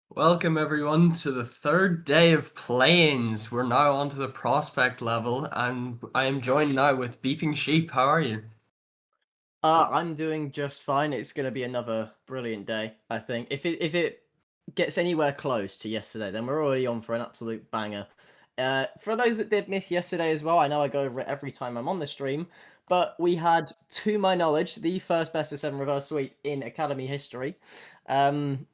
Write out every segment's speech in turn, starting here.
Welcome everyone to the third day of play-ins. We're now on to the prospect level, and I am joined now with Beeping Sheep. How are you? I'm doing just fine. It's going to be another brilliant day, I think. If it gets anywhere close to yesterday, then we're already on for an absolute banger. For those that did miss yesterday as well, I know I go over it every time I'm on the stream, but we had, to my knowledge, the first best of 7 reverse sweep in Academy history. Um,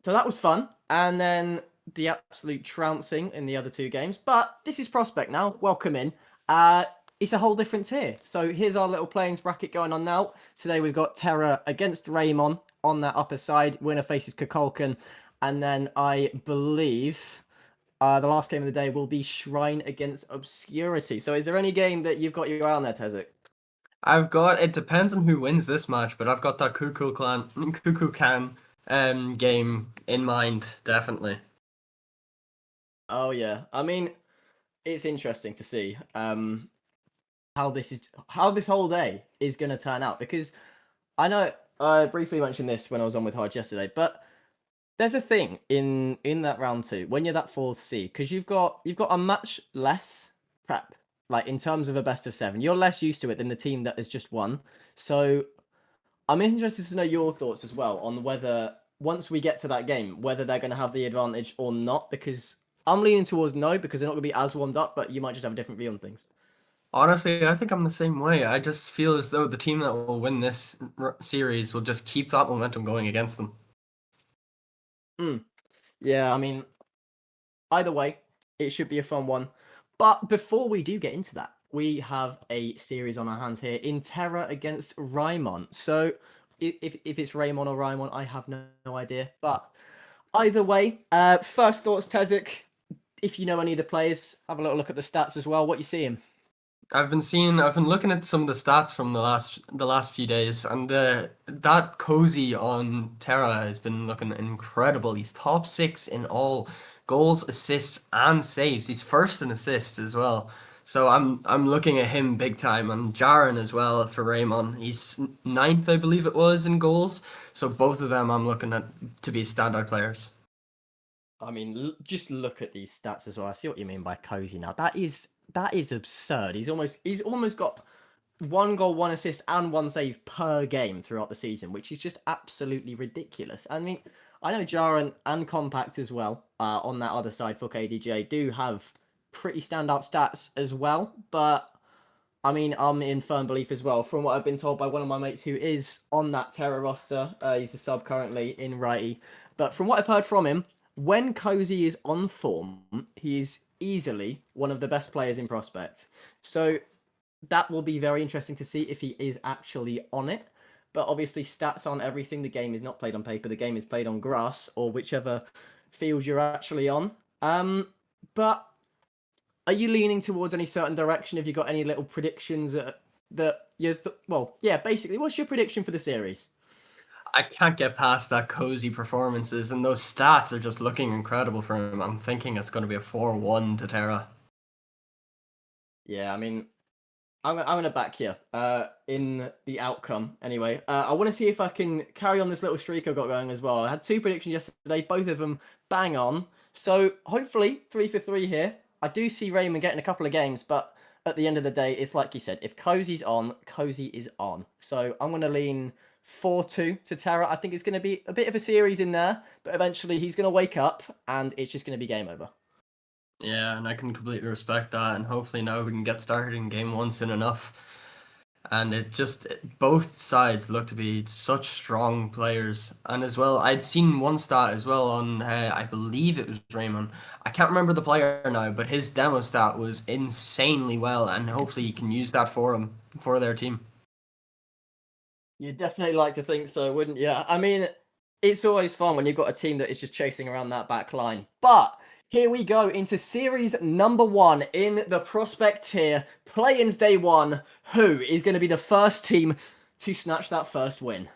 so that was fun, and then the absolute trouncing in the other two games. But this is Prospect now. Welcome in. It's a whole different tier. So here's our little playings bracket going on now. Today we've got Terra against Raymond on that upper side. Winner faces Kukulkan. And then I believe the last game of the day will be Shrine against Obscurity. So is there any game that you've got your eye on there, Tezik? It depends on who wins this match, but I've got that Cuckoo Can game in mind, definitely. Oh yeah. I mean, it's interesting to see how this whole day is going to turn out, because I know I briefly mentioned this when I was on with Hodge yesterday, but there's a thing in that round two when you're that fourth seed, because you've got a much less prep, like in terms of a best of seven. You're less used to it than the team that has just won. So I'm interested to know your thoughts as well on whether once we get to that game, whether they're going to have the advantage or not. Because I'm leaning towards no, because they're not going to be as warmed up, but you might just have a different view on things. Honestly, I think I'm the same way. I just feel as though the team that will win this series will just keep that momentum going against them. Mm. Yeah, I mean, either way, it should be a fun one. But before we do get into that, we have a series on our hands here in Terra against Raimon. So if it's Raymond or Raimon, I have no idea. But either way, first thoughts, Tezik. If you know any of the players, have a little look at the stats as well. What you seeing? I've been looking at some of the stats from the last few days, and that Cozy on Terra has been looking incredible. He's top six in all goals, assists, and saves. He's first in assists as well. So I'm looking at him big time, and Jaren as well for Raymond. He's ninth, I believe it was, in goals. So both of them I'm looking at to be standout players. I mean, just look at these stats as well. I see what you mean by cozy now. That is absurd. He's almost got one goal, one assist, and one save per game throughout the season, which is just absolutely ridiculous. I mean, I know Jaren and Compact as well, on that other side for KDJ, do have pretty standout stats as well. But I mean, I'm in firm belief as well, from what I've been told by one of my mates who is on that Terra roster. He's a sub currently in Righty. But from what I've heard from him, when Cozy is on form, he is easily one of the best players in Prospect. So that will be very interesting to see if he is actually on it. But obviously, stats aren't everything. The game is not played on paper. The game is played on grass or whichever field you're actually on. But are you leaning towards any certain direction? Have you got any little predictions that well, yeah, basically, what's your prediction for the series? I can't get past that Cozy performances, and those stats are just looking incredible for him. I'm thinking it's going to be a 4-1 to Terra. Yeah, I mean, I'm gonna back you in the outcome anyway. I want to see if I can carry on this little streak I've got going as well. I had two predictions yesterday, both of them bang on. So hopefully 3 for 3 here. I do see Raymond getting a couple of games, but at the end of the day, it's like you said, if Cozy's on, Cozy is on. So I'm gonna lean 4-2 to Terra. I think it's gonna be a bit of a series in there, but eventually he's gonna wake up and it's just gonna be game over. Yeah, and I can completely respect that. And hopefully now we can get started in game one soon enough. And both sides look to be such strong players. And as well, I'd seen one stat as well on, I believe it was Raymond. I can't remember the player now, but his demo stat was insanely well. And hopefully you can use that for him, for their team. You'd definitely like to think so, wouldn't you? I mean, it's always fun when you've got a team that is just chasing around that back line. But here we go into series number 1 in the prospect tier. Play-ins day 1. Who is going to be the first team to snatch that first win?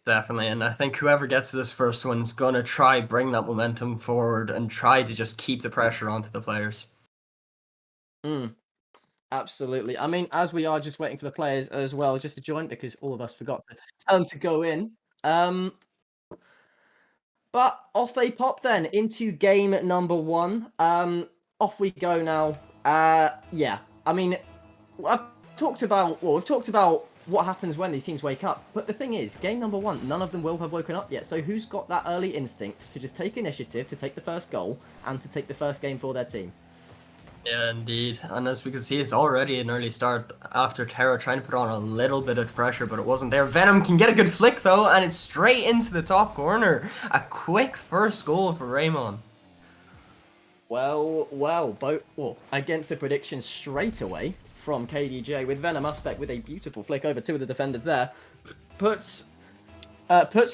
Definitely, and I think whoever gets this first one's gonna try bring that momentum forward and try to just keep the pressure onto the players. Mm. Absolutely. I mean, as we are just waiting for the players as well, just to join because all of us forgot to tell them to go in. Um, but off they pop then into game number one. Off we go now. Yeah. I mean, I've we've talked about what happens when these teams wake up. But the thing is, game number one, none of them will have woken up yet. So who's got that early instinct to just take initiative, to take the first goal, and to take the first game for their team? Yeah, indeed. And as we can see, it's already an early start after Terra trying to put on a little bit of pressure, but it wasn't there. Venom can get a good flick, though, and it's straight into the top corner. A quick first goal for Raymond. Well, against the prediction straight away from KDJ with Venom Aspect with a beautiful flick over two of the defenders there, puts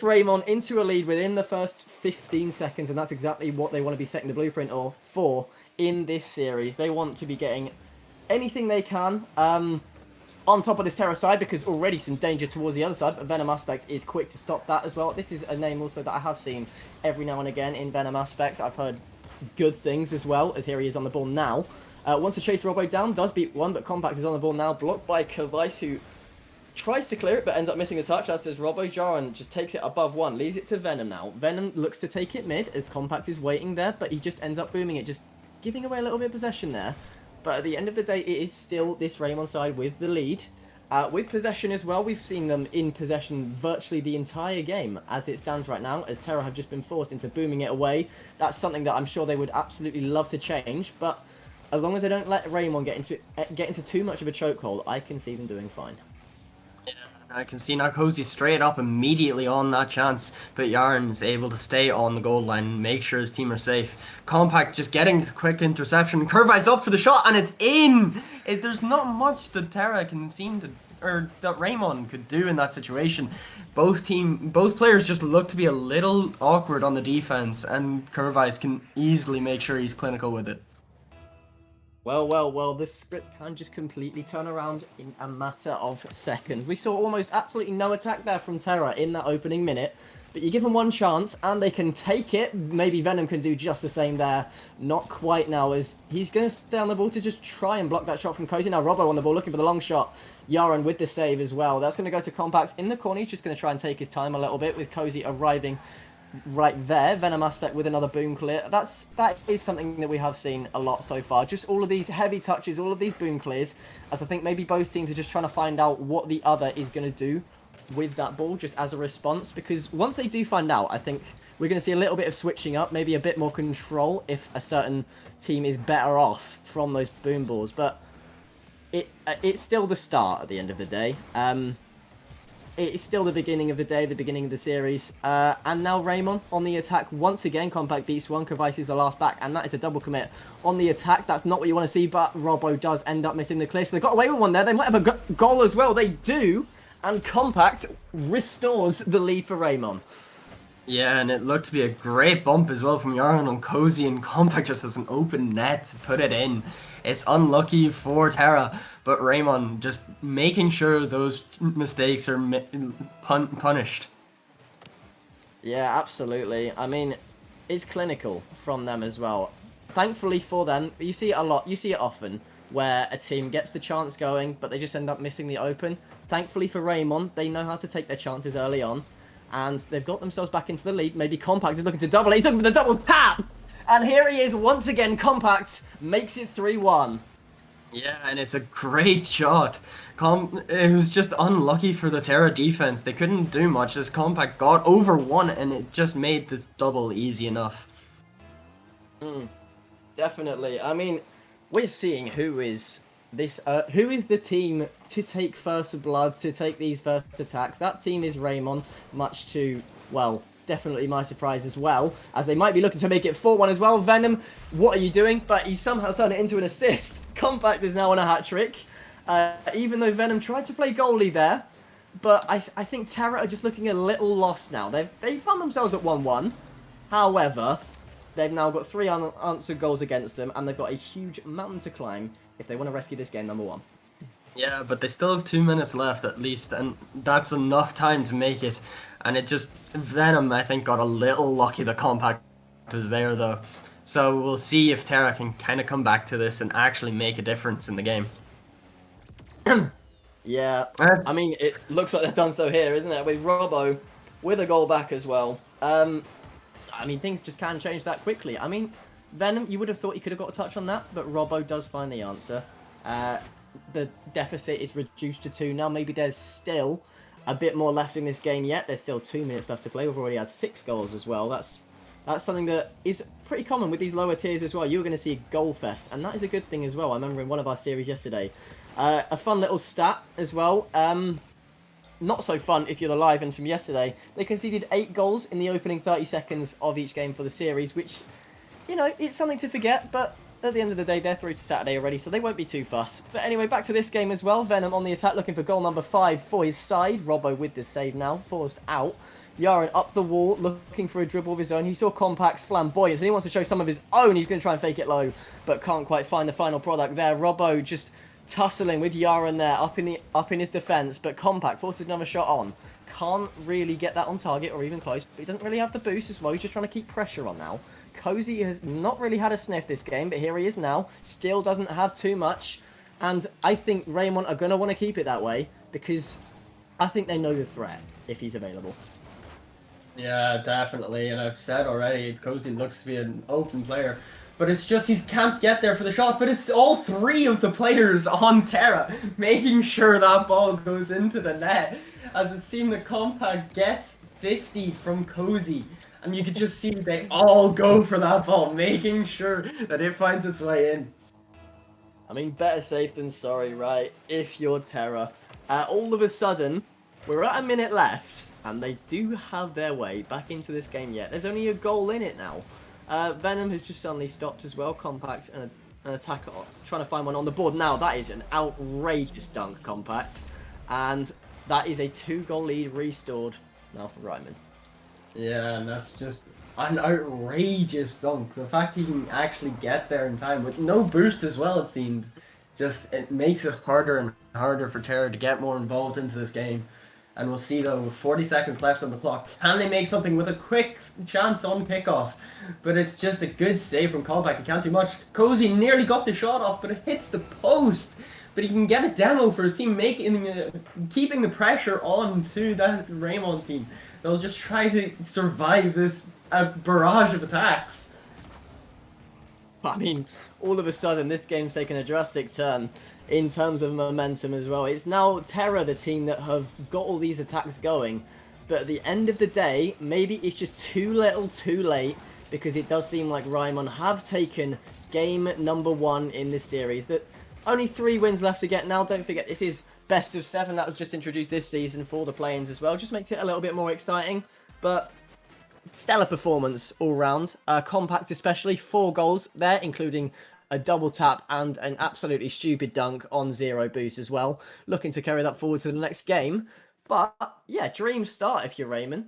Raymond into a lead within the first 15 seconds, and that's exactly what they want to be setting the blueprint for in this series. They want to be getting anything they can on top of this Terra side, because already some danger towards the other side, but Venom Aspect is quick to stop that as well. This is a name also that I have seen every now and again in Venom Aspect. I've heard good things as well, as here he is on the ball now. Wants to chase Robbo down, does beat one, but Compact is on the ball now, blocked by Kavais, who tries to clear it, but ends up missing a touch, as does Robbo. Jaron just takes it above one, leaves it to Venom now. Venom looks to take it mid, as Compact is waiting there, but he just ends up booming it, just giving away a little bit of possession there. But at the end of the day, it is still this Raymond side with the lead. With possession as well, we've seen them in possession virtually the entire game as it stands right now, as Terra have just been forced into booming it away. That's something that I'm sure they would absolutely love to change, but as long as they don't let Raymond get into too much of a chokehold, I can see them doing fine. Yeah, I can see Narcosi straight up immediately on that chance, but Yarn's able to stay on the goal line and make sure his team are safe. Compact just getting a quick interception. Curvi's up for the shot, and it's in! There's not much that Terra can seem to, or that Raymond could do in that situation. Both players just look to be a little awkward on the defense, and Curvi's can easily make sure he's clinical with it. Well, this script can just completely turn around in a matter of seconds. We saw almost absolutely no attack there from Terra in that opening minute, but you give them one chance and they can take it. Maybe Venom can do just the same there. Not quite now, as he's going to stay on the ball to just try and block that shot from Cozy. Now Robbo on the ball looking for the long shot. Yaron with the save as well. That's going to go to Compact in the corner. He's just going to try and take his time a little bit with Cozy arriving right there. Venom Aspect with another boom clear. That is something that we have seen a lot so far. Just all of these heavy touches, all of these boom clears, as I think maybe both teams are just trying to find out what the other is going to do with that ball just as a response, because once they do find out, I think we're going to see a little bit of switching up, maybe a bit more control if a certain team is better off from those boom balls. But it's still the start at the end of the day. It's still the beginning of the day, the beginning of the series. And now Raymond on the attack once again. Compact beats one. Kavais is the last back, and that is a double commit on the attack. That's not what you want to see, but Robbo does end up missing the clear. So they got away with one there. They might have a goal as well. They do. And Compact restores the lead for Raymond. Yeah, and it looked to be a great bump as well from Yarn on Cozy, and Compact just has an open net to put it in. It's unlucky for Terra, but Raymond just making sure those mistakes are punished. Yeah, absolutely. I mean, it's clinical from them as well. Thankfully for them, you see it a lot, you see it often, where a team gets the chance going, but they just end up missing the open. Thankfully for Raymond, they know how to take their chances early on, and they've got themselves back into the lead. Maybe Compact is looking to double it. He's looking for the double tap! And here he is once again. Compact makes it 3-1. Yeah, and it's a great shot. It was just unlucky for the Terra defense. They couldn't do much as Compact got over one, and it just made this double easy enough. Definitely. I mean, we're seeing who is the team to take first blood, to take these first attacks. That team is Raymond, much to, well, definitely my surprise as well, as they might be looking to make it 4-1 as well. Venom, what are you doing? But he somehow turned it into an assist. Compact is now on a hat-trick, even though Venom tried to play goalie there. But I think Terra are just looking a little lost now. They found themselves at 1-1. However, they've now got 3 unanswered goals against them, and they've got a huge mountain to climb if they want to rescue this game number 1. Yeah, but they still have 2 minutes left at least, and that's enough time to make it. And it just, Venom, I think, got a little lucky the Compact was there, though. So we'll see if Terra can kind of come back to this and actually make a difference in the game. Yeah, That's- I mean, it looks like they've done so here, isn't it? With Robbo, with a goal back as well. I mean, things just can change that quickly. I mean, Venom, you would have thought he could have got a touch on that, but Robbo does find the answer. Uh, the deficit is reduced to 2 now. Maybe there's still a bit more left in this game yet. There's still 2 minutes left to play. We've already had 6 goals as well. That's something that is pretty common with these lower tiers as well. You're going to see a goal fest, and that is a good thing as well. I remember in one of our series yesterday, a fun little stat as well. Not so fun if you're the live ones from yesterday. They conceded 8 goals in the opening 30 seconds of each game for the series, which, you know, it's something to forget, but at the end of the day, they're through to Saturday already, so they won't be too fussed. But anyway, back to this game as well. Venom on the attack, looking for goal number 5 for his side. Robbo with the save now, forced out. Yaren up the wall, looking for a dribble of his own. He saw Compact's flamboyance, and he wants to show some of his own. He's going to try and fake it low, but can't quite find the final product there. Robbo just tussling with Yaren there, up in his defence, but Compact forces another shot on. Can't really get that on target or even close, but he doesn't really have the boost as well. He's just trying to keep pressure on now. Cozy has not really had a sniff this game, but here he is now. Still doesn't have too much, and I think Raymond are going to want to keep it that way, because I think they know the threat if he's available. Yeah, definitely. And I've said already, Cozy looks to be an open player. But it's just he can't get there for the shot. But it's all 3 of the players on Terra making sure that ball goes into the net. As it seemed that Compact gets 50 from Cozy. And you could just see they all go for that ball, making sure that it finds its way in. I mean, better safe than sorry, right? If you're Terra. All of a sudden, we're at a minute left, and they do have their way back into this game yet. There's only a goal in it now. Venom has just suddenly stopped as well. Compact and an attacker trying to find one on the board. Now, that is an outrageous dunk, Compact. And that is a 2-goal lead restored now for Ryman. Yeah, and that's just an outrageous dunk. The fact he can actually get there in time with no boost as well, it seemed. Just, it makes it harder and harder for Terra to get more involved into this game. And we'll see though, with 40 seconds left on the clock, can they make something with a quick chance on kickoff? But it's just a good save from Callback, he can't do much. Cozy nearly got the shot off, but it hits the post. But he can get a demo for his team, keeping the pressure on to that Raymond team. They'll just try to survive this barrage of attacks. I mean, all of a sudden, this game's taken a drastic turn in terms of momentum as well. It's now Terra, the team that have got all these attacks going. But at the end of the day, maybe it's just too little too late, because it does seem like Raimon have taken game number 1 in this series. That only 3 wins left to get now. Don't forget, this is best of 7. That was just introduced this season for the play-ins as well. Just makes it a little bit more exciting. But stellar performance all round. Compact especially, 4 goals there, including a double tap and an absolutely stupid dunk on 0 boost as well. Looking to carry that forward to the next game. But yeah, dream start if you're Raymond.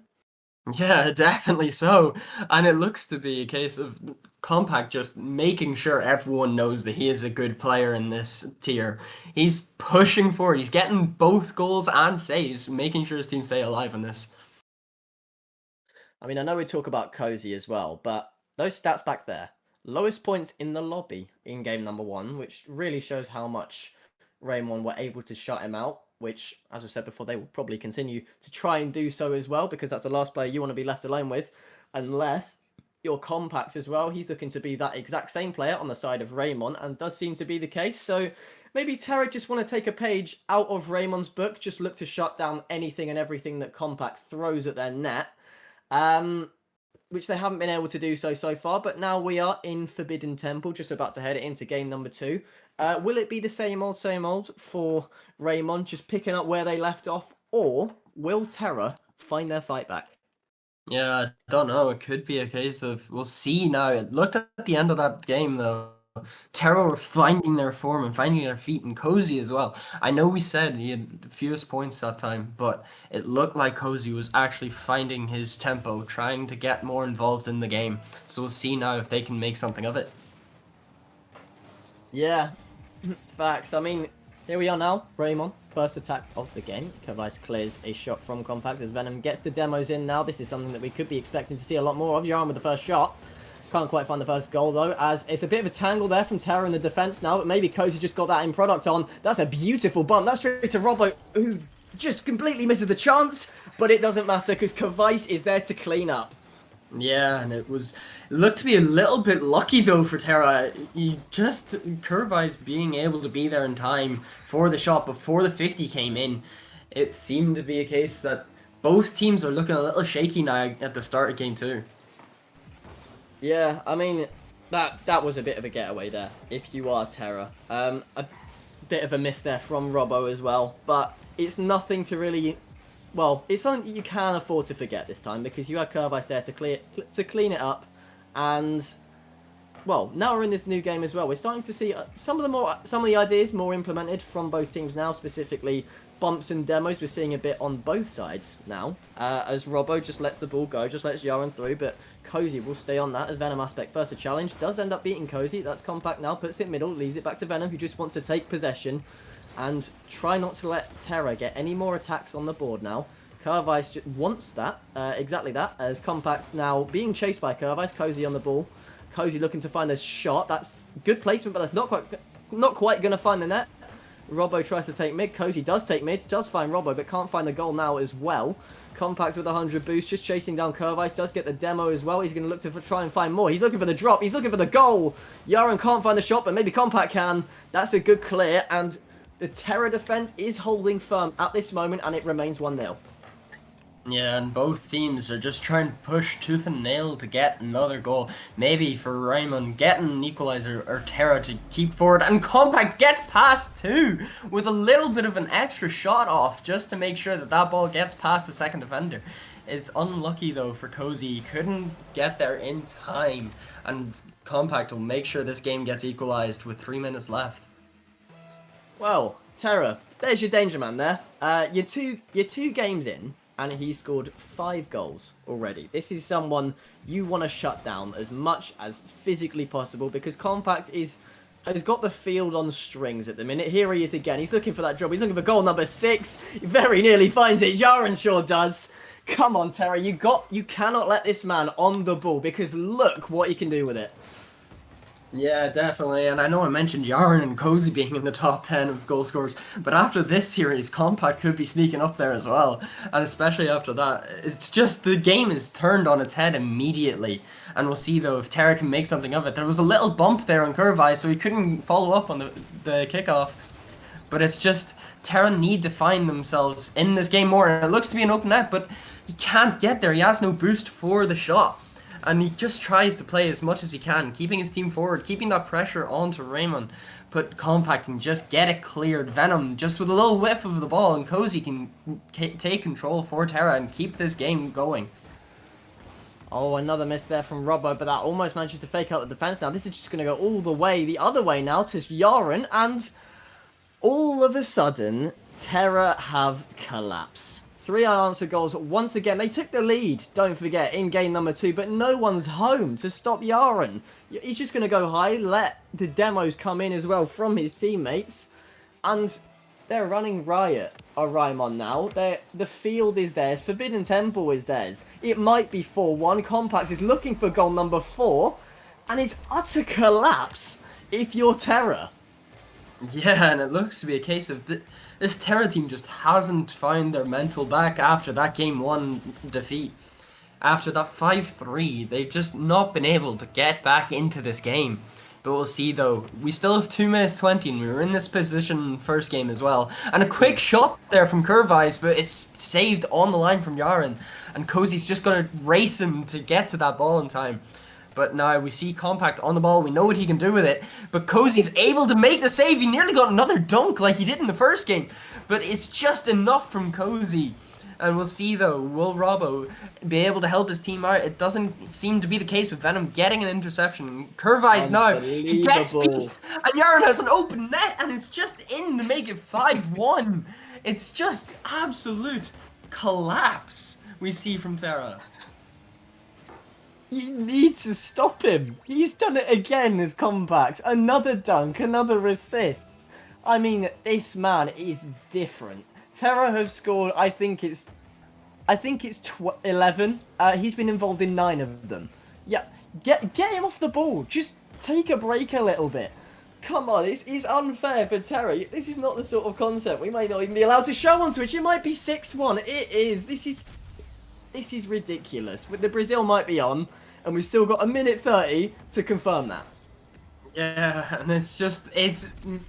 Yeah, definitely so. And it looks to be a case of Compact just making sure everyone knows that he is a good player in this tier. He's pushing forward. He's getting both goals and saves, making sure his team stay alive in this. I mean, I know we talk about Cozy as well, but those stats back there. Lowest points in the lobby in game number 1, which really shows how much Raymond were able to shut him out, which, as I said before, they will probably continue to try and do so as well, because that's the last player you want to be left alone with, unless you're Compact as well. He's looking to be that exact same player on the side of Raymond, and does seem to be the case. So maybe Terra just want to take a page out of Raymond's book, just look to shut down anything and everything that Compact throws at their net. Which they haven't been able to do so far, but now we are in Forbidden Temple, just about to head into game number 2. Will it be the same old for Raymond, just picking up where they left off, or will Terra find their fight back? Yeah, I don't know. It could be a case of we'll see now. It looked at the end of that game though. Terra were finding their form and finding their feet, and Cozy as well. I know we said he had the fewest points that time, but it looked like Cozy was actually finding his tempo, trying to get more involved in the game. So we'll see now if they can make something of it. Yeah, facts. I mean, here we are now. Raymond, first attack of the game. Kavais clears a shot from Compact as Venom gets the demos in now. This is something that we could be expecting to see a lot more of. Yaran with the first shot. Can't quite find the first goal, though, as it's a bit of a tangle there from Terra in the defence now, but maybe Cozy just got that in product on. That's a beautiful bump. That's straight to Robbo, who just completely misses the chance, but it doesn't matter because Kavais is there to clean up. Yeah, and it looked to be a little bit lucky though for Terra. He just Curvise being able to be there in time for the shot before the 50 came in. It seemed to be a case that both teams are looking a little shaky now at the start of game 2. Yeah, I mean, that was a bit of a getaway there, if you are Terra. A bit of a miss there from Robbo as well, but it's nothing to really... Well, it's something that you can afford to forget this time, because you had Curvice there to clean it up, and... Well, now we're in this new game as well. We're starting to see some of the ideas more implemented from both teams now, specifically bumps and demos. We're seeing a bit on both sides now, as Robbo just lets the ball go, just lets Yaron through, but Cozy will stay on that as Venom Aspect first a challenge. Does end up beating Cozy. That's Compact now, puts it middle, leaves it back to Venom, who just wants to take possession and try not to let Terra get any more attacks on the board now. Curvice wants that, exactly that, as Compact now being chased by Curvice. Cozy on the ball. Cozy looking to find a shot. That's good placement, but that's not quite going to find the net. Robbo tries to take mid. Cozy does take mid, does find Robbo, but can't find the goal now as well. Compact with 100 boost, just chasing down Curvice, does get the demo as well. He's going to look to try and find more. He's looking for the drop, he's looking for the goal. Yaron can't find the shot, but maybe Compact can. That's a good clear, and the Terra defense is holding firm at this moment, and it remains 1-0. Yeah, and both teams are just trying to push tooth and nail to get another goal. Maybe for Raymond getting an equalizer or Terra to keep forward. And Compact gets past too with a little bit of an extra shot off just to make sure that that ball gets past the second defender. It's unlucky though for Cozy. He couldn't get there in time. And Compact will make sure this game gets equalized with 3 minutes left. Well, Terra, there's your danger man there. You're two games in, and he scored 5 goals already. This is someone you want to shut down as much as physically possible, because Compact has got the field on strings at the minute. Here he is again. He's looking for that drop. He's looking for goal number 6. He very nearly finds it. Yaron sure does. Come on, Terra. You cannot let this man on the ball, because look what he can do with it. Yeah, definitely, and I know I mentioned Yaron and Cozy being in the top 10 of goal scorers, but after this series, Compact could be sneaking up there as well, and especially after that, it's just the game is turned on its head immediately, and we'll see though if Terra can make something of it. There was a little bump there on Curvice, so he couldn't follow up on the kickoff, but it's just Terra need to find themselves in this game more, and it looks to be an open net, but he can't get there. He has no boost for the shot. And he just tries to play as much as he can, keeping his team forward, keeping that pressure onto Raymond. Put Compact and just get it cleared. Venom just with a little whiff of the ball, and Cozy can take control for Terra and keep this game going. Oh, another miss there from Robbo, but that almost manages to fake out the defense. Now this is just going to go all the way the other way now to Yaron, and all of a sudden, Terra have collapsed. 3 unanswered goals once again. They took the lead, don't forget, in game number 2, but no one's home to stop Yaron. He's just going to go high, let the demos come in as well from his teammates, and they're running riot on Raimon now. The field is theirs, Forbidden Temple is theirs. It might be 4-1. Compact is looking for goal number 4, and it's utter collapse if you're Terra. Yeah, and it looks to be a case of this Terra team just hasn't found their mental back after that game 1 defeat. After that 5-3, they've just not been able to get back into this game. But we'll see though. We still have 2 minutes 20 and we were in this position first game as well. And a quick shot there from Curvice, but it's saved on the line from Yaron. And Cozy's just going to race him to get to that ball in time. But now we see Compact on the ball. We know what he can do with it. But Cozy's able to make the save. He nearly got another dunk like he did in the first game. But it's just enough from Cozy. And we'll see though, will Robbo be able to help his team out? It doesn't seem to be the case with Venom getting an interception. Curvice now, he gets beat. And Yaron has an open net and it's just in to make it 5-1. It's just absolute collapse we see from Terra. You need to stop him. He's done it again as Compact. Another dunk, another assist. I mean, this man is different. Terra have scored, I think it's 11. He's been involved in 9 of them. Yeah, Get him off the ball. Just take a break a little bit. Come on, it's unfair for Terra. This is not the sort of concept we may not even be allowed to show on Twitch. It might be 6-1. It is. This is ridiculous. The Brazil might be on, and we've still got a minute 30 to confirm that. Yeah, and it's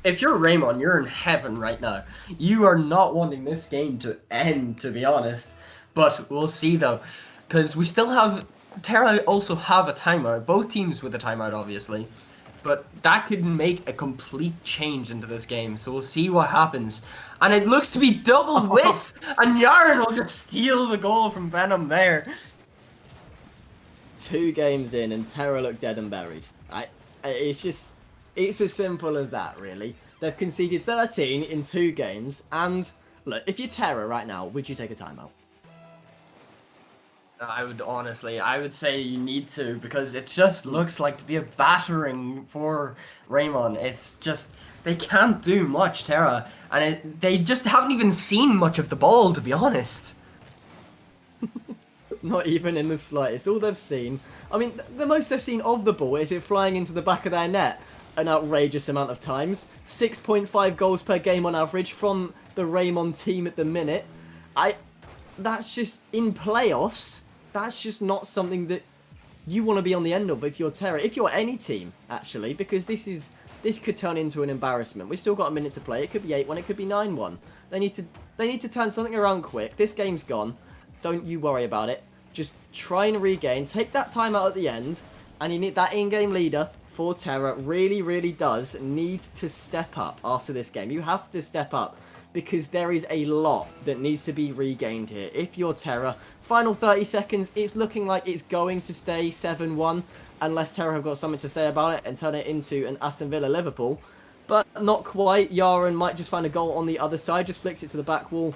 if you're Raymond, you're in heaven right now. You are not wanting this game to end, to be honest. But we'll see though, because we still have Terra also have a timeout. Both teams with a timeout, obviously. But that could make a complete change into this game, so we'll see what happens. And it looks to be double whiff, and Yaren will just steal the goal from Venom there. 2 games in, and Terra look dead and buried. It's as simple as that, really. They've conceded 13 in 2 games, and look, if you're Terra right now, would you take a timeout? I would say you need to, because it just looks like to be a battering for Raymond. It's just, they can't do much, Terra, and they just haven't even seen much of the ball, to be honest. Not even in the slightest. All they've seen, I mean, the most they've seen of the ball is it flying into the back of their net an outrageous amount of times. 6.5 goals per game on average from the Raymond team at the minute. That's just, in playoffs, that's just not something that you want to be on the end of if you're Terra, if you're any team, actually, because this could turn into an embarrassment. We've still got a minute to play. It could be 8-1, it could be 9-1. They need to turn something around quick. This game's gone. Don't you worry about it. Just try and regain. Take that time out at the end, and you need that in-game leader for Terra really, really does need to step up after this game. You have to step up because there is a lot that needs to be regained here. If you're Terra, final 30 seconds, it's looking like it's going to stay 7-1 unless Terra have got something to say about it and turn it into an Aston Villa Liverpool. But not quite. Yaren might just find a goal on the other side, just flicks it to the back wall.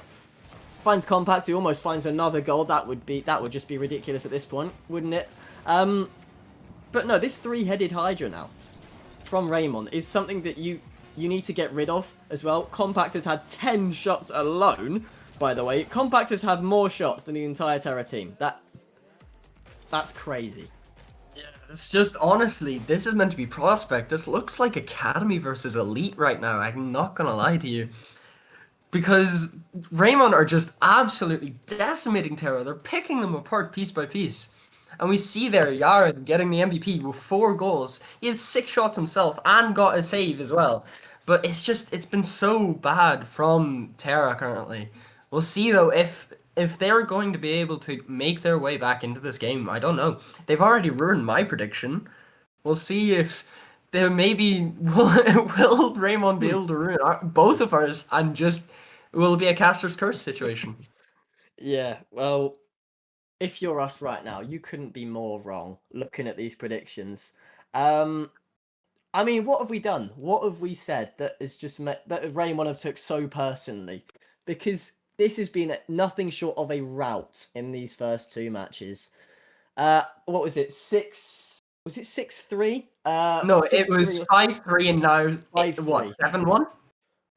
Finds Compact, he almost finds another goal. That would just be ridiculous at this point, wouldn't it? But no, this 3-headed Hydra now from Raymond is something that you need to get rid of as well. Compact has had 10 shots alone, by the way. Compact has had more shots than the entire Terra team. That's crazy. Yeah, it's just, honestly, this is meant to be Prospect. This looks like Academy versus Elite right now. I'm not gonna lie to you. Because Raymond are just absolutely decimating Terra. They're picking them apart piece by piece. And we see there Yaren getting the MVP with 4 goals. He had 6 shots himself and got a save as well. But it's been so bad from Terra currently. We'll see though if they're going to be able to make their way back into this game. I don't know. They've already ruined my prediction. We'll see if they maybe will Raymond be able to ruin both of ours, and just will it be a caster's curse situation. Yeah, well, if you're us right now, you couldn't be more wrong looking at these predictions. I mean, what have we done? What have we said that has just that Raymond have took so personally? Because this has been nothing short of a rout in these first 2 matches. What was it? 6? Was it 6-3? No, it 6-3 was or 5-3 and now 5-3? 7-1?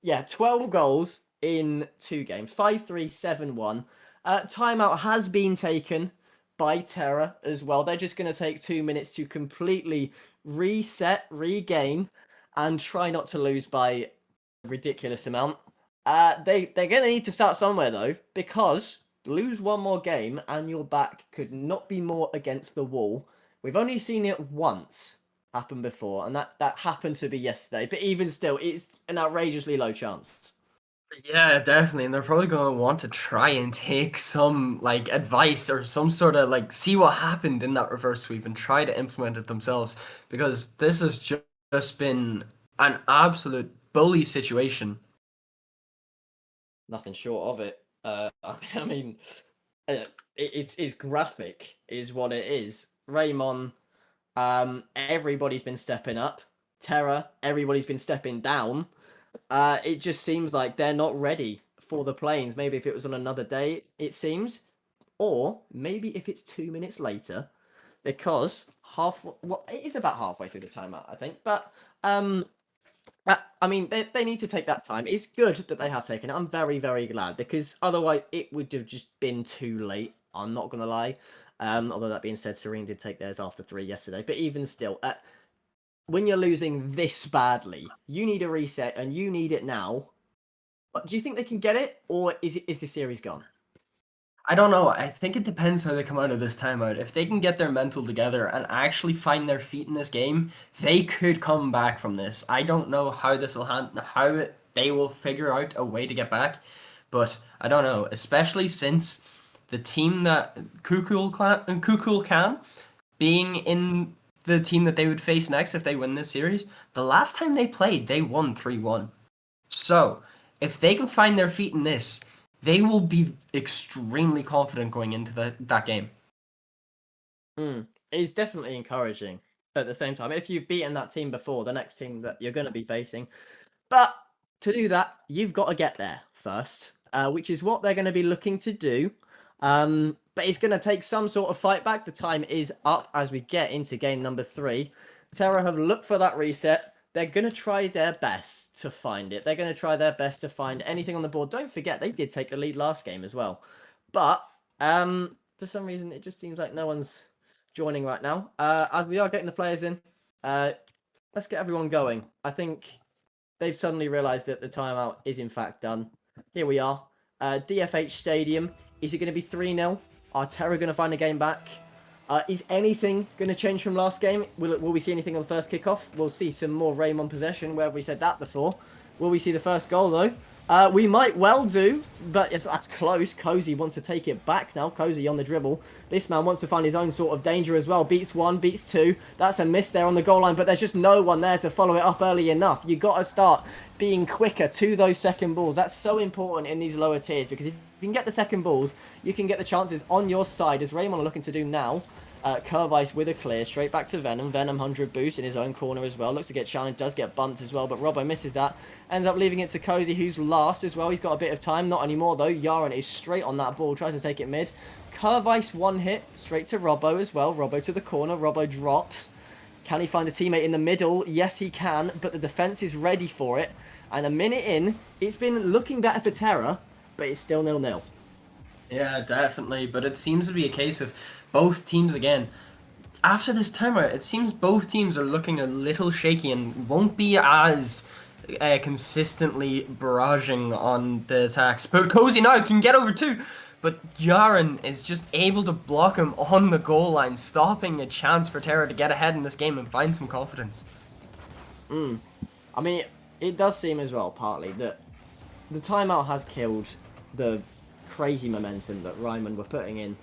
Yeah, 12 goals in 2 games. 5-3, 7-1. Timeout has been taken by Terra as well. They're just going to take 2 minutes to completely reset, regain, and try not to lose by a ridiculous amount. They're going to need to start somewhere, though, because lose one more game and your back could not be more against the wall. We've only seen it once happen before, and that happened to be yesterday. But even still, it's an outrageously low chance. Yeah, definitely. And they're probably going to want to try and take some like advice or some sort of like see what happened in that reverse sweep and try to implement it themselves, because this has just been an absolute bully situation. Nothing short of it. I mean, it's graphic, is what it is. Raymond, everybody's been stepping up. Terra, everybody's been stepping down. It just seems like they're not ready for the planes. Maybe if it was on another day, it seems, or maybe if it's 2 minutes later, because it is about halfway through the timeout, I think. But I mean, they need to take that time. It's good that they have taken it. I'm very, very glad, because otherwise it would have just been too late. I'm not gonna lie. Although that being said, Serene did take theirs after 3 yesterday. But even still, when you're losing this badly, you need a reset and you need it now. But do you think they can get it, or is the series gone? I don't know. I think it depends how they come out of this timeout. If they can get their mental together and actually find their feet in this game, they could come back from this. I don't know how this will they will figure out a way to get back, but I don't know. Especially since the team that Kukul can being in the team that they would face next if they win this series. The last time they played, they won 3-1. So if they can find their feet in this, they will be extremely confident going into that game. It's definitely encouraging at the same time. If you've beaten that team before, the next team that you're going to be facing. But to do that, you've got to get there first, which is what they're going to be looking to do. But it's going to take some sort of fight back. The time is up as we get into game number 3. Terra have looked for that reset. They're going to try their best to find it. They're going to try their best to find anything on the board. Don't forget, they did take the lead last game as well. But for some reason, it just seems like no one's joining right now. As we are getting the players in, let's get everyone going. I think they've suddenly realised that the timeout is in fact done. Here we are. DFH Stadium. Is it going to be 3-0? Are Terra going to find a game back? Is anything going to change from last game? Will we see anything on the first kickoff? We'll see some more Raymond possession. Where have we said that before? Will we see the first goal, though? We might well do, but that's close. Cozy wants to take it back now. Cozy on the dribble. This man wants to find his own sort of danger as well. Beats 1, beats 2. That's a miss there on the goal line, but there's just no one there to follow it up early enough. You got to start being quicker to those second balls. That's so important in these lower tiers, because if you can get the second balls, you can get the chances on your side, as Raymond are looking to do now. Curve Ice with a clear, straight back to Venom. Venom 100 boost in his own corner as well. Looks to get challenged, does get bumped as well, but Robbo misses that. Ends up leaving it to Cozy, who's last as well. He's got a bit of time, not anymore though. Yaron is straight on that ball, tries to take it mid. Curve Ice one hit, straight to Robbo as well. Robbo to the corner, Robbo drops. Can he find a teammate in the middle? Yes, he can, but the defense is ready for it. And a minute in, it's been looking better for Terra, but it's still 0-0. Yeah, definitely. But it seems to be a case of both teams again. After this timeout, it seems both teams are looking a little shaky and won't be as consistently barraging on the attacks. But Cozy now can get over too. But Yaron is just able to block him on the goal line, stopping a chance for Terra to get ahead in this game and find some confidence. I mean, it does seem as well, partly, that the timeout has killed the crazy momentum that Ryman were putting in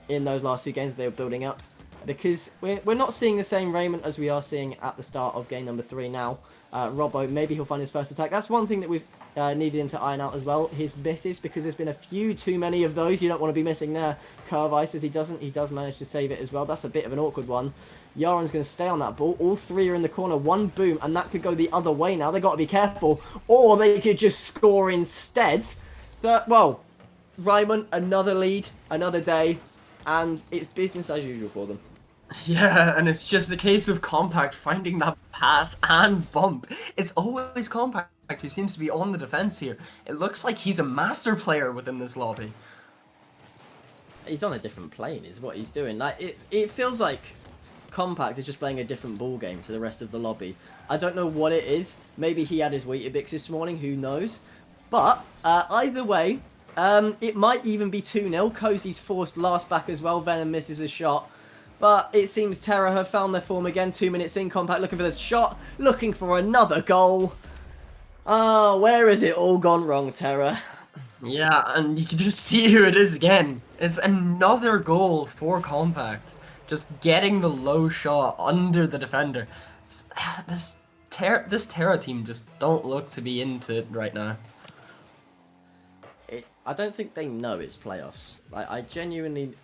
those last 2 games they were building up, because we're not seeing the same Raymond as we are seeing at the start of game number 3 now. Robbo, maybe he'll find his first attack. That's one thing that we've needed him to iron out as well, his misses, because there's been a few too many of those. You don't want to be missing there. Curve Ice, as he does manage to save it as well. That's a bit of an awkward one. Yaron's going to stay on that ball. All 3 are in the corner. One boom, and that could go the other way now. They've got to be careful, or they could just score instead. Well, Ryman, another lead, another day, and it's business as usual for them. Yeah, and it's just a case of Compact finding that pass and bump. It's always Compact who seems to be on the defense here. It looks like he's a master player within this lobby. He's on a different plane, is what he's doing. Like it feels like Compact is just playing a different ball game to the rest of the lobby. I don't know what it is. Maybe he had his Weetabix this morning. Who knows? But either way, it might even be 2-0. Cozy's forced last back as well. Venom misses a shot. But it seems Terra have found their form again. 2 minutes in, Compact looking for the shot. Looking for another goal. Oh, where has it all gone wrong, Terra? Yeah, and you can just see who it is again. It's another goal for Compact. Just getting the low shot under the defender. This Terra team just don't look to be into it right now. I don't think they know it's playoffs. I genuinely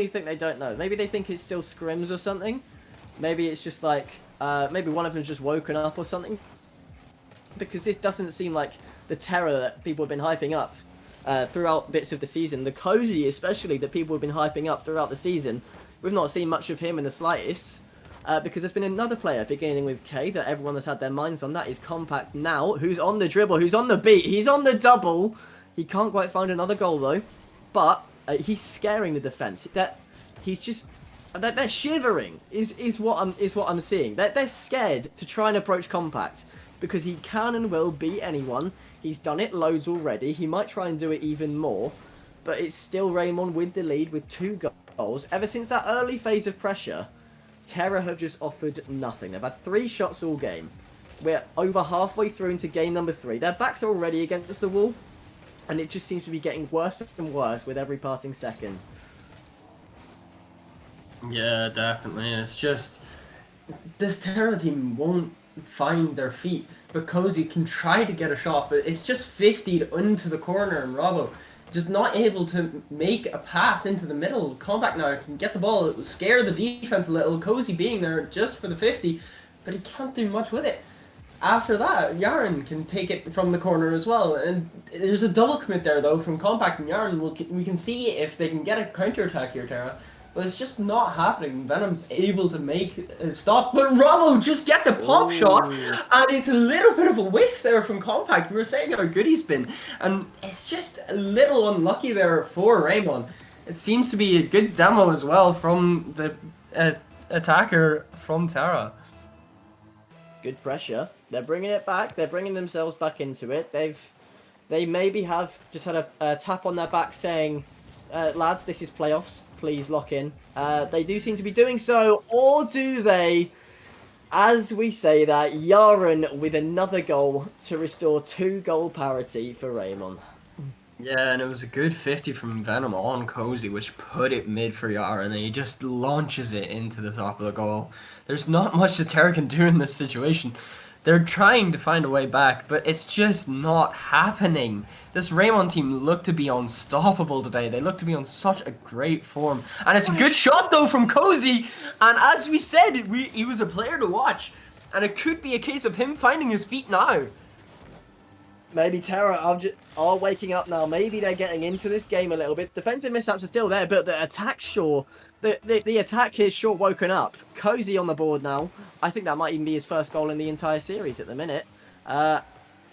think they don't know. Maybe they think it's still scrims or something. Maybe it's just like, maybe one of them's just woken up or something. Because this doesn't seem like the Terra that people have been hyping up throughout bits of the season. The Cozy especially that people have been hyping up throughout the season. We've not seen much of him in the slightest. Because there's been another player beginning with K that everyone has had their minds on. That is Compact now, who's on the dribble, who's on the beat, he's on the double. He can't quite find another goal though. But He's scaring the defense. He's just they're shivering. Is what I'm seeing. They're scared to try and approach Compact because he can and will beat anyone. He's done it loads already. He might try and do it even more, but it's still Raymond with the lead with 2 goals. Ever since that early phase of pressure, Terra have just offered nothing. They've had 3 shots all game. We're over halfway through into game number 3. Their backs are already against the wall, and it just seems to be getting worse and worse with every passing second. Yeah, definitely. It's just this Terra team won't find their feet because you can try to get a shot, but it's just 50'd into the corner, and Robbo just not able to make a pass into the middle. Compact now can get the ball, it will scare the defense a little. Cozy being there just for the 50, but he can't do much with it. After that, Yaren can take it from the corner as well, and there's a double commit there though from Compact and Yaren. We can see if they can get a counter attack here, Terra. But it's just not happening. Venom's able to make a stop, but Rollo just gets a pop shot, and it's a little bit of a whiff there from Compact. We were saying how good he's been, and it's just a little unlucky there for Raymond. It seems to be a good demo as well from the attacker from Terra. Good pressure. They're bringing it back. They're bringing themselves back into it. They maybe have just had a tap on their back saying, lads, this is playoffs. Please lock in. They do seem to be doing so, or do they? As we say that, Yaren with another goal to restore 2-goal parity for Raymond. Yeah, and it was a good 50 from Venom on Cozy, which put it mid for Yara, and he just launches it into the top of the goal. There's not much that Terra can do in this situation. They're trying to find a way back, but it's just not happening. This Raymond team look to be unstoppable today. They look to be on such a great form. And it's a good shot, though, from Cozy. And as we said, he was a player to watch. And it could be a case of him finding his feet now. Maybe Terra are waking up now. Maybe they're getting into this game a little bit. Defensive mishaps are still there, but the attack the attack is sure woken up. Cozy on the board now. I think that might even be his first goal in the entire series at the minute.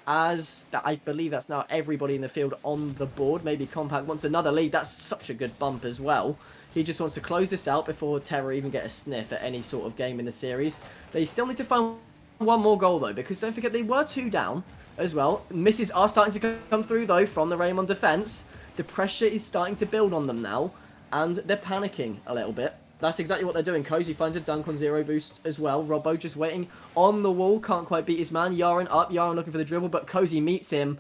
As I believe that's now everybody in the field on the board. Maybe Compact wants another lead. That's such a good bump as well. He just wants to close this out before Terra even get a sniff at any sort of game in the series. They still need to find one more goal though, because don't forget they were 2 down as well. Misses are starting to come through though from the Raymond defense. The pressure is starting to build on them now, and they're panicking a little bit. That's exactly what they're doing. Cozy finds a dunk on 0 boost as well. Robbo just waiting on the wall. Can't quite beat his man. Yaren up. Yaren looking for the dribble, but Cozy meets him.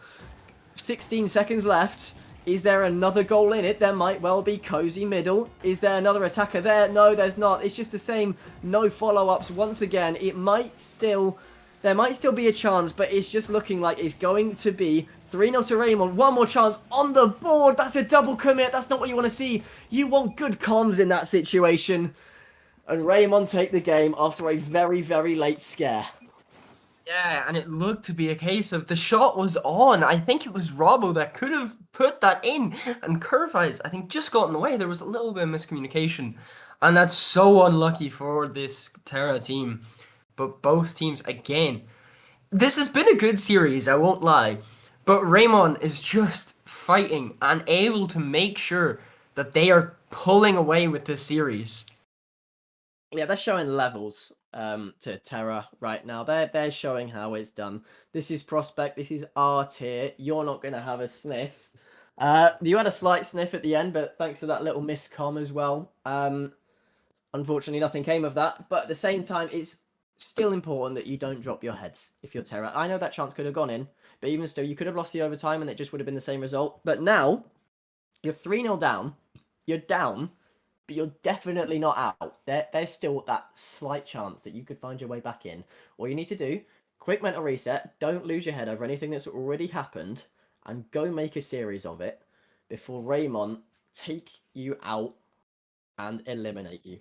16 seconds left. Is there another goal in it? There might well be. Cozy middle. Is there another attacker there? No, there's not. It's just the same. No follow-ups once again. There might still be a chance, but it's just looking like it's going to be 3-0 to Raymond. One more chance on the board. That's a double commit. That's not what you want to see. You want good comms in that situation. And Raymond take the game after a very, very late scare. Yeah, and it looked to be a case of the shot was on. I think it was Robbo that could have put that in. And Curvey's, I think, just got in the way. There was a little bit of miscommunication. And that's so unlucky for this Terra team. But both teams, again, this has been a good series, I won't lie. But Raymond is just fighting and able to make sure that they are pulling away with this series. Yeah, they're showing levels to Terra right now. They're showing how it's done. This is Prospect. This is R tier. You're not going to have a sniff. You had a slight sniff at the end, but thanks to that little miscom as well. Unfortunately, nothing came of that. But at the same time, it's still important that you don't drop your heads if you're Terra. I know that chance could have gone in, but even still, you could have lost the overtime and it just would have been the same result. But now, you're 3-0 down. You're down, but you're definitely not out. There's still that slight chance that you could find your way back in. All you need to do, quick mental reset. Don't lose your head over anything that's already happened, and go make a series of it before Raymond take you out and eliminate you.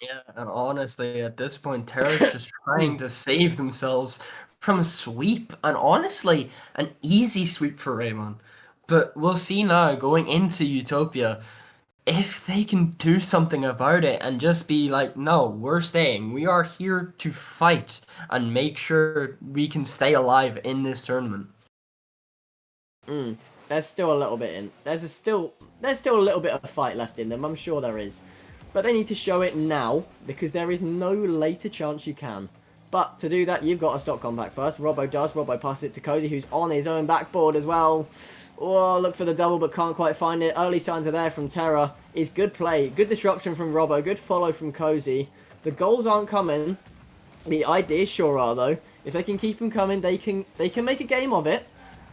Yeah, and honestly, at this point, Terra's just trying to save themselves from a sweep, and honestly, an easy sweep for Raymond. But we'll see now, going into Utopia, if they can do something about it and just be like, no, we're staying. We are here to fight and make sure we can stay alive in this tournament. There's still a little bit in. There's still a little bit of fight left in them. I'm sure there is. But they need to show it now, because there is no later chance you can. But to do that, you've got to stop Compact first. Robbo does. Robbo passes it to Cozy, who's on his own backboard as well. Oh, look for the double, but can't quite find it. Early signs are there from Terra. Is good play. Good disruption from Robbo. Good follow from Cozy. The goals aren't coming. The ideas sure are, though. If they can keep them coming, they can make a game of it.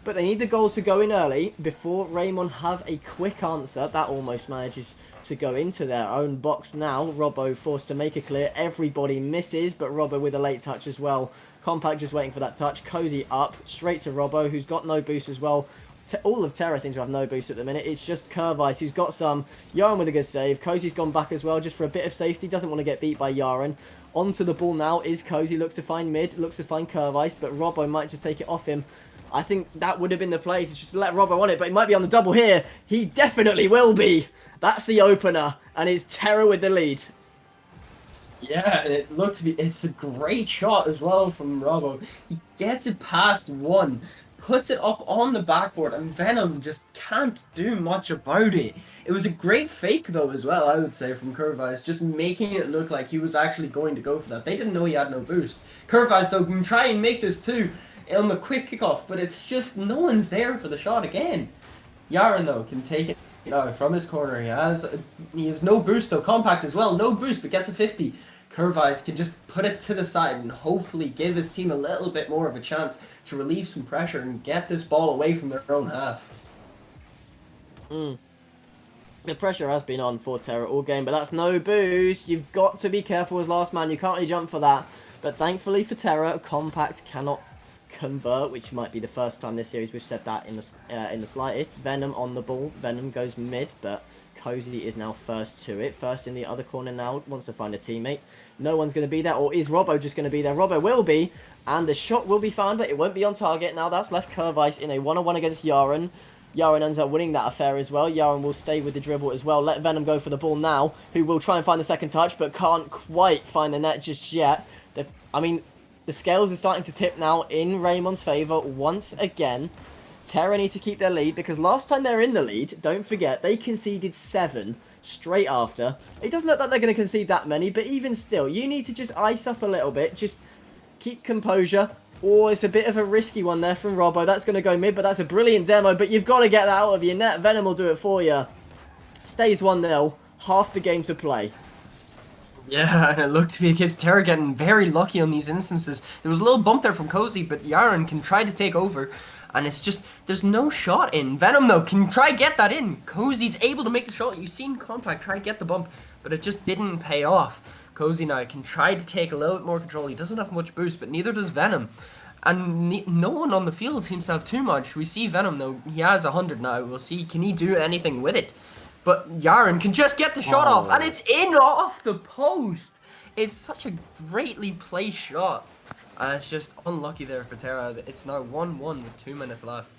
But they need the goals to go in early before Raymond have a quick answer. That almost manages to go into their own box now. Robbo forced to make a clear. Everybody misses, but Robbo with a late touch as well. Compact just waiting for that touch. Cozy up, straight to Robbo, who's got no boost as well. All of Terra seems to have no boost at the minute. It's just Curvice who's got some. Yaren with a good save. Cozy's gone back as well just for a bit of safety. Doesn't want to get beat by Yaren. Onto the ball now is Cozy. Looks to find mid. Looks to find Curvice, but Robbo might just take it off him. I think that would have been the play to just let Robbo on it, but he might be on the double here. He definitely will be. That's the opener, and it's Terra with the lead. Yeah, and it looks to be, it's a great shot as well from Robbo. He gets it past one, puts it up on the backboard, and Venom just can't do much about it. It was a great fake though as well, I would say, from Curvice, just making it look like he was actually going to go for that. They didn't know he had no boost. Curvice though can try and make this too on the quick kickoff, but it's just no one's there for the shot again. Yaren though can take it from his corner. He has no boost though. Compact as well, no boost, but gets a 50. Curvice can just put it to the side and hopefully give his team a little bit more of a chance to relieve some pressure and get this ball away from their own half. The pressure has been on for Terra all game, but that's no boost. You've got to be careful as last man. You can't really jump for that. But thankfully for Terra, Compact cannot convert, which might be the first time this series we've said that in the slightest. Venom on the ball. Venom goes mid, but Cozy is now first to it. First in the other corner now. Wants to find a teammate. No one's going to be there, or is Robbo just going to be there? Robbo will be, and the shot will be found, but it won't be on target. Now that's left Curvice in a one-on-one against Yaren. Yaren ends up winning that affair as well. Yaren will stay with the dribble as well. Let Venom go for the ball now, who will try and find the second touch, but can't quite find the net just yet. The scales are starting to tip now in Raymond's favour once again. Terra need to keep their lead, because last time they're in the lead, don't forget, they conceded 7 straight after. It doesn't look like they're going to concede that many, but even still, you need to just ice up a little bit. Just keep composure. Oh, it's a bit of a risky one there from Robbo. That's going to go mid, but that's a brilliant demo. But you've got to get that out of your net. Venom will do it for you. Stays 1-0. Half the game to play. Yeah, and it looked to be a case of Terra getting very lucky on these instances. There was a little bump there from Cozy, but Yaren can try to take over. And it's just, there's no shot in. Venom, though, can try get that in. Cozy's able to make the shot. You've seen Compact try to get the bump, but it just didn't pay off. Cozy now can try to take a little bit more control. He doesn't have much boost, but neither does Venom. And no one on the field seems to have too much. We see Venom, though. He has 100 now. We'll see, can he do anything with it? But Yaren can just get the shot off, and it's in off the post. It's such a greatly placed shot. And it's just unlucky there for Terra. It's now 1-1 with 2 minutes left.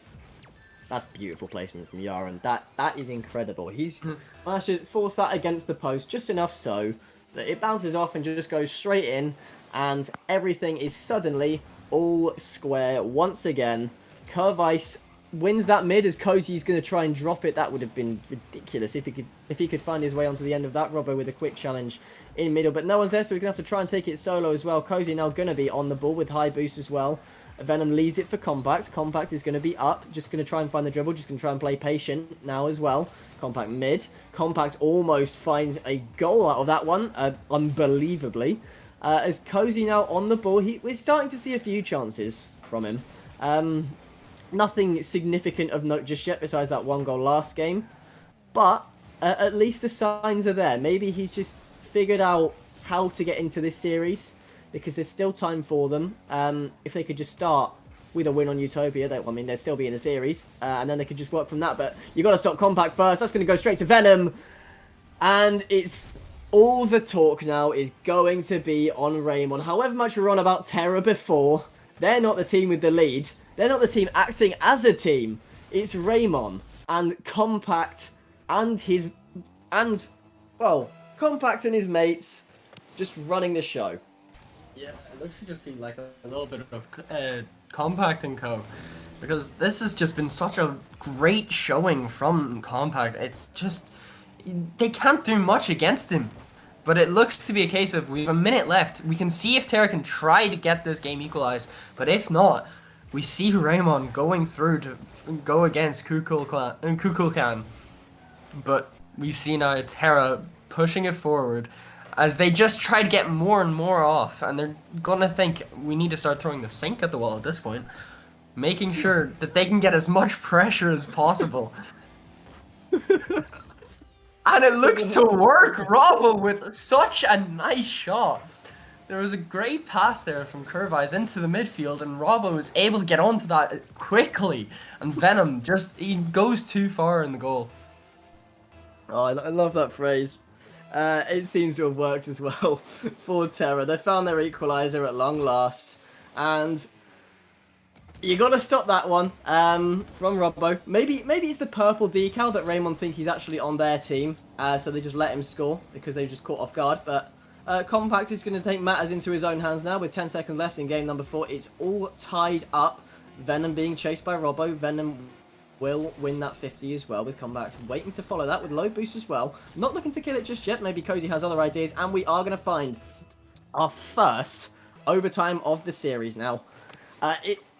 That's beautiful placement from Yaren. That is incredible. He's managed to force that against the post just enough so that it bounces off and just goes straight in. And everything is suddenly all square once again. Curvice wins that mid as Cozy's going to try and drop it. That would have been ridiculous if he could find his way onto the end of that. Robbo with a quick challenge in middle, but no one's there, so we're going to have to try and take it solo as well. Cozy now going to be on the ball with high boost as well. Venom leaves it for Compact. Compact is going to be up, just going to try and find the dribble, just going to try and play patient now as well. Compact mid. Compact almost finds a goal out of that one, unbelievably. As Cozy now on the ball, we're starting to see a few chances from him. Nothing significant of note just yet, besides that one goal last game. But at least the signs are there. Maybe he's just figured out how to get into this series, because there's still time for them. If they could just start with a win on Utopia, they'd still be in the series, and then they could just work from that. But you got to stop Compact first. That's going to go straight to Venom, and it's all the talk now is going to be on Raymond. However much we were on about Terra before, they're not the team with the lead. They're not the team acting as a team. It's Raymond and Compact and Compact and his mates just running the show. Yeah, it looks to just be like a little bit of Compact and Co. because this has just been such a great showing from Compact. It's just they can't do much against him. But it looks to be a case of we have a minute left. We can see if Terra can try to get this game equalized. But if not, we see Raymond going through to go against Kukulkan. But we see now Terra pushing it forward as they just try to get more and more off. And they're gonna think we need to start throwing the sink at the wall at this point, making sure that they can get as much pressure as possible. And it looks to work. Robbo with such a nice shot. There was a great pass there from Curvise into the midfield, and Robbo is able to get onto that quickly. And Venom just, he goes too far in the goal. Oh, I love that phrase. It seems to have worked as well for Terra. They found their equalizer at long last, and you got to stop that one from Robbo. Maybe it's the purple decal that Raymond think he's actually on their team, so they just let him score because they just caught off guard. But Compact is going to take matters into his own hands now with 10 seconds left in game number 4. It's all tied up. Venom being chased by Robbo. Venom will win that 50 as well with Compact waiting to follow that with low boost as well. Not looking to kill it just yet. Maybe Cozy has other ideas, and we are going to find our first overtime of the series now.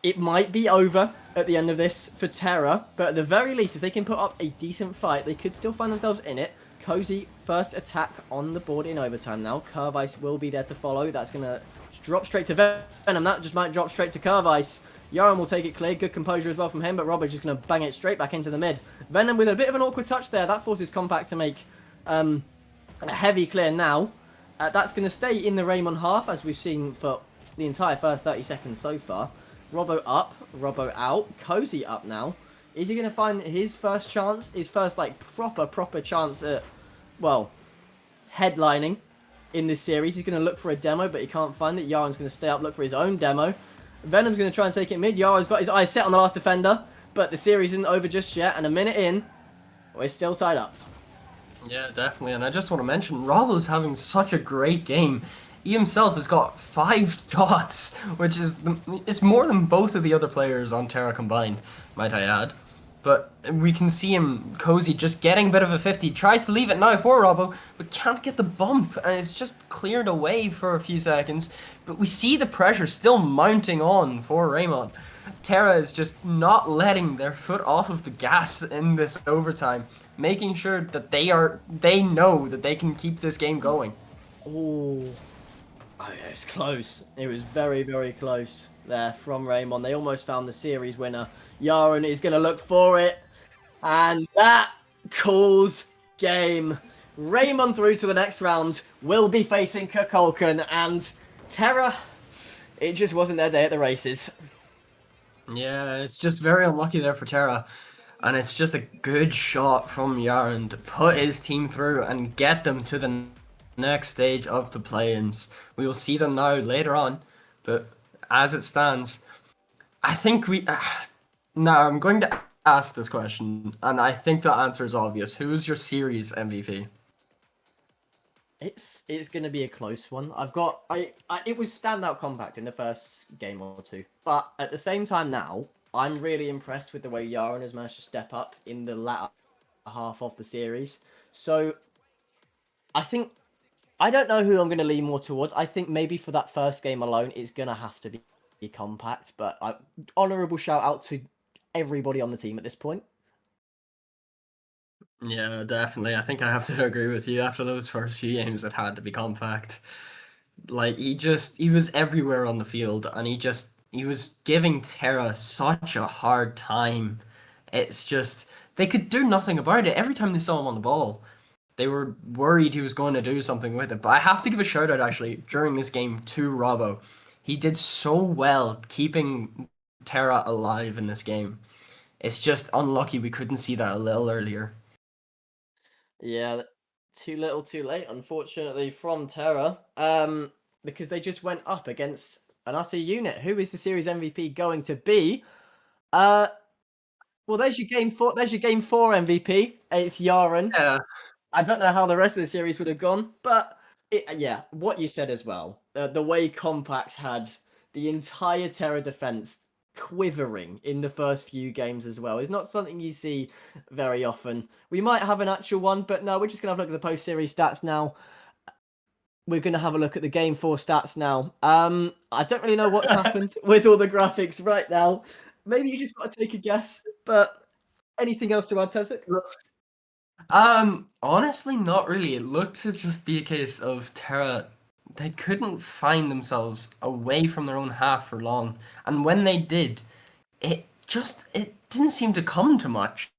It might be over at the end of this for Terra, but at the very least, if they can put up a decent fight, they could still find themselves in it. Cozy, first attack on the board in overtime now. Curve Ice will be there to follow. That's going to drop straight to Venom. That just might drop straight to Curve Ice. Yaron will take it clear. Good composure as well from him, but Robert's just going to bang it straight back into the mid. Venom with a bit of an awkward touch there. That forces Compact to make a heavy clear now. That's going to stay in the Raymond half, as we've seen for the entire first 30 seconds so far. Robbo up, Robbo out, Cozy up now. Is he going to find his first chance, his first like proper chance at, well, headlining in this series? He's going to look for a demo, but he can't find it. Yaron's going to stay up, look for his own demo. Venom's going to try and take it mid. Yaro's got his eyes set on the last defender, but the series isn't over just yet, and a minute in, we're still tied up. Yeah, definitely. And I just want to mention, Robbo's having such a great game. He himself has got 5 shots, which is it's more than both of the other players on Terra combined, might I add. But we can see him, Cozy, just getting a bit of a 50. Tries to leave it now for Robbo, but can't get the bump, and it's just cleared away for a few seconds. But we see the pressure still mounting on for Raymond. Terra is just not letting their foot off of the gas in this overtime, making sure that they know that they can keep this game going. Oh, yeah, it's close. It was very close there from Raymond. They almost found the series winner. Yaron is going to look for it, and that calls game. Raymond through to the next round. Will be facing Kukulkan, and Terra, it just wasn't their day at the races. Yeah, it's just very unlucky there for Terra. And it's just a good shot from Yaron to put his team through and get them to the next stage of the play-ins. We will see them now later on, but as it stands, I think we... now, I'm going to ask this question, and I think the answer is obvious. Who's your series MVP? It's going to be a close one. It was standout Compact in the first game or two, but at the same time now, I'm really impressed with the way Yaron has managed to step up in the latter half of the series. So I don't know who I'm going to lean more towards. I think maybe for that first game alone, it's going to have to be Compact, but honourable shout out to everybody on the team at this point. Yeah, definitely. I think I have to agree with you. After those first few games, it had to be Compact. Like, he was everywhere on the field, and he was giving Terra such a hard time. It's just, they could do nothing about it. Every time they saw him on the ball, they were worried he was going to do something with it. But I have to give a shout out, actually, during this game to Robbo. He did so well keeping Terra alive in this game. It's just unlucky we couldn't see that a little earlier. Yeah, too little, too late, unfortunately, from Terra. Because they just went up against an utter unit. Who is the series MVP going to be? Well, there's your game 4. There's your game 4 MVP. It's Yaron. Yeah. I don't know how the rest of the series would have gone, but yeah, what you said as well. The way Compact had the entire Terra defense quivering in the first few games as well. It's not something you see very often. We might have an actual one, but no, we're just going to have a look at the post-series stats now. We're going to have a look at the Game 4 stats now. I don't really know what's happened with all the graphics right now. Maybe you just got to take a guess, but anything else to add, Tezek? Honestly, not really. It looked to just be a case of Terra. They couldn't find themselves away from their own half for long, and when they did, it didn't seem to come to much.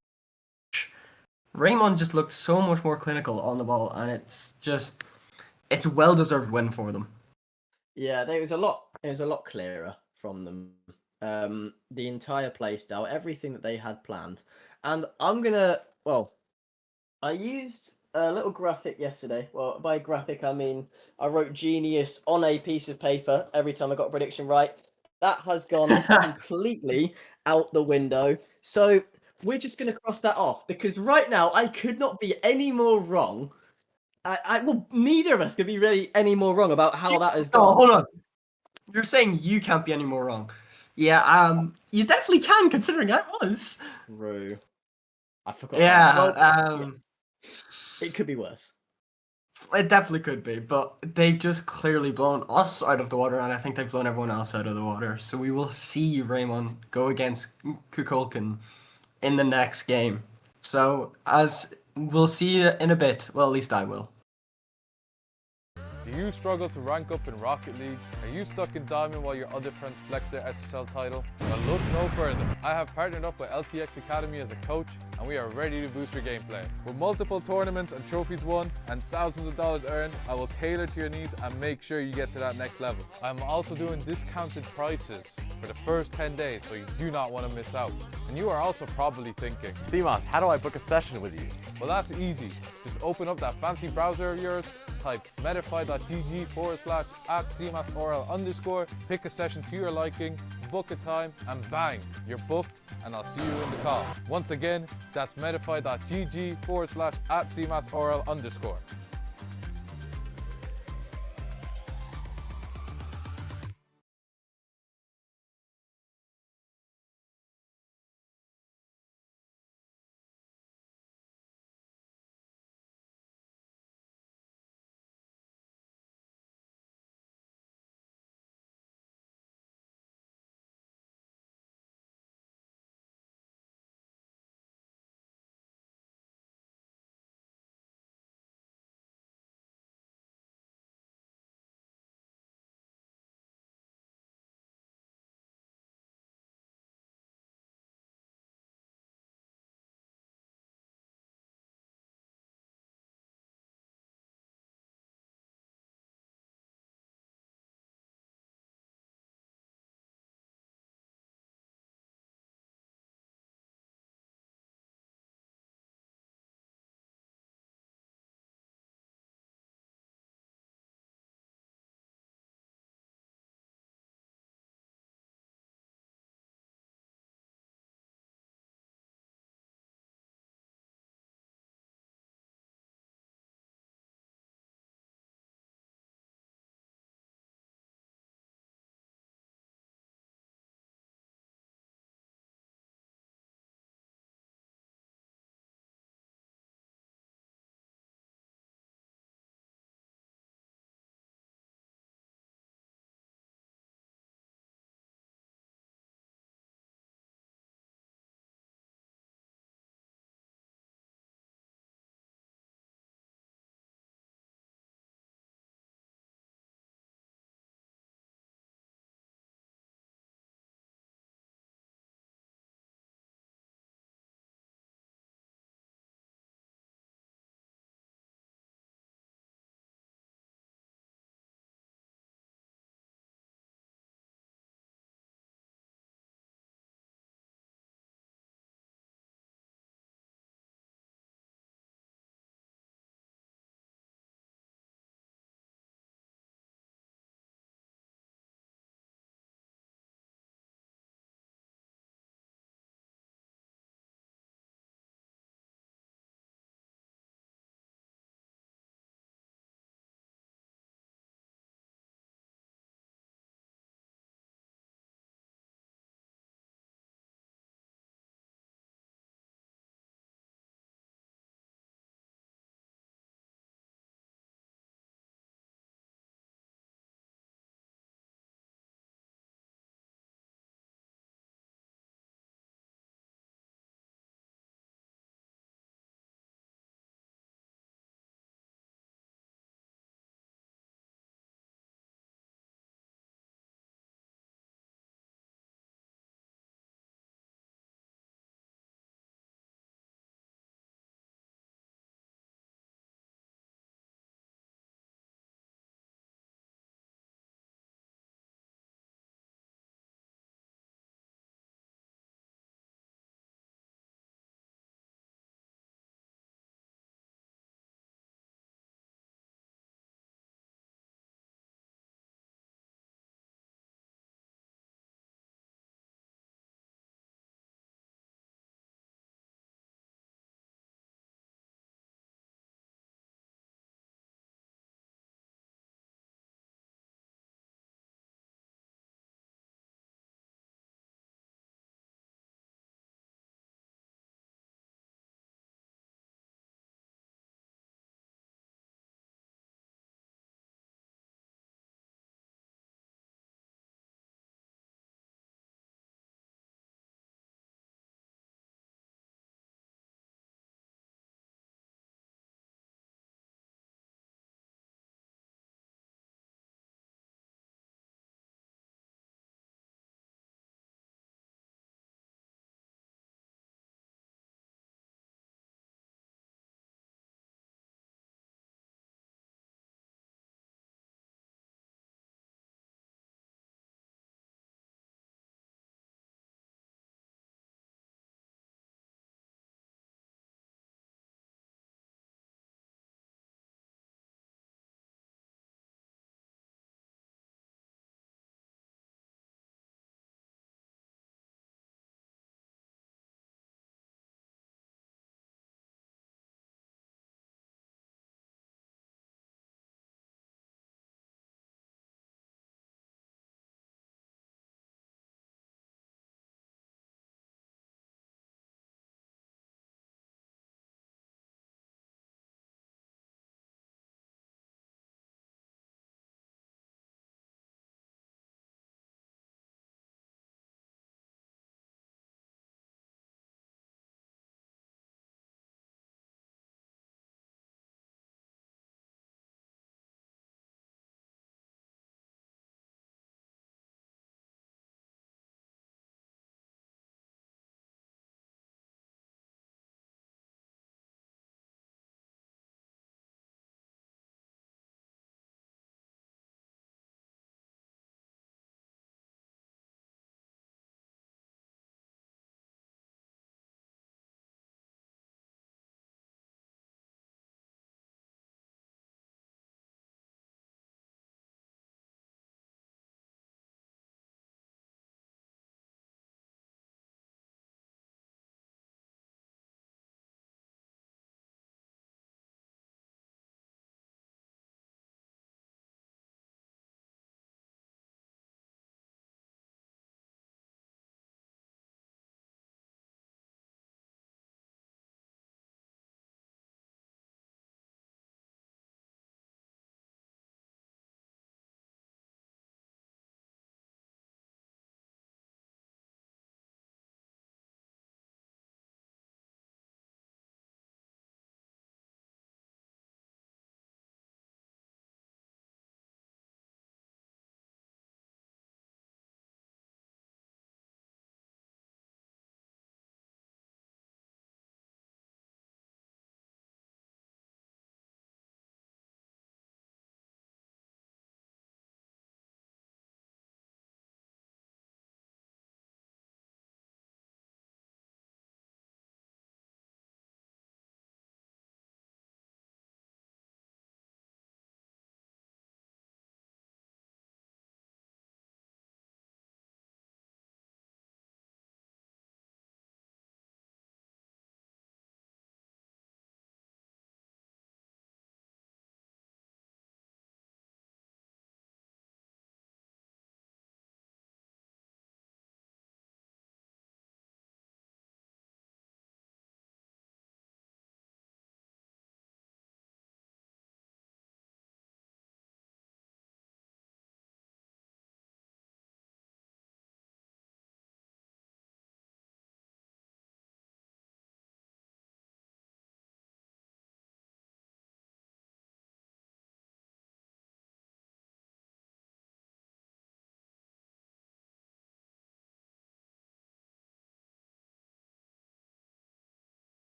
Raymond just looked so much more clinical on the ball, and it's a well-deserved win for them. Yeah, there was a lot. It was a lot clearer from them. The entire playstyle, everything that they had planned, and I'm gonna. Well, I used a little graphic yesterday. Well, by graphic I mean I wrote genius on a piece of paper every time I got a prediction right. That has gone completely out the window. So we're just gonna cross that off because right now I could not be any more wrong. Well, neither of us could be really any more wrong about how that has Oh, gone. hold on. You're saying you can't be any more wrong. Yeah, you definitely can, considering I was. True. I forgot about that. Yeah, Well, yeah, it could be worse. it definitely could be, but they've just clearly blown us out of the water, and I think they've blown everyone else out of the water. So we will see Raymond go against Kukulkan in the next game. So as we'll see in a bit. Well, at least I will. Do you struggle to rank up in Rocket League? Are you stuck in Diamond while your other friends flex their SSL title? Well, look no further. I have partnered up with LTXAcademy as a coach, and we are ready to boost your gameplay. With multiple tournaments and trophies won and thousands of dollars earned, I will tailor to your needs and make sure you get to that next level. I'm also doing discounted prices for the first 10 days, so you do not want to miss out. And you are also probably thinking, CMOS, how do I book a session with you? well, that's easy. Just open up that fancy browser of yours, type medify.gg/@cmasorl_, pick a session to your liking, book a time, and bang, you're booked, and I'll see you in the call. Once again, that's medify.gg/@cmasorl_.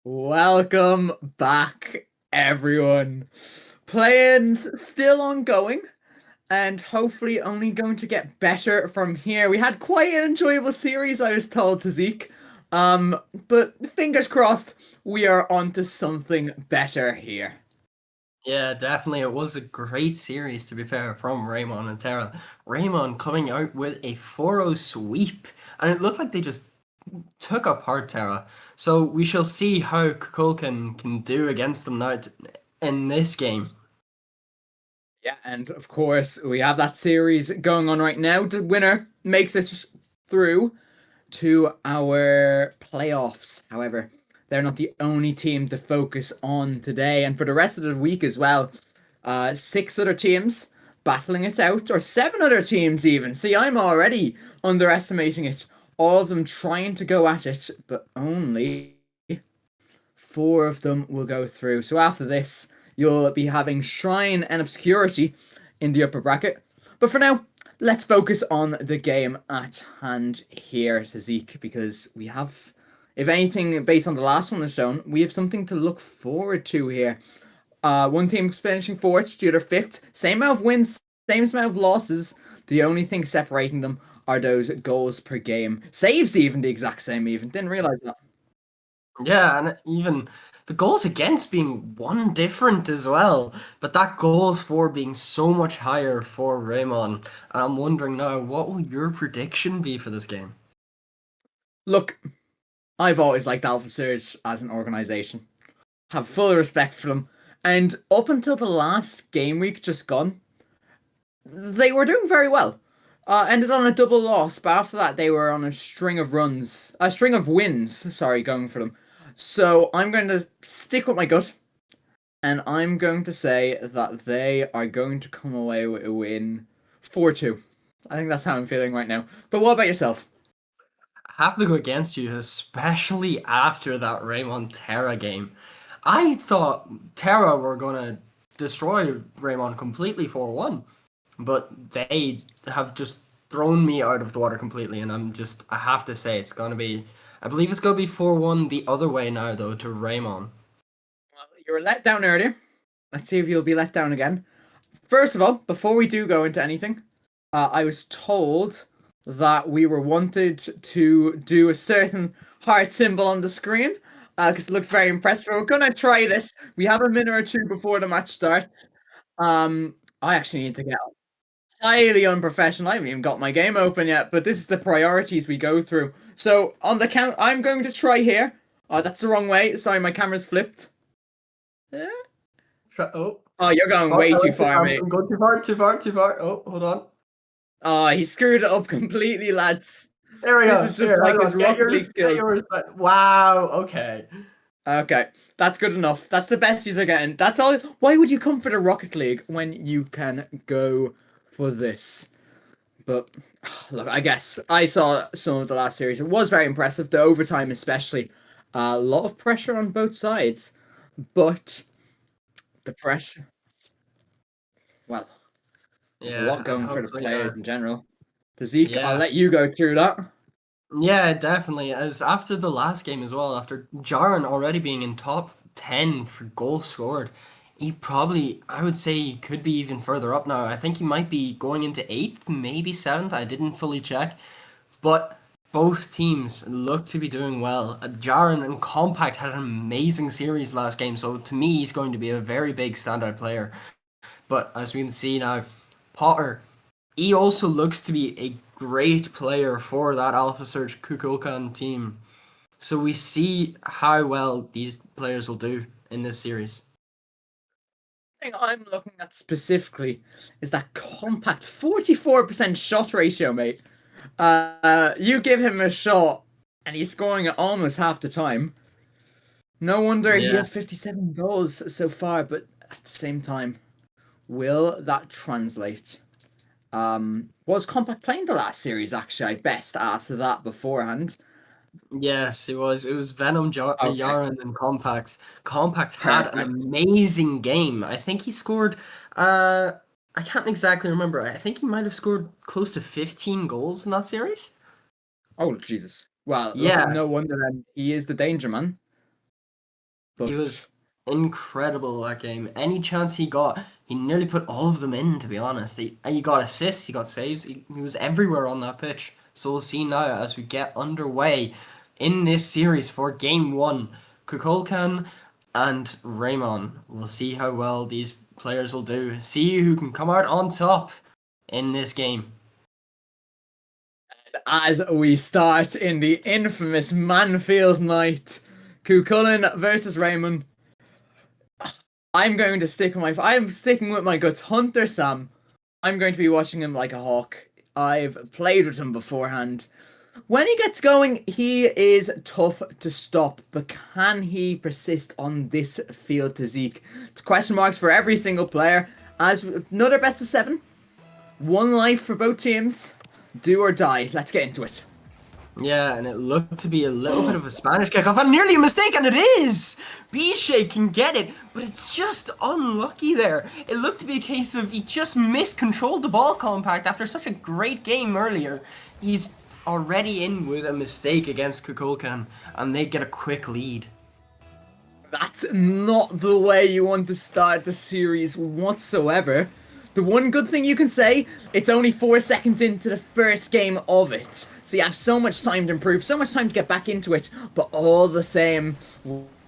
Welcome back, everyone. Play-ins still ongoing, and hopefully only going to get better from here. We had quite an enjoyable series, I was told to Zeke. But fingers crossed, we are onto something better here. Yeah, definitely. It was a great series, to be fair, from Raymond and Terra. Raymond coming out with a 4-0 sweep, and it looked like they just took apart Terra. So we shall see how Kukulkan can do against them now in this game. Yeah, and of course, we have that series going on right now. The winner makes it through to our playoffs. However, they're not the only team to focus on today, and for the rest of the week as well. 6 other teams battling it out, or 7 other teams even. See, I'm already underestimating it. All of them trying to go at it, but only 4 of them will go through. So after this, you'll be having Shrine and Obscurity in the upper bracket. But for now, let's focus on the game at hand here to Zeke, because we have, if anything, based on the last one that's shown, we have something to look forward to here. One team finishing fourth, the other fifth. Same amount of wins, same amount of losses. The only thing separating them are those goals per game. Saves even the exact same even. Didn't realize that. Yeah, and even the goals against being one different as well, but that goals for being so much higher for Raymond. And I'm wondering now, what will your prediction be for this game? Look, I've always liked Alpha Surge as an organization. Have full respect for them. And up until the last game week just gone, they were doing very well. Ended on a double loss, but after that they were on a string of wins, sorry, going for them. So I'm going to stick with my gut, and I'm going to say that they are going to come away with a win 4-2. I think that's how I'm feeling right now. But what about yourself? I have to go against you, especially after that Raymond Terra game. I thought Terra were gonna destroy Raymond completely 4-1, but they have just thrown me out of the water completely, and I have to say it's gonna be, I believe it's gonna be 4-1 the other way now though to Raymond. Well, you were let down earlier. Let's see if you'll be let down again. First of all, before we do go into anything, I was told that we were wanted to do a certain heart symbol on the screen because it looked very impressive. We're gonna try this. We have a minute or two before the match starts. I actually need to get highly unprofessional. I haven't even got my game open yet, but this is the priorities we go through. So on the count, I'm going to try here. Oh, that's the wrong way. Sorry, my camera's flipped. Yeah. Oh, Oh, you're going way too far, mate. I'm going too far, too far, too far. Oh, hold on. Oh, he screwed it up completely, lads. There we This go. is just Here, like hold his on. Get Rocket League yours, get skills. yours. Wow, okay. Okay, that's good enough. That's the best you're getting. That's all. Why would you come for the Rocket League when you can go for this? But look, I guess I saw some of the last series. It was very impressive. The overtime, especially, a lot of pressure on both sides. But the pressure, well, there's a Yeah, lot and going for the hopefully players in general. To Zeke, I'll yeah. let you go through that. Yeah, definitely. As after the last game as well, after Jaron already being in top 10 for goals scored, he probably, I would say, he could be even further up now. I think he might be going into 8th, maybe 7th. I didn't fully check. But both teams look to be doing well. Jaron and Compact had an amazing series last game, so to me, he's going to be a very big standout player. But as we can see now, Potter, he also looks to be a great player for that Alpha Search Kukulkan team. So we see how well these players will do in this series. Thing I'm looking at specifically is that Compact 44% shot ratio, mate. You give him a shot and he's scoring at almost half the time. No wonder he Yeah. has 57 goals so far, but at the same time, will that translate? Was Compact playing the last series actually? I best ask that beforehand. Yes, it was. It was Venom, Okay, Yaren, and Compact. Compact had an perfect. amazing game. I think he scored. I can't exactly remember. I think he might have scored close to 15 goals in that series. Oh Jesus. Well, look, Yeah, no wonder then he is the danger man. He was incredible that game. Any chance he got, he nearly put all of them in, to be honest. He got assists, he got saves, he was everywhere on that pitch. So we'll see now as we get underway in this series for game one. Kukulkan and Raymond. We'll see how well these players will do. See who can come out on top in this game. As we start in the infamous Manfield night, Kukulkan versus Raymond. I'm sticking with my guts. Hunter Sam. I'm going to be watching him like a hawk. I've played with him beforehand. When he gets going, he is tough to stop, but can he persist on this field to Zeke? It's question marks for every single player. As another best of 7. 1 life for both teams. Do or die. Let's get into it. Yeah, and it looked to be a little bit of a Spanish kickoff, and nearly a mistake, and it is! Bishay can get it, but it's just unlucky there. It looked to be a case of he just miscontrolled the ball compact after such a great game earlier. He's already in with a mistake against Kukulkan, and they get a quick lead. That's not the way you want to start the series whatsoever. The one good thing you can say, it's only 4 seconds into the first game of it. So you have so much time to improve, so much time to get back into it. But all the same,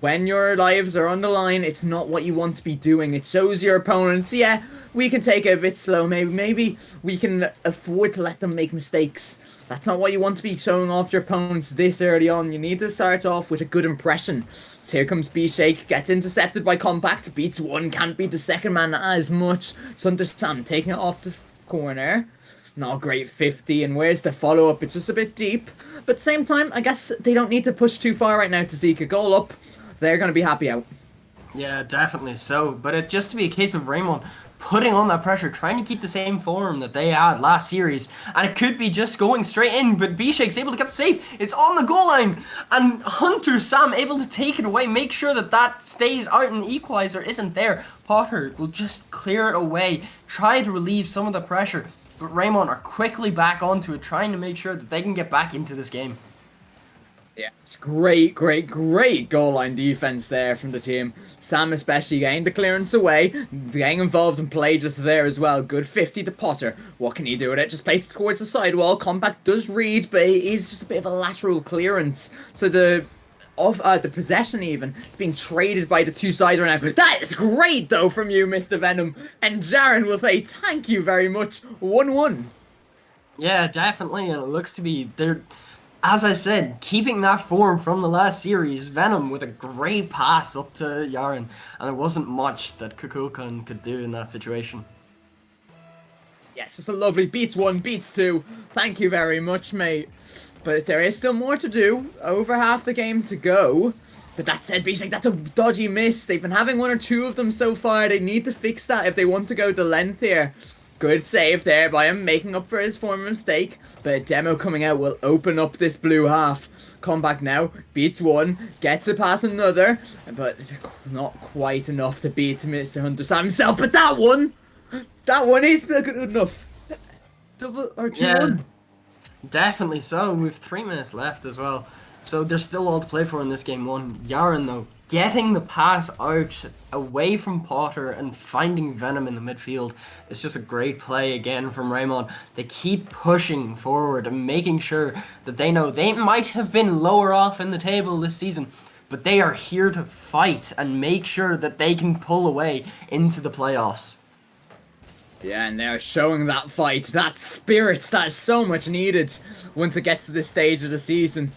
when your lives are on the line, it's not what you want to be doing. It shows your opponents, yeah, we can take it a bit slow. Maybe we can afford to let them make mistakes. That's not what you want to be showing off your opponents this early on. You need to start off with a good impression. So here comes B-Shake, gets intercepted by Compact, beats one, can't beat the second man as much. Hunter Sam taking it off the corner. Not a great 50, and where's the follow-up? It's just a bit deep. But at the same time, I guess they don't need to push too far right now to Zeke. A goal up, they're going to be happy out. Yeah, definitely so. But it just to be a case of Raymond putting on that pressure, trying to keep the same form that they had last series. And it could be just going straight in, but B-Shake's able to get the save. It's on the goal line. And Hunter Sam able to take it away, make sure that that stays out and the equalizer isn't there. Potter will just clear it away, try to relieve some of the pressure. But Raymond are quickly back onto it, trying to make sure that they can get back into this game. Yeah, it's great goal line defense there from the team. Sam especially getting the clearance away, getting involved in play just there as well. Good 50 to Potter. What can he do with it? Just place it towards the sidewall. Compact does read, but it is just a bit of a lateral clearance. So the possession even is being traded by the two sides right now. That is great though from you, Mr. Venom. And Jaren will say thank you very much. 1-1. Yeah, definitely, and it looks to be as I said, keeping that form from the last series. Venom with a great pass up to Yaren, and there wasn't much that Kukulkan could do in that situation. Yes, it's a lovely beats 1, beats 2. Thank you very much, mate. But there is still more to do. Over half the game to go. But that said, Beast, that's a dodgy miss. They've been having 1 or 2 of them so far. They need to fix that if they want to go the length here. Good save there by him, making up for his former mistake. But a demo coming out will open up this blue half. Comeback now, beats 1, gets it past another. But not quite enough to beat Mr. Hunter Sam himself. But that one is still good enough. Double or 2-1. Yeah, definitely so. We've 3 minutes left as well. So there's still all to play for in this game 1. Yaren, though, getting the pass out away from Potter and finding Venom in the midfield is just a great play again from Raymond. They keep pushing forward and making sure that they know they might have been lower off in the table this season, but they are here to fight and make sure that they can pull away into the playoffs. Yeah, and they're showing that fight, that spirit that is so much needed once it gets to this stage of the season.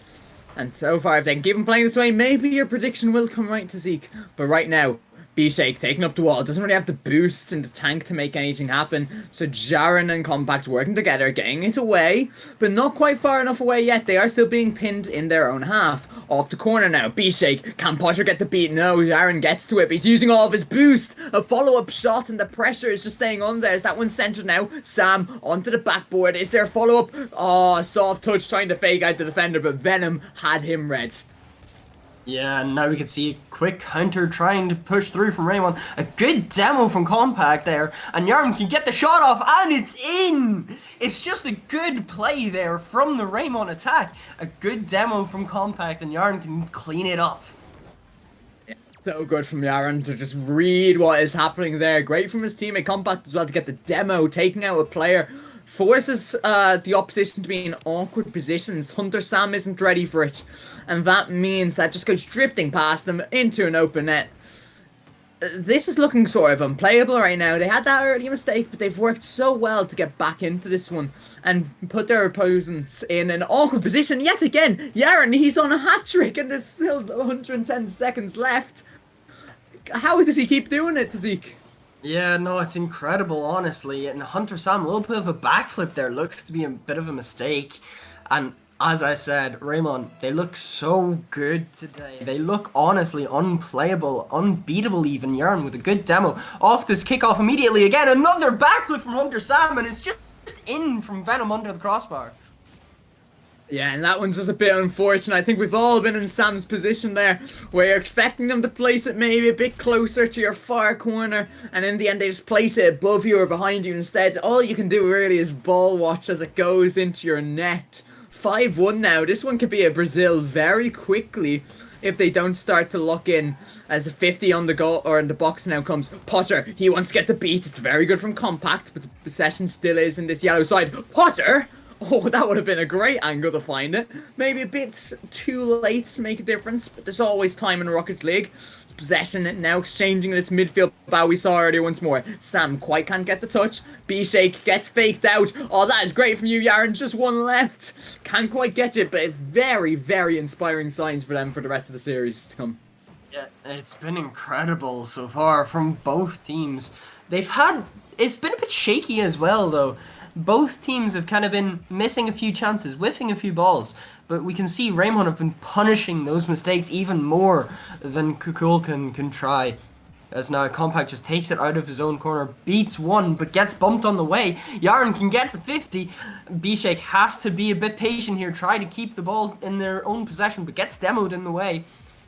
And so far, if they can keep him playing this way, maybe your prediction will come right to Zeke. But right now, B-Shake taking up the wall. Doesn't really have the boost in the tank to make anything happen. So Jaren and Compact working together, getting it away. But not quite far enough away yet. They are still being pinned in their own half. Off the corner now. B-Shake. Can Potter get the beat? No, Jaren gets to it. But he's using all of his boost. A follow-up shot and the pressure is just staying on there. Is that one centered now? Sam onto the backboard. Is there a follow-up? Oh, soft touch trying to fake out the defender. But Venom had him read. Yeah, and now we can see a quick counter trying to push through from Raymond. A good demo from Compact there, and Yarn can get the shot off, and it's in! It's just a good play there from the Raymond attack. A good demo from Compact, and Yarn can clean it up. So good from Yaron to just read what is happening there. Great from his teammate Compact as well to get the demo, taking out a player. Forces the opposition to be in awkward positions. Hunter Sam isn't ready for it. And that means that just goes drifting past them into an open net. This is looking sort of unplayable right now. They had that early mistake, but they've worked so well to get back into this one and put their opponents in an awkward position yet again. Yaron, he's on a hat-trick and there's still 110 seconds left. How does he keep doing it, Zeke? Yeah, no, it's incredible, honestly. And Hunter Sam, a little bit of a backflip there, looks to be a bit of a mistake. And as I said, Raymond, they look so good today. They look honestly unplayable, unbeatable even. Yarn with a good demo. Off this kickoff immediately again. Another backflip from Hunter Sam, and it's just in from Venom under the crossbar. Yeah, and that one's just a bit unfortunate. I think we've all been in Sam's position there, where you're expecting them to place it maybe a bit closer to your far corner, and in the end they just place it above you or behind you instead. All you can do really is ball watch as it goes into your net. 5-1 now. This one could be a Brazil very quickly if they don't start to lock in, as a 50 on the goal or in the box now comes Potter. He wants to get the beat. It's very good from Compact, but the possession still is in this yellow side. Potter! Oh, that would have been a great angle to find it. Maybe a bit too late to make a difference, but there's always time in Rocket League. Possession now exchanging this midfield bow we saw earlier once more. Sam quite can't get the touch. B-Shake gets faked out. Oh, that is great from you, Yaron. Just one left. Can't quite get it, but very, very inspiring signs for them for the rest of the series to come. Yeah, it's been incredible so far from both teams. It's been a bit shaky as well, though. Both teams have kind of been missing a few chances, whiffing a few balls, but we can see Raymond have been punishing those mistakes even more than Kukulkan can try. As now Compact just takes it out of his own corner, beats one, but gets bumped on the way. Yaron can get the 50. B-Shake has to be a bit patient here, try to keep the ball in their own possession, but gets demoed in the way.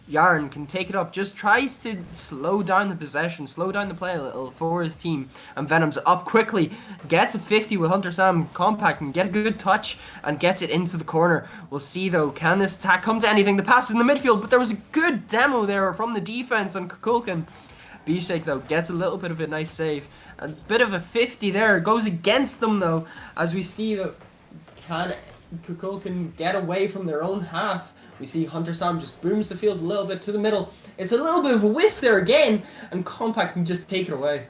Yarn can take it up, just tries to slow down the possession, slow down the play a little for his team. And Venom's up quickly, gets a 50 with Hunter Sam Compact and get a good touch and gets it into the corner. We'll see though, can this attack come to anything? The pass is in the midfield, but there was a good demo there from the defense on Kukulkan. B-Shake though gets a little bit of a nice save. A bit of a 50 there, goes against them though, as we see that can Kukulkan get away from their own half. We see Hunter Sam just booms the field a little bit to the middle. It's a little bit of a whiff there again, and Compact can just take it away.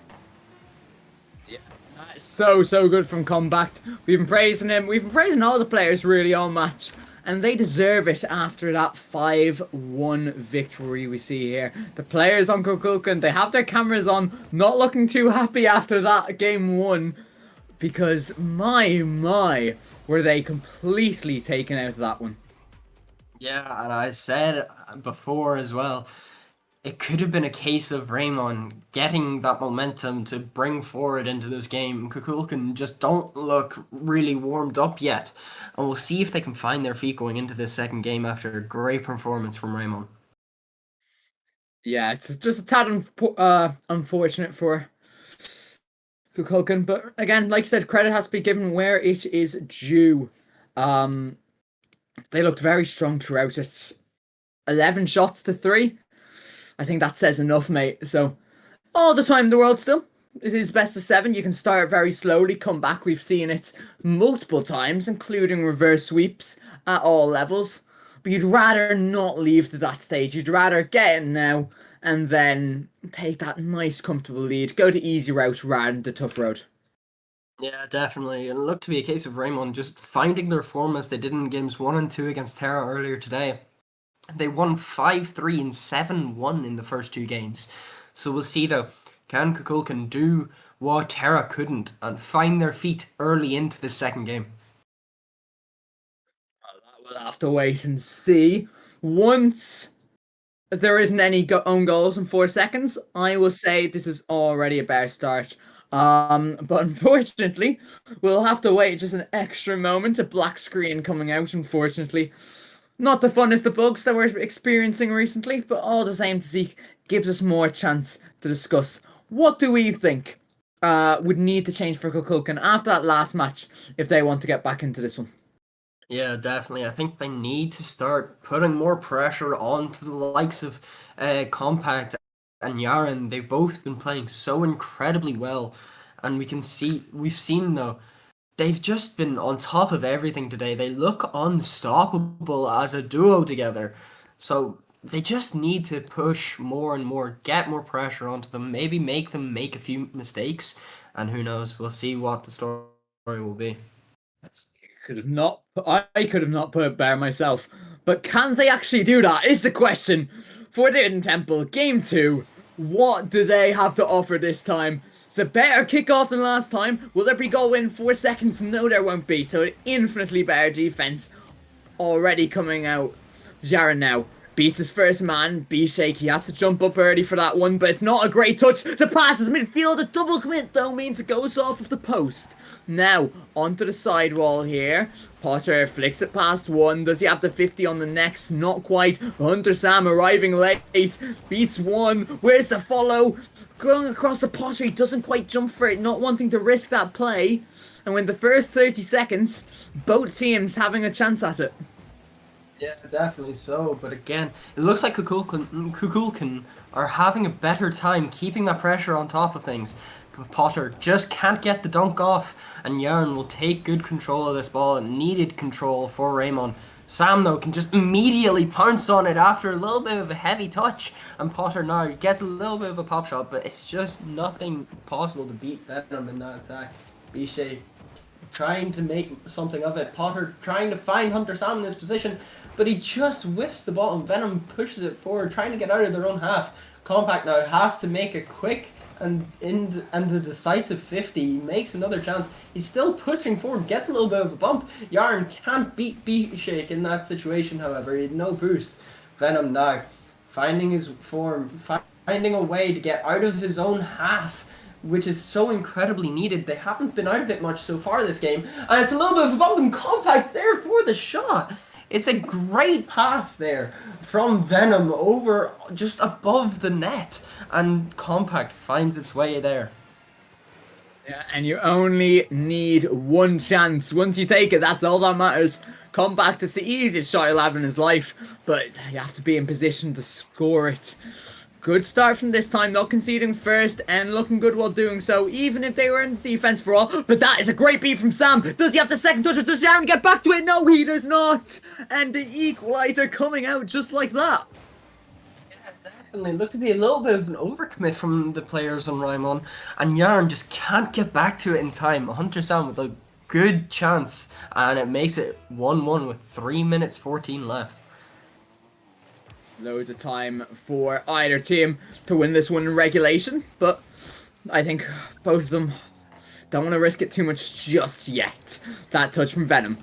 Yeah, that is so good from Compact. We've been praising him. We've been praising all the players really all match, and they deserve it after that 5-1 victory we see here. The players on Kukulkan, they have their cameras on, not looking too happy after that game 1, because my, were they completely taken out of that one. Yeah, and I said before as well, it could have been a case of Raymond getting that momentum to bring forward into this game. Kukulkan just don't look really warmed up yet, and we'll see if they can find their feet going into this second game after a great performance from Raymond. Yeah, it's just a tad unfortunate for Kukulkan, but again, like I said, credit has to be given where it is due. They looked very strong throughout it. 11 shots to 3. I think that says enough, mate. So, all the time in the world still. It is best of 7. You can start very slowly, come back. We've seen it multiple times, including reverse sweeps at all levels. But you'd rather not leave to that stage. You'd rather get in now and then take that nice, comfortable lead. Go the easy route rather than the tough road. Yeah, definitely. And it looked to be a case of Raymond just finding their form as they did in games 1 and 2 against Terra earlier today. They won 5-3 and 7-1 in the first 2 games. So we'll see though, can Kukulkan do what Terra couldn't and find their feet early into the second game? We'll have to wait and see. Once there isn't any own goals in 4 seconds, I will say this is already a better start. But unfortunately, we'll have to wait just an extra moment. A black screen coming out, unfortunately. Not the funnest of bugs that we're experiencing recently, but all the same to see gives us more chance to discuss. What do we think would need to change for Kukulkan after that last match if they want to get back into this one? Yeah, definitely. I think they need to start putting more pressure onto the likes of Compact and Yaren, they've both been playing so incredibly well, and we've seen though, they've just been on top of everything today. They look unstoppable as a duo together. So they just need to push more and more, get more pressure onto them, maybe make them make a few mistakes, and who knows, we'll see what the story will be. I could have not put it better myself. But can they actually do that is the question. For the Hidden Temple, Game 2, what do they have to offer this time? It's a better kickoff than last time. Will there be goal in 4 seconds? No, there won't be. So an infinitely better defense already coming out. Jaren now beats his first man, B-Shake. He has to jump up early for that one, but it's not a great touch. The pass is midfield. The double commit, though, means it goes off of the post. Now, onto the sidewall here. Potter flicks it past one. Does he have the 50 on the next? Not quite. Hunter Sam arriving late. Beats one. Where's the follow? Going across the Potter. He doesn't quite jump for it, not wanting to risk that play. And when the first 30 seconds, both teams having a chance at it. Yeah, definitely so. But again, it looks like Kukulkan are having a better time keeping that pressure on top of things. Potter just can't get the dunk off, and Yarn will take good control of this ball, and needed control for Raymond. Sam, though, can just immediately pounce on it after a little bit of a heavy touch, and Potter now gets a little bit of a pop shot, but it's just nothing possible to beat Venom in that attack. Bichet trying to make something of it. Potter trying to find Hunter Sam in this position, but he just whiffs the ball, and Venom pushes it forward, trying to get out of their own half. Compact now has to make a quick and a decisive 50. He makes another chance. He's still pushing forward, gets a little bit of a bump. Yarn can't beat B-Shake in that situation, however. He had no boost. Venom now finding his form, finding a way to get out of his own half, which is so incredibly needed. They haven't been out of it much so far this game, and it's a little bit of a bump, and Compact's there for the shot. It's a great pass there from Venom over just above the net, and Compact finds its way there. Yeah, and you only need one chance. Once you take it, that's all that matters. Compact is the easiest shot he'll have in his life, but you have to be in position to score it. Good start from this time, not conceding first and looking good while doing so, even if they were in defense for all. But that is a great beat from Sam. Does he have the second touch, or does Aaron get back to it? No, he does not. And the equalizer coming out just like that. Yeah, definitely. Looked to be a little bit of an overcommit from the players on Raimon, and Yarn just can't get back to it in time. Hunter Sam with a good chance, and it makes it 1-1 with 3 minutes 14 left. Loads of time for either team to win this one in regulation, but I think both of them don't want to risk it too much just yet. That touch from Venom.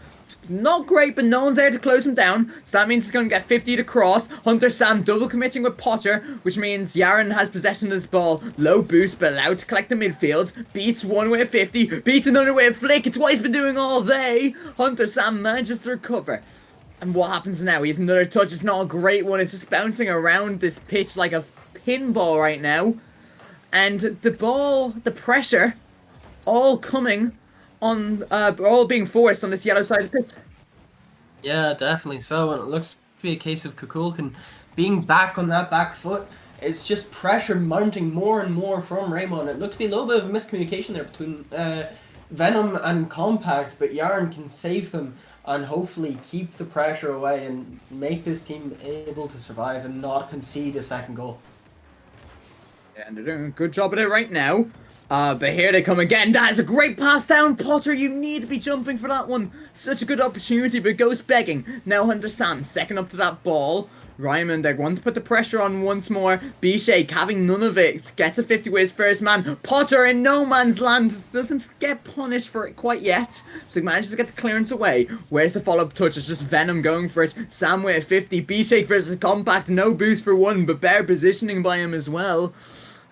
Not great, but no one there to close him down, so that means he's going to get 50 to cross. Hunter Sam double committing with Potter, which means Yaren has possession of this ball. Low boost, but allowed to collect the midfield. Beats one with 50, beats another with a flick. It's what he's been doing all day. Hunter Sam manages to recover. And what happens now? He has another touch. It's not a great one. It's just bouncing around this pitch like a pinball right now. And the ball, the pressure, all coming on, all being forced on this yellow side of the pitch. Yeah, definitely so. And it looks to be a case of Kukulkan being back on that back foot. It's just pressure mounting more and more from Raymond. It looked to be a little bit of a miscommunication there between Venom and Compact, but Yarn can save them and hopefully keep the pressure away and make this team able to survive and not concede a second goal. Yeah, and they're doing a good job at it right now. But here they come again. That is a great pass down, Potter. You need to be jumping for that one. Such a good opportunity, but it goes begging. Now Hunter Sam, second up to that ball. Ryman, they want to put the pressure on once more. B-Shake having none of it. Gets a 50 with his first man. Potter in no man's land. Doesn't get punished for it quite yet. So he manages to get the clearance away. Where's the follow-up touch? It's just Venom going for it. Sam with a 50. B-Shake versus Compact. No boost for one, but better positioning by him as well.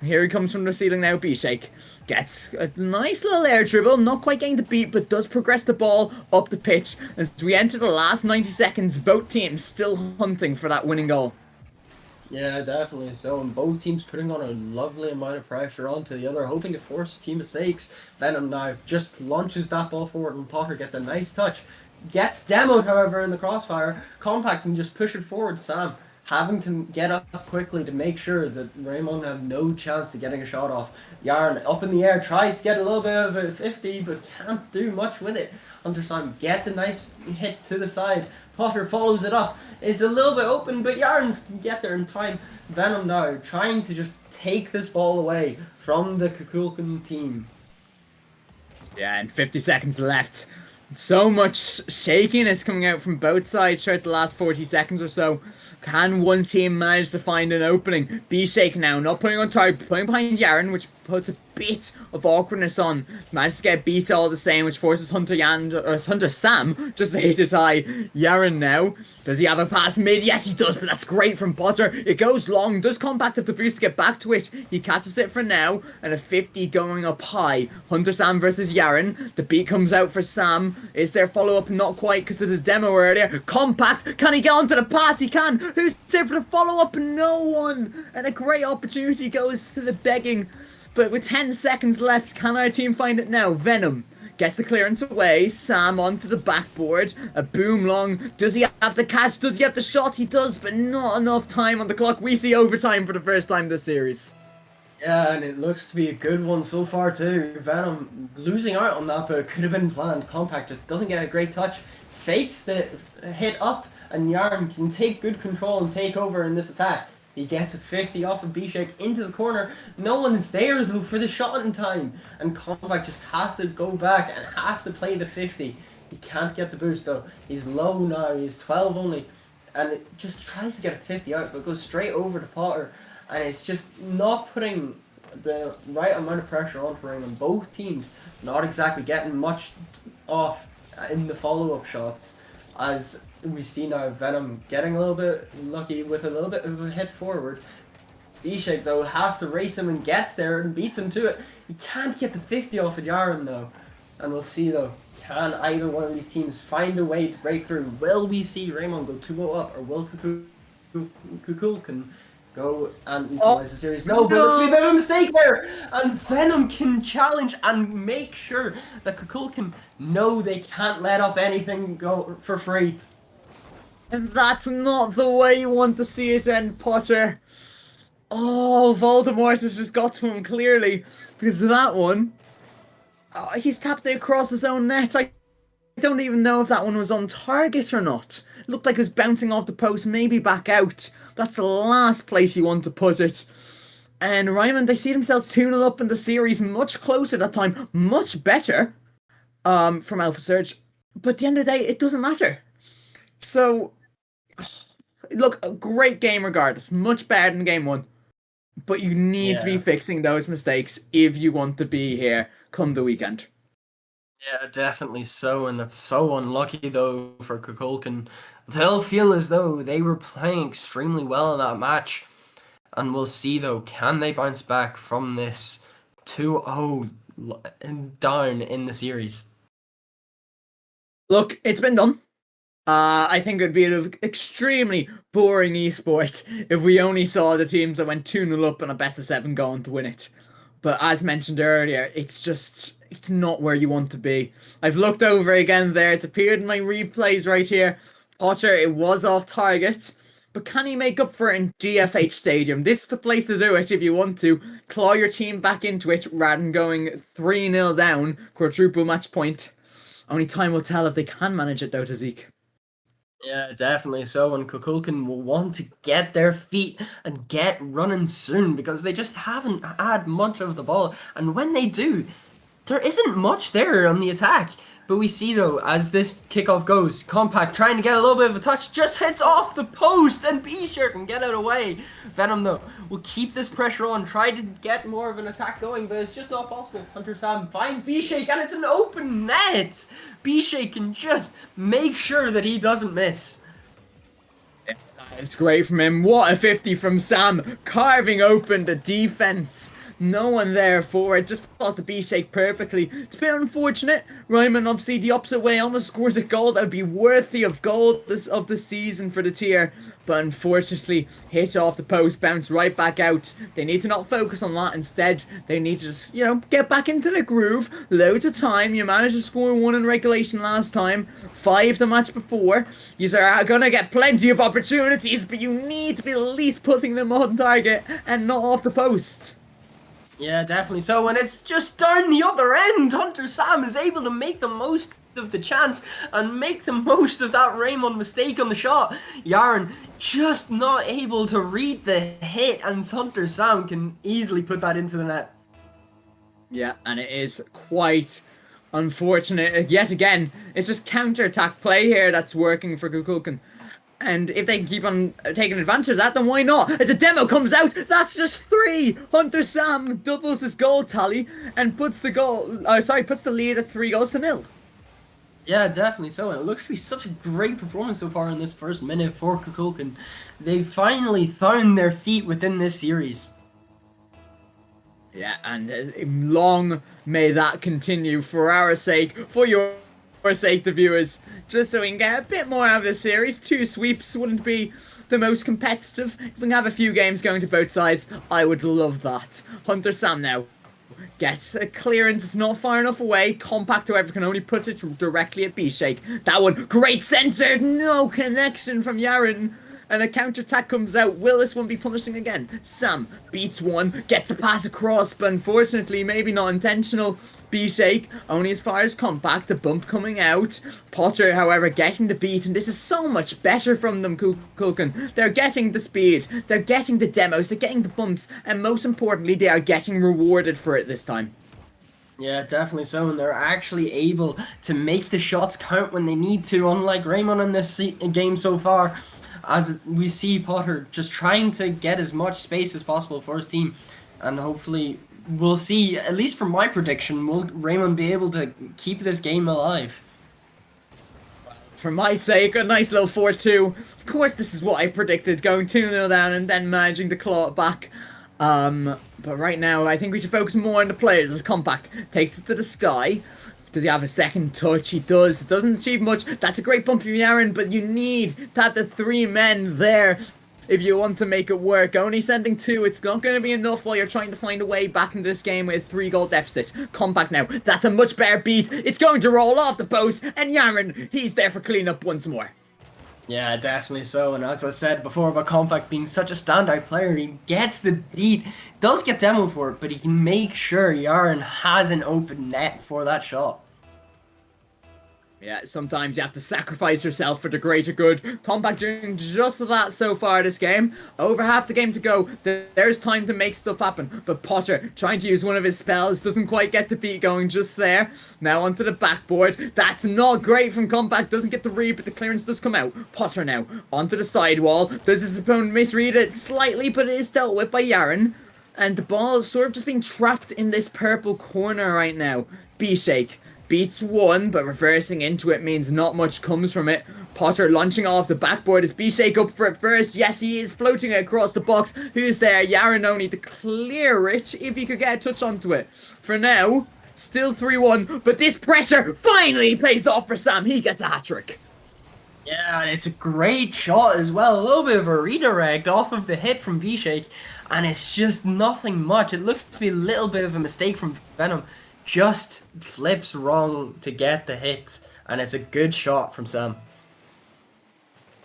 Here he comes from the ceiling now. B-Shake gets a nice little air dribble, not quite getting the beat, but does progress the ball up the pitch. As we enter the last 90 seconds, both teams still hunting for that winning goal. Yeah, definitely so. And both teams putting on a lovely amount of pressure onto the other, hoping to force a few mistakes. Venom now just launches that ball forward, and Potter gets a nice touch. Gets demoed, however, in the crossfire. Compact can just push it forward. Sam having to get up quickly to make sure that Raymond have no chance of getting a shot off. Yarn up in the air, tries to get a little bit of a 50, but can't do much with it. Hunter Sam gets a nice hit to the side. Potter follows it up. It's a little bit open, but Yarn can get there in time. Venom now trying to just take this ball away from the Kukulkan team. Yeah, and 50 seconds left. So much shakiness coming out from both sides throughout the last 40 seconds or so. Can one team manage to find an opening? B-Shake now, not putting on target, putting behind Yaren, which puts a bit of awkwardness on. Managed to get beat all the same, which forces Hunter Sam just to hit it high. Yaren now, does he have a pass mid? Yes, he does, but that's great from Potter. It goes long, does compact up the boost to get back to it. He catches it for now, and a 50 going up high. Hunter Sam versus Yaren. The beat comes out for Sam. Is there follow-up? Not quite because of the demo earlier. Compact, can he get onto the pass? He can. Who's there for the follow-up? No one. And a great opportunity goes to the begging. But with 10 seconds left, can our team find it now? Venom gets the clearance away. Sam onto the backboard. A boom long. Does he have the catch? Does he have the shot? He does, but not enough time on the clock. We see overtime for the first time this series. Yeah, and it looks to be a good one so far too. Venom losing out on that, but it could have been planned. Compact just doesn't get a great touch. Fakes the hit up, and Yarn can take good control and take over in this attack. He gets a 50 off of B-Shake into the corner. No one's there though for the shot in time. And Compact just has to go back and has to play the 50. He can't get the boost though. He's low now, he's 12 only. And it just tries to get a 50 out, but goes straight over to Potter. And it's just not putting the right amount of pressure on for Raymond. Both teams not exactly getting much off in the follow-up shots. As we see now Venom getting a little bit lucky with a little bit of a hit forward. B-Shake though has to race him and gets there and beats him to it. He can't get the 50 off of Yaren though. And we'll see though, can either one of these teams find a way to break through? Will we see Raymond go 2-0 up, or will Kukulkan go and equalize the series? No, but looks to be a bit of a mistake there! And Venom can challenge and make sure that Kukulkan know they can't let up anything go for free. And that's not the way you want to see it end, Potter. Oh, Voldemort has just got to him clearly. Because of that one, he's tapped it across his own net. I don't even know if that one was on target or not. It looked like it was bouncing off the post, maybe back out. That's the last place you want to put it. And Ryman, they see themselves 2-0 up in the series, much closer that time, much better from Alpha Surge. But at the end of the day, it doesn't matter. So, look, a great game regardless, much better than game one. But you need to be fixing those mistakes if you want to be here come the weekend. Yeah, definitely so, and that's so unlucky though for Kukulkan. They'll feel as though they were playing extremely well in that match, and we'll see though, can they bounce back from this 2-0 down in the series? Look, it's been done. I think it would be an extremely boring esport if we only saw the teams that went 2-0 up and a best of 7 going to win it. But as mentioned earlier, it's not where you want to be. I've looked over again there. It's appeared in my replays right here. Potter, it was off target. But can he make up for it in GFH Stadium? This is the place to do it if you want to. Claw your team back into it rather than going 3-0 down, quadruple match point. Only time will tell if they can manage it though, to Zeke. Yeah, definitely so, and Kukulkan will want to get their feet and get running soon because they just haven't had much of the ball, and when they do, there isn't much there on the attack. But we see though, as this kickoff goes, Compact trying to get a little bit of a touch, just hits off the post and B-Shirt can get it away. Venom though will keep this pressure on, try to get more of an attack going, but it's just not possible. Hunter Sam finds B-Shake and it's an open net. B-Shake can just make sure that he doesn't miss. It's great from him. What a 50 from Sam, carving open the defense. No one there for it. Just pass the B-shake perfectly. It's a bit unfortunate. Ryman, obviously, the opposite way, almost scores a goal that would be worthy of goal of the season for the tier. But unfortunately, hit off the post, bounce right back out. They need to not focus on that. Instead, they need to just, get back into the groove. Loads of time. You managed to score 1 in regulation last time. 5 the match before. You are going to get plenty of opportunities, but you need to be at least putting them on target and not off the post. Yeah, definitely so, and it's just down the other end. Hunter Sam is able to make the most of the chance and make the most of that Raymond mistake on the shot. Yaren just not able to read the hit, and Hunter Sam can easily put that into the net. Yeah, and it is quite unfortunate. Yet again, it's just counter-attack play here that's working for Kukulkan. And if they can keep on taking advantage of that, then why not? As a demo comes out, that's just 3! Hunter Sam doubles his goal tally and puts the lead at 3-0. Yeah, definitely so. And it looks to be such a great performance so far in this first minute for Kukulkan. They finally found their feet within this series. Yeah, and long may that continue for our sake, for your sake, the viewers, just so we can get a bit more out of this series. 2 sweeps wouldn't be the most competitive. If we can have a few games going to both sides, I would love that. Hunter Sam now gets a clearance, it's not far enough away. Compact, however, can only put it directly at B-Shake. That one, great centered, no connection from Yaren. And a counter-attack comes out. Will this one be punishing again? Sam beats one, gets a pass across, but unfortunately, maybe not intentional. B-Shake, only as far as Compact, the bump coming out. Potter, however, getting the beat, and this is so much better from them, Kulkin. They're getting the speed, they're getting the demos, they're getting the bumps, and most importantly, they are getting rewarded for it this time. Yeah, definitely so, and they're actually able to make the shots count when they need to, unlike Raymond in this game so far. As we see Potter just trying to get as much space as possible for his team. And hopefully we'll see, at least from my prediction, will Raymond be able to keep this game alive? For my sake, a nice little 4-2. Of course, this is what I predicted, going 2-0 down and then managing to claw it back. But right now, I think we should focus more on the players as Compact takes it to the sky. Does he have a second touch? He does. It doesn't achieve much. That's a great bump from Yaren, but you need to have the 3 men there if you want to make it work. Only sending 2, it's not going to be enough while you're trying to find a way back into this game with a 3-goal deficit. Compact now. That's a much better beat. It's going to roll off the post, and Yaren, he's there for cleanup once more. Yeah, definitely so. And as I said before about Compact being such a standout player, he gets the beat, does get demoed for it, but he can make sure Yaren has an open net for that shot. Yeah, sometimes you have to sacrifice yourself for the greater good. Compact doing just that so far this game. Over half the game to go. There's time to make stuff happen. But Potter, trying to use one of his spells, doesn't quite get the beat going just there. Now onto the backboard. That's not great from Compact. Doesn't get the read, but the clearance does come out. Potter now onto the sidewall. Does his opponent misread it slightly, but it is dealt with by Yaren. And the ball is sort of just being trapped in this purple corner right now. B-Shake beats one, but reversing into it means not much comes from it. Potter launching off the backboard. Is B-Shake up for it first? Yes, he is, floating it across the box. Who's there? Yaren only to clear it if he could get a touch onto it. For now, still 3-1, but this pressure finally pays off for Sam. He gets a hat-trick. Yeah, and it's a great shot as well. A little bit of a redirect off of the hit from B-Shake, and it's just nothing much. It looks to be a little bit of a mistake from Venom. Just flips wrong to get the hit, and it's a good shot from Sam.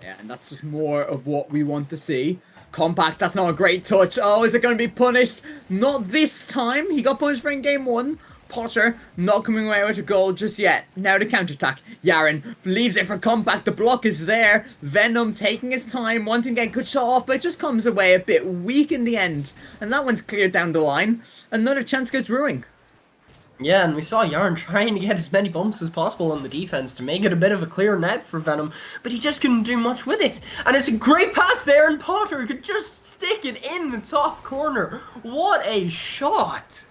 Yeah, and that's just more of what we want to see. Compact, that's not a great touch. Oh, is it going to be punished? Not this time. He got punished for in game 1. Potter not coming away with a goal just yet. Now the counterattack. Yaren leaves it for Compact. The block is there. Venom taking his time, wanting to get a good shot off, but it just comes away a bit weak in the end. And that one's cleared down the line. Another chance goes ruining. Yeah, and we saw Yaren trying to get as many bumps as possible on the defense to make it a bit of a clear net for Venom, but he just couldn't do much with it. And it's a great pass there, and Potter could just stick it in the top corner. What a shot!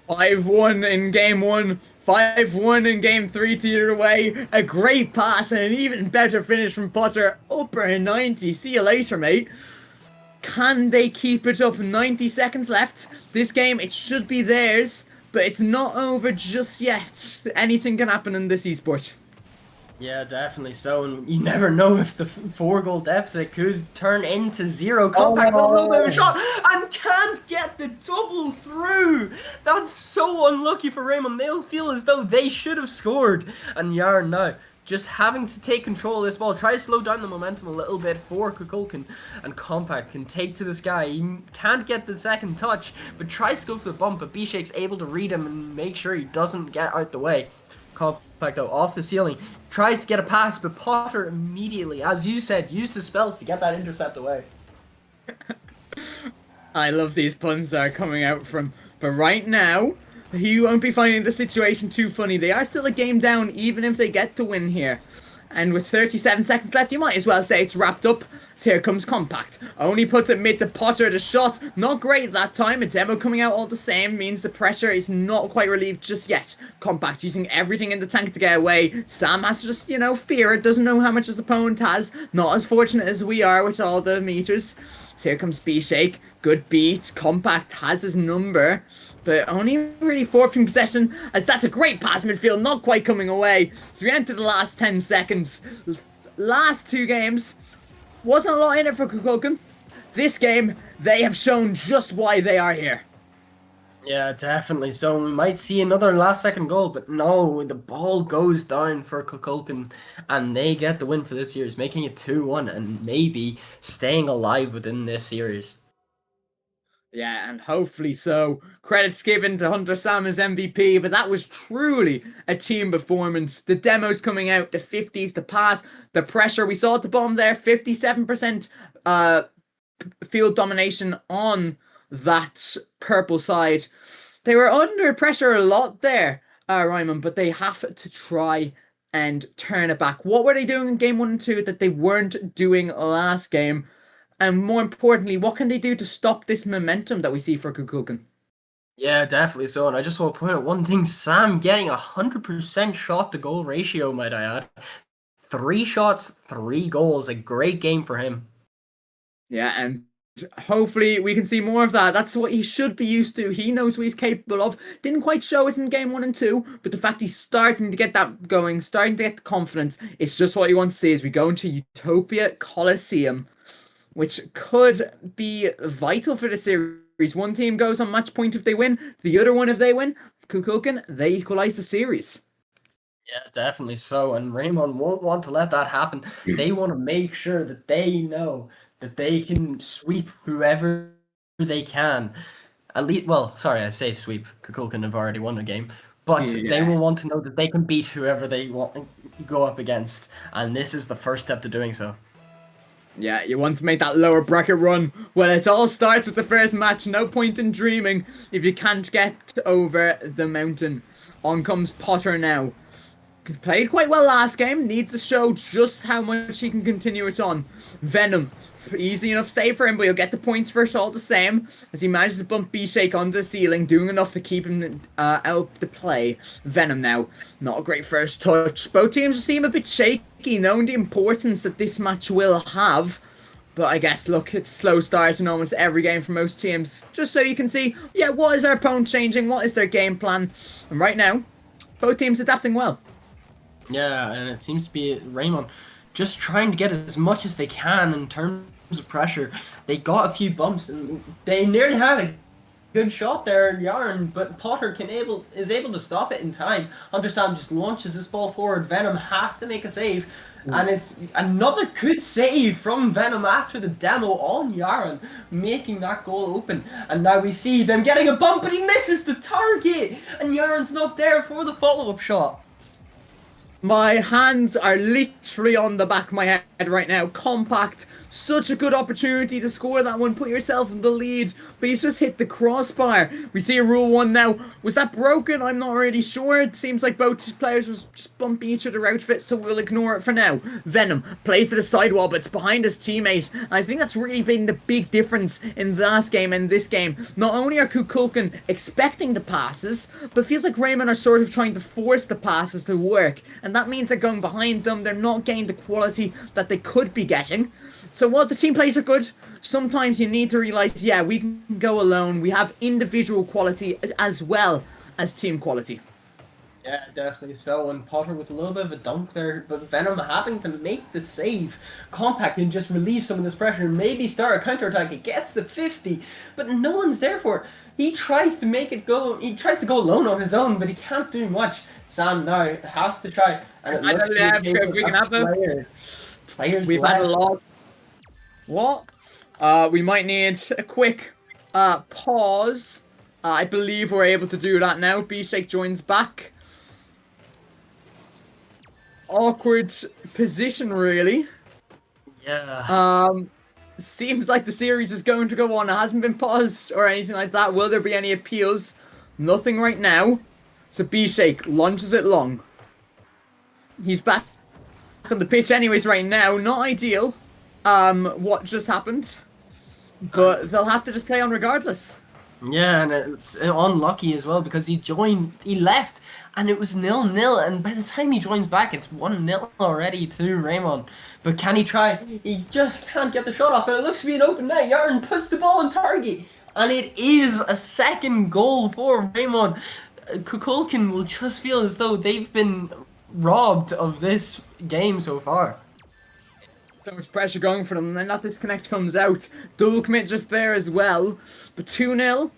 5-1 in game 1, 5-1 in game 3 to either way. A great pass and an even better finish from Potter. Upper 90. See you later, mate. Can they keep it up? 90 seconds left. This game, it should be theirs, but it's not over just yet. Anything can happen in this esport. Yeah, definitely so, and you never know if the 4-goal deficit could turn into 0. Compact with a little bit of a shot, and can't get the double through! That's so unlucky for Raymond. They'll feel as though they should have scored, and Yarn now just having to take control of this ball, try to slow down the momentum a little bit for Kukulkan, and Compact can take to this guy. He can't get the second touch, but tries to go for the bump, but B-Shake's able to read him and make sure he doesn't get out the way. Compact though, off the ceiling, tries to get a pass, but Potter immediately, as you said, used the spells to get that intercept away. I love these puns that are coming out from, but right now, you won't be finding the situation too funny. They are still a game down, even if they get to win here. And with 37 seconds left, you might as well say it's wrapped up. So here comes Compact. Only puts it mid to Potter. The shot, not great that time. A demo coming out all the same means the pressure is not quite relieved just yet. Compact using everything in the tank to get away. Sam has to just, fear it. Doesn't know how much his opponent has. Not as fortunate as we are with all the meters. So here comes B-Shake. Good beat. Compact has his number, but only really 14 possession, as that's a great pass midfield, not quite coming away. So we enter the last 10 seconds. Last 2 games, wasn't a lot in it for Kukulkan. This game, they have shown just why they are here. Yeah, definitely. So we might see another last-second goal, but no, the ball goes down for Kukulkan, and they get the win for this series, making it 2-1 and maybe staying alive within this series. Yeah, and hopefully so. Credits given to Hunter Sam as MVP, but that was truly a team performance. The demos coming out, the 50s, the pass, the pressure. We saw at the bottom there, 57% field domination on that purple side. They were under pressure a lot there, Ryman, but they have to try and turn it back. What were they doing in game 1 and 2 that they weren't doing last game? And more importantly, what can they do to stop this momentum that we see for Kukulkan? Yeah, definitely so. And I just want to point out one thing. Sam getting 100% shot to goal ratio, might I add. 3 shots, 3 goals. A great game for him. Yeah, and hopefully we can see more of that. That's what he should be used to. He knows what he's capable of. Didn't quite show it in game 1 and 2, but the fact he's starting to get that going, starting to get the confidence, it's just what he wants to see as we go into Utopia Coliseum, which could be vital for the series. One team goes on match point if they win. The other one, if they win, Kukulkan, they equalize the series. Yeah, definitely so. And Raymond won't want to let that happen. They want to make sure that they know that they can sweep whoever they can. At least, well, sorry, I say sweep. Kukulkan have already won a game. But they will want to know that they can beat whoever they want to go up against. And this is the first step to doing so. Yeah, you want to make that lower bracket run. Well, it all starts with the first match. No point in dreaming if you can't get over the mountain. On comes Potter now. Played quite well last game. Needs to show just how much he can continue it on. Venom. Easy enough save for him, but he'll get the points for it all the same, as he manages to bump B-Shake onto the ceiling, doing enough to keep him out of the play. Venom now, not a great first touch. Both teams seem a bit shaky, knowing the importance that this match will have. But I guess, look, it's a slow start in almost every game for most teams. Just so you can see, yeah, what is our opponent changing? What is their game plan? And right now, both teams adapting well. Yeah, and it seems to be Raymond just trying to get as much as they can in terms of pressure. They got a few bumps and they nearly had a good shot there, Yarn, but Potter is able to stop it in time. Hunter Sam just launches this ball forward. Venom has to make a save, and it's another good save from Venom after the demo on Yarn, making that goal open. And now we see them getting a bump, but he misses the target, and Yarn's not there for the follow-up shot. My hands are literally on the back of my head right now. Compact. Such a good opportunity to score that one. Put yourself in the lead. But he's just hit the crossbar. We see a Rule 1 now. Was that broken? I'm not really sure. It seems like both players was just bumping each other outfit, so we'll ignore it for now. Venom plays to the sidewall, but it's behind his teammate. And I think that's really been the big difference in the last game and this game. Not only are Kukulkan expecting the passes, but feels like Raymond are sort of trying to force the passes to work. and that means they're going behind them. They're not getting the quality that they could be getting. So while the team plays are good, sometimes you need to realize, yeah, we can go alone. We have individual quality as well as team quality. Yeah, definitely so. And Potter with a little bit of a dunk there, but Venom having to make the save. Compact can just relieve some of this pressure, maybe start a counterattack. It gets the 50, but no one's there for it. He tries to make it go. He tries to go alone on his own, but he can't do much. Sam now has to try, and it looks like we can have players. We've had a lot. What? We might need a quick pause. I believe we're able to do that now. B-Shake joins back. Awkward position, really. Yeah. Seems like the series is going to go on. It hasn't been paused or anything like that. Will there be any appeals? Nothing right now. So B-Shake launches it long. He's back on the pitch anyways right now. Not ideal. What just happened. But they'll have to just play on regardless. Yeah, and it's unlucky as well because he left, and it was 0-0, and by the time he joins back, it's 1-0 already to Raymond. But can he try? He just can't get the shot off, and it looks to be an open net. Yarn puts the ball on target, and it is a second goal for Raymond. Kukulkan will just feel as though they've been robbed of this game so far. So much pressure going for them, and then that disconnect comes out. Double commit just there as well. But 2-0,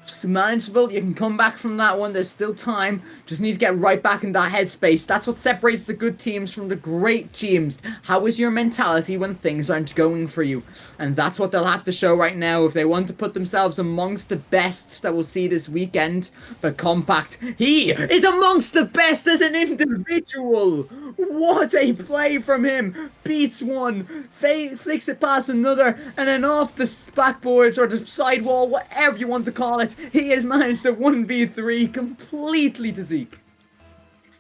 just manageable. You can come back from that one. There's still time. Just need to get right back in that headspace. That's what separates the good teams from the great teams. How is your mentality when things aren't going for you? And that's what they'll have to show right now if they want to put themselves amongst the best that we'll see this weekend. But Compact, he is amongst the best as an individual. What a play from him. Beats one, flicks it past another, and then off the backboard or the sidewall, whatever you want to call it, he has managed a 1v3 completely to Zeke.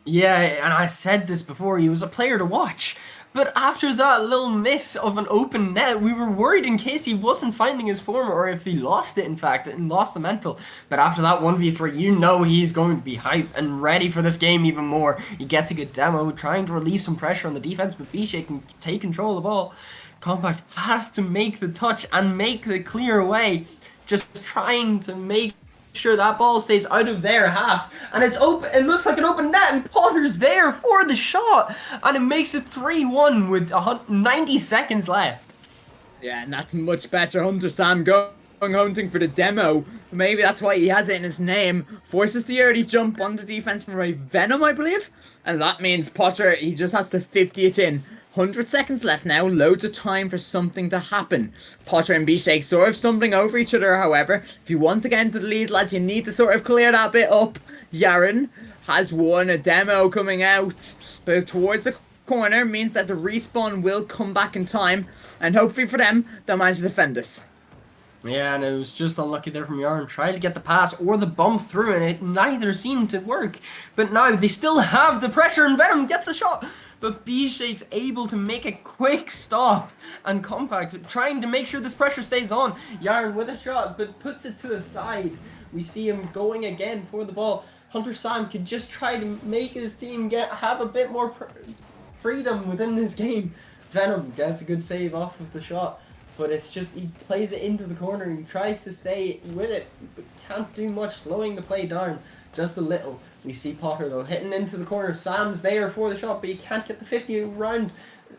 Yeah, and I said this before, he was a player to watch. But after that little miss of an open net, we were worried in case he wasn't finding his form or if he lost it, in fact, and lost the mental. But after that 1v3, you know he's going to be hyped and ready for this game even more. He gets a good demo, trying to relieve some pressure on the defense, but B-Shake can take control of the ball. Compact has to make the touch and make the clear away, just trying to make sure that ball stays out of their half, and it's open. It looks like an open net, and Potter's there for the shot, and it makes it 3-1 with 90 seconds left. Yeah, and that's much better. Hunter Sam going hunting for the demo. Maybe that's why he has it in his name. Forces the early jump on the defense from a Venom, I believe, and that means Potter, he just has to 50 it in. 100 seconds left now, loads of time for something to happen. Potter and B-Shake sort of stumbling over each other, however. If you want to get into the lead, lads, you need to sort of clear that bit up. Yaren has won a demo coming out, but towards the corner means that the respawn will come back in time, and hopefully for them, they'll manage to defend this. Yeah, and it was just unlucky there from Yarn. Tried to get the pass or the bump through, and it neither seemed to work. But now they still have the pressure, and Venom gets the shot. But B-Shake's able to make a quick stop, and Compact trying to make sure this pressure stays on. Yarn with a shot, but puts it to the side. We see him going again for the ball. Hunter Sam can just try to make his team have a bit more freedom within this game. Venom gets a good save off of the shot, but it's just he plays it into the corner and he tries to stay with it, but can't do much, slowing the play down just a little. We see Potter though hitting into the corner. Sam's there for the shot, but he can't get the 50 around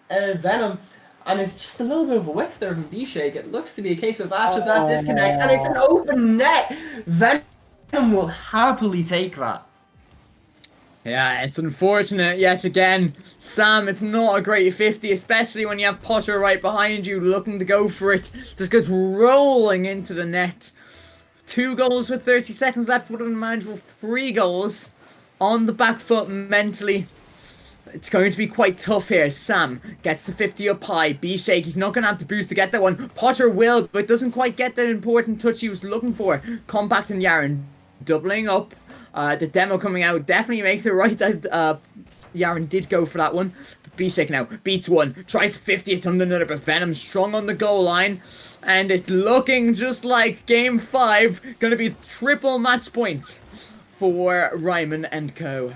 Venom. And it's just a little bit of a whiff there from B-Shake. It looks to be a case of after that disconnect, and it's an open net. Venom will happily take that. Yeah, it's unfortunate yet again. Sam, it's not a great 50, especially when you have Potter right behind you looking to go for it. Just goes rolling into the net. 2 goals with 30 seconds left would have been manageable. 3 goals on the back foot mentally. It's going to be quite tough here. Sam gets the 50 up high. B-Shake, he's not going to have to boost to get that one. Potter will, but doesn't quite get that important touch he was looking for. Compact and Yaren doubling up. The demo coming out definitely makes it right that Yaren did go for that one. B-Shake now beats one, tries 50 it on another, but Venom strong on the goal line. And it's looking just like Game 5. Going to be triple match point for Ryman and co.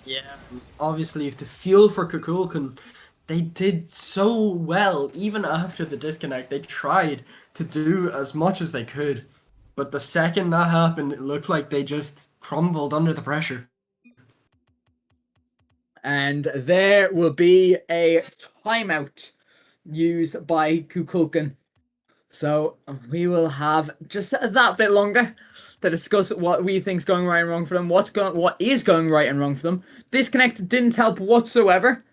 Yeah, obviously, to feel for Kukulkan, they did so well. Even after the disconnect, they tried to do as much as they could. But the second that happened, it looked like they just crumbled under the pressure. And there will be a timeout used by Kukulkan. So we will have just that bit longer to discuss what we think's going right and wrong for them, what is going right and wrong for them. Disconnect didn't help whatsoever.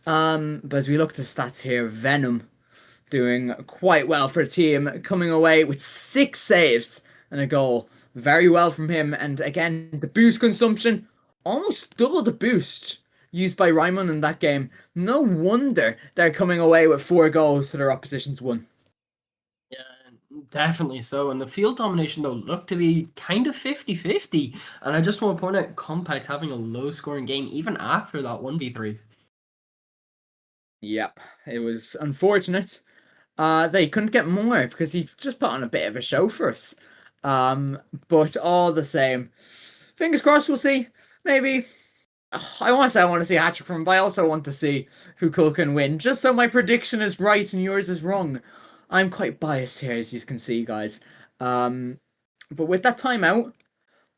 But as we look at the stats here, Venom doing quite well for the team, coming away with 6 saves and a goal. Very well from him. And again, the boost consumption, almost double the boost used by Raimon in that game. No wonder they're coming away with 4 goals to their opposition's 1. Yeah, definitely so. And the field domination, though, looked to be kind of 50-50. And I just want to point out Compact having a low-scoring game even after that 1v3. Yep, it was unfortunate. They couldn't get more because he just put on a bit of a show for us. But all the same, fingers crossed we'll see. Maybe, I want to see a hat-trick from him, but I also want to see who can win, just so my prediction is right and yours is wrong. I'm quite biased here, as you can see, guys. But with that timeout,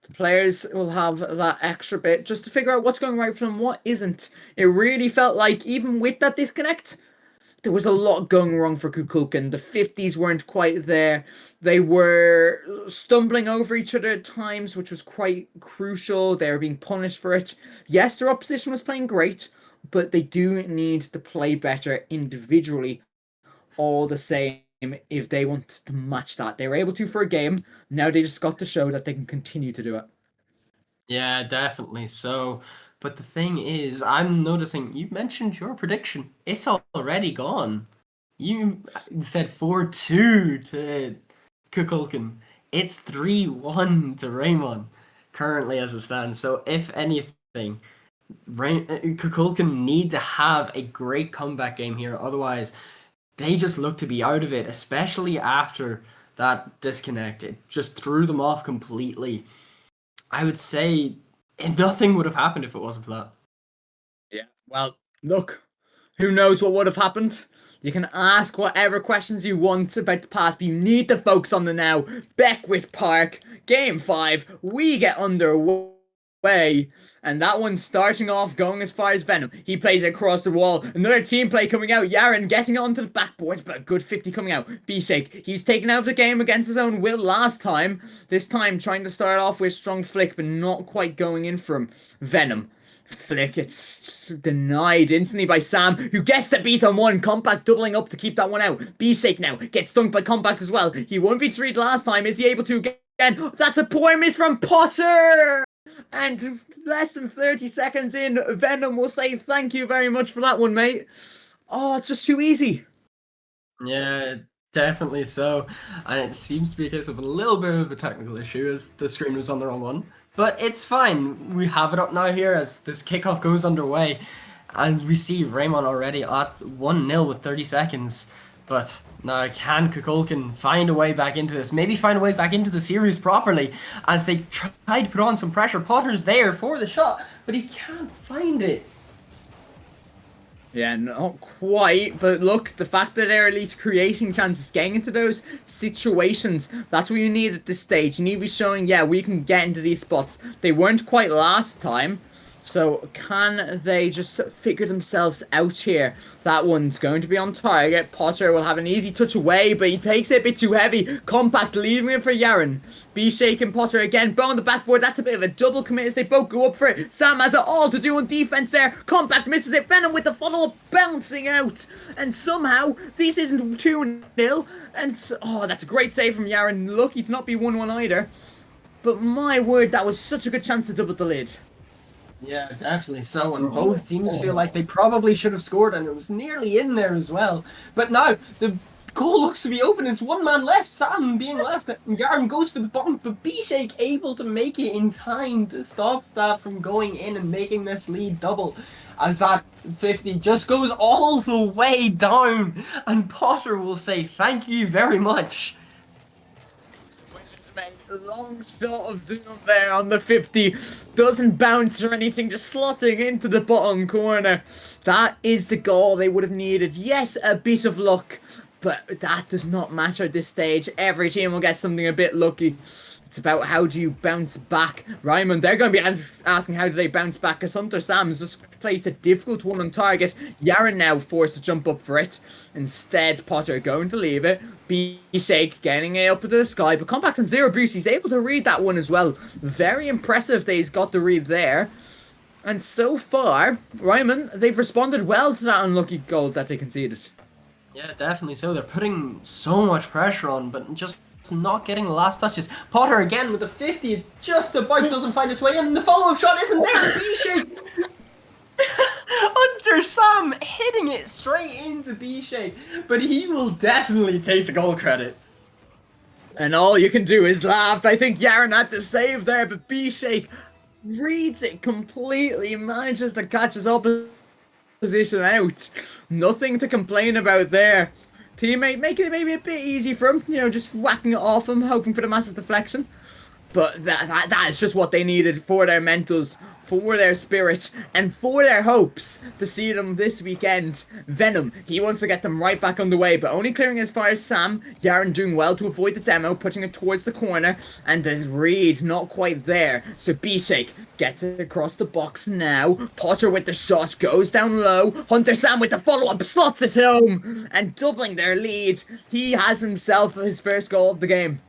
the players will have that extra bit just to figure out what's going right for them, what isn't. It really felt like, even with that disconnect, there was a lot going wrong for Kukulkan. The 50s weren't quite there. They were stumbling over each other at times, which was quite crucial. They were being punished for it. Yes, their opposition was playing great, but they do need to play better individually all the same if they want to match that. They were able to for a game. Now they just got to show that they can continue to do it. Yeah, definitely so. But the thing is, I'm noticing you mentioned your prediction. It's already gone. You said 4-2 to Kukulkan. It's 3-1 to Raymond currently as it stands. So if anything, Kukulkan need to have a great comeback game here. Otherwise, they just look to be out of it, especially after that disconnect. It just threw them off completely. I would say nothing would have happened if it wasn't for that. Yeah, well, look, who knows what would have happened? You can ask whatever questions you want about the past, but you need to focus on the now. Beckwith Park, Game 5, we get underway. And that one's starting off, going as far as Venom. He plays it across the wall. Another team play coming out. Yaren getting it onto the backboard, but a good 50 coming out. B-Shake, he's taken out of the game against his own will last time. This time trying to start off with strong flick, but not quite going in for him. Venom. Flick, it's just denied instantly by Sam, who gets the beat on one. Compact doubling up to keep that one out. B-Shake now gets dunked by Compact as well. He 1v3'd last time. Is he able to again? That's a poor miss from Potter! And less than 30 seconds in, Venom will say thank you very much for that one, mate. Oh, it's just too easy. Yeah, definitely so. And it seems to be a case of a little bit of a technical issue as the screen was on the wrong one. But it's fine. We have it up now here as this kickoff goes underway. As we see Raymond already at 1-0 with 30 seconds. But now can Kukulkan find a way back into this? Maybe find a way back into the series properly as they try to put on some pressure. Potter's there for the shot, but he can't find it. Yeah, not quite, but look, the fact that they're at least creating chances, getting into those situations, that's what you need at this stage. You need to be showing, yeah, we can get into these spots. They weren't quite last time, so can they just figure themselves out here? That one's going to be on target. Potter will have an easy touch away, but he takes it a bit too heavy. Compact leaving it for Yaren. B-Shake and Potter again, bow on the backboard. That's a bit of a double commit as they both go up for it. Sam has it all to do on defense there. Compact misses it. Venom with the follow-up bouncing out. And somehow, this isn't 2-0. And, oh, that's a great save from Yaren. Lucky to not be 1-1 either. But my word, that was such a good chance to double the lid. Yeah, definitely so, and both teams feel like they probably should have scored, and it was nearly in there as well. But now, the goal looks to be open, it's one man left, Sam being left, Yarn goes for the bump, but B-Shake able to make it in time to stop that from going in and making this lead double, as that 50 just goes all the way down, and Potter will say thank you very much. Long shot of doom there on the 50. Doesn't bounce or anything, just slotting into the bottom corner. That is the goal they would have needed. Yes, a bit of luck, but that does not matter at this stage. Every team will get something a bit lucky. It's about how do you bounce back. Ryman, they're going to be asking how do they bounce back, because Hunter Sam's just placed a difficult one on target. Yaren now forced to jump up for it. Instead, Potter going to leave it. B-Shake getting it up into the sky, but Compact and Zero Boost, he's able to read that one as well. Very impressive that he's got the read there. And so far, Ryman, they've responded well to that unlucky goal that they conceded. Yeah, definitely so. They're putting so much pressure on, but just not getting the last touches. Potter again with a 50, just about doesn't find his way in. The follow-up shot isn't there. B-Shake. Hunter Sam hitting it straight into B-Shake, but he will definitely take the goal credit. And all you can do is laugh. I think Yaren had to save there, but B-Shake reads it completely, manages to catch his opposition out. Nothing to complain about there. Teammate making it maybe a bit easy for him, you know, just whacking it off him, hoping for the massive deflection. But that is just what they needed for their mentals, for their spirit, and for their hopes to see them this weekend. Venom, he wants to get them right back on the way, but only clearing as far as Sam. Yaren doing well to avoid the demo, putting it towards the corner, and the read not quite there. So B-Shake gets it across the box now. Potter with the shot, goes down low. Hunter Sam with the follow-up, slots it home, and doubling their lead. He has himself his first goal of the game.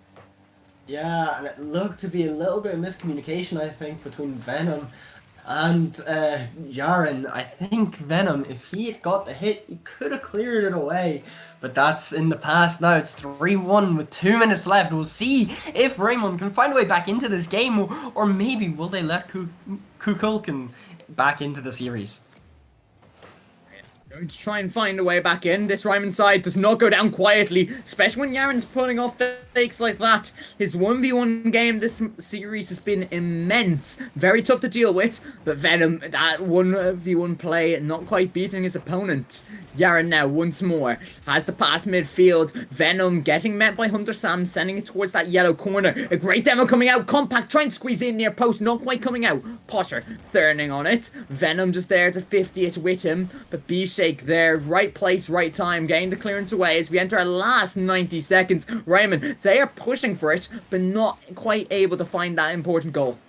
Yeah, and it looked to be a little bit of miscommunication, I think, between Venom and Yaren. I think Venom, if he had got the hit, he could have cleared it away. But that's in the past now. It's 3-1 with 2 minutes left. We'll see if Raymond can find a way back into this game, or maybe will they let Kukulkan back into the series. Going to try and find a way back in. This Ryman side does not go down quietly, especially when Yaren's pulling off fakes like that. His 1v1 game this series has been immense. Very tough to deal with, but Venom, that 1v1 play, not quite beating his opponent. Yaren now, once more, has the pass midfield. Venom getting met by Hunter Sam, sending it towards that yellow corner. A great demo coming out. Compact trying to squeeze in near post, not quite coming out. Potter turning on it. Venom just there to 50 it with him, but B-Shake there, right place, right time, getting the clearance away as we enter our last 90 seconds. Raymond, they are pushing for it, but not quite able to find that important goal.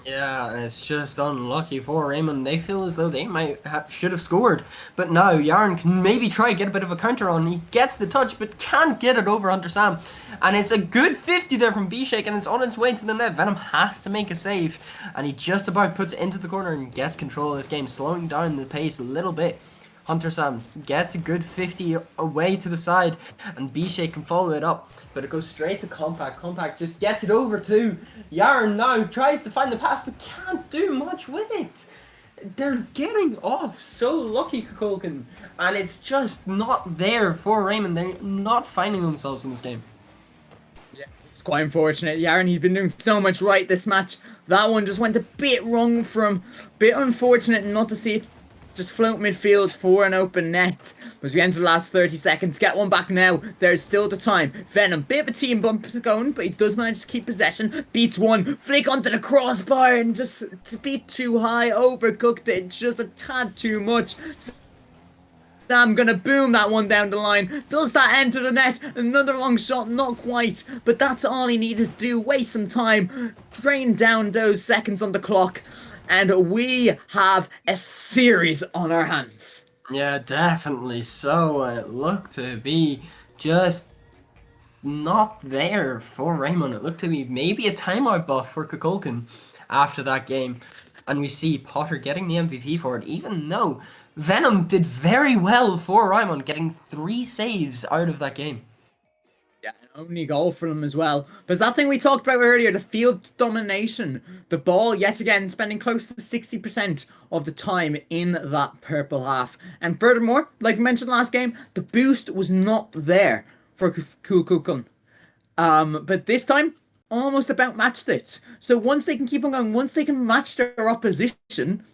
Yeah, and it's just unlucky for Raymond. They feel as though they should have scored. But now Yaren can maybe try to get a bit of a counter on. He gets the touch, but can't get it over Hunter Sam. And it's a good 50 there from B-Shake, and it's on its way to the net. Venom has to make a save, and he just about puts it into the corner and gets control of this game, slowing down the pace a little bit. Hunter Sam gets a good 50 away to the side, and B-Shake can follow it up, but it goes straight to Compact. Compact just gets it over to Yaren now, tries to find the pass, but can't do much with it. They're getting off so lucky, Kukulkan, and it's just not there for Raymond. They're not finding themselves in this game. Yeah, it's quite unfortunate. Yaren, he's been doing so much right this match. That one just went a bit wrong for him. Bit unfortunate not to see it just float midfield for an open net. As we enter the last 30 seconds, get one back now. There's still the time. Venom, bit of a team bump going, but he does manage to keep possession. Beats one, flick onto the crossbar, and just to be too high, overcooked it just a tad too much. Sam gonna boom that one down the line. Does that enter the net? Another long shot, not quite. But that's all he needed to do. Waste some time. Drain down those seconds on the clock. And we have a series on our hands. Yeah, definitely so. It looked to be just not there for Raymond. It looked to be maybe a timeout buff for Kukulkan after that game. And we see Potter getting the MVP for it, even though Venom did very well for Raymond, getting 3 saves out of that game. Yeah, an only goal for them as well. But it's that thing we talked about earlier, the field domination. The ball, yet again, spending close to 60% of the time in that purple half. And furthermore, like we mentioned last game, the boost was not there for Kukulkan. But this time, almost about matched it. So once they can keep on going, once they can match their opposition,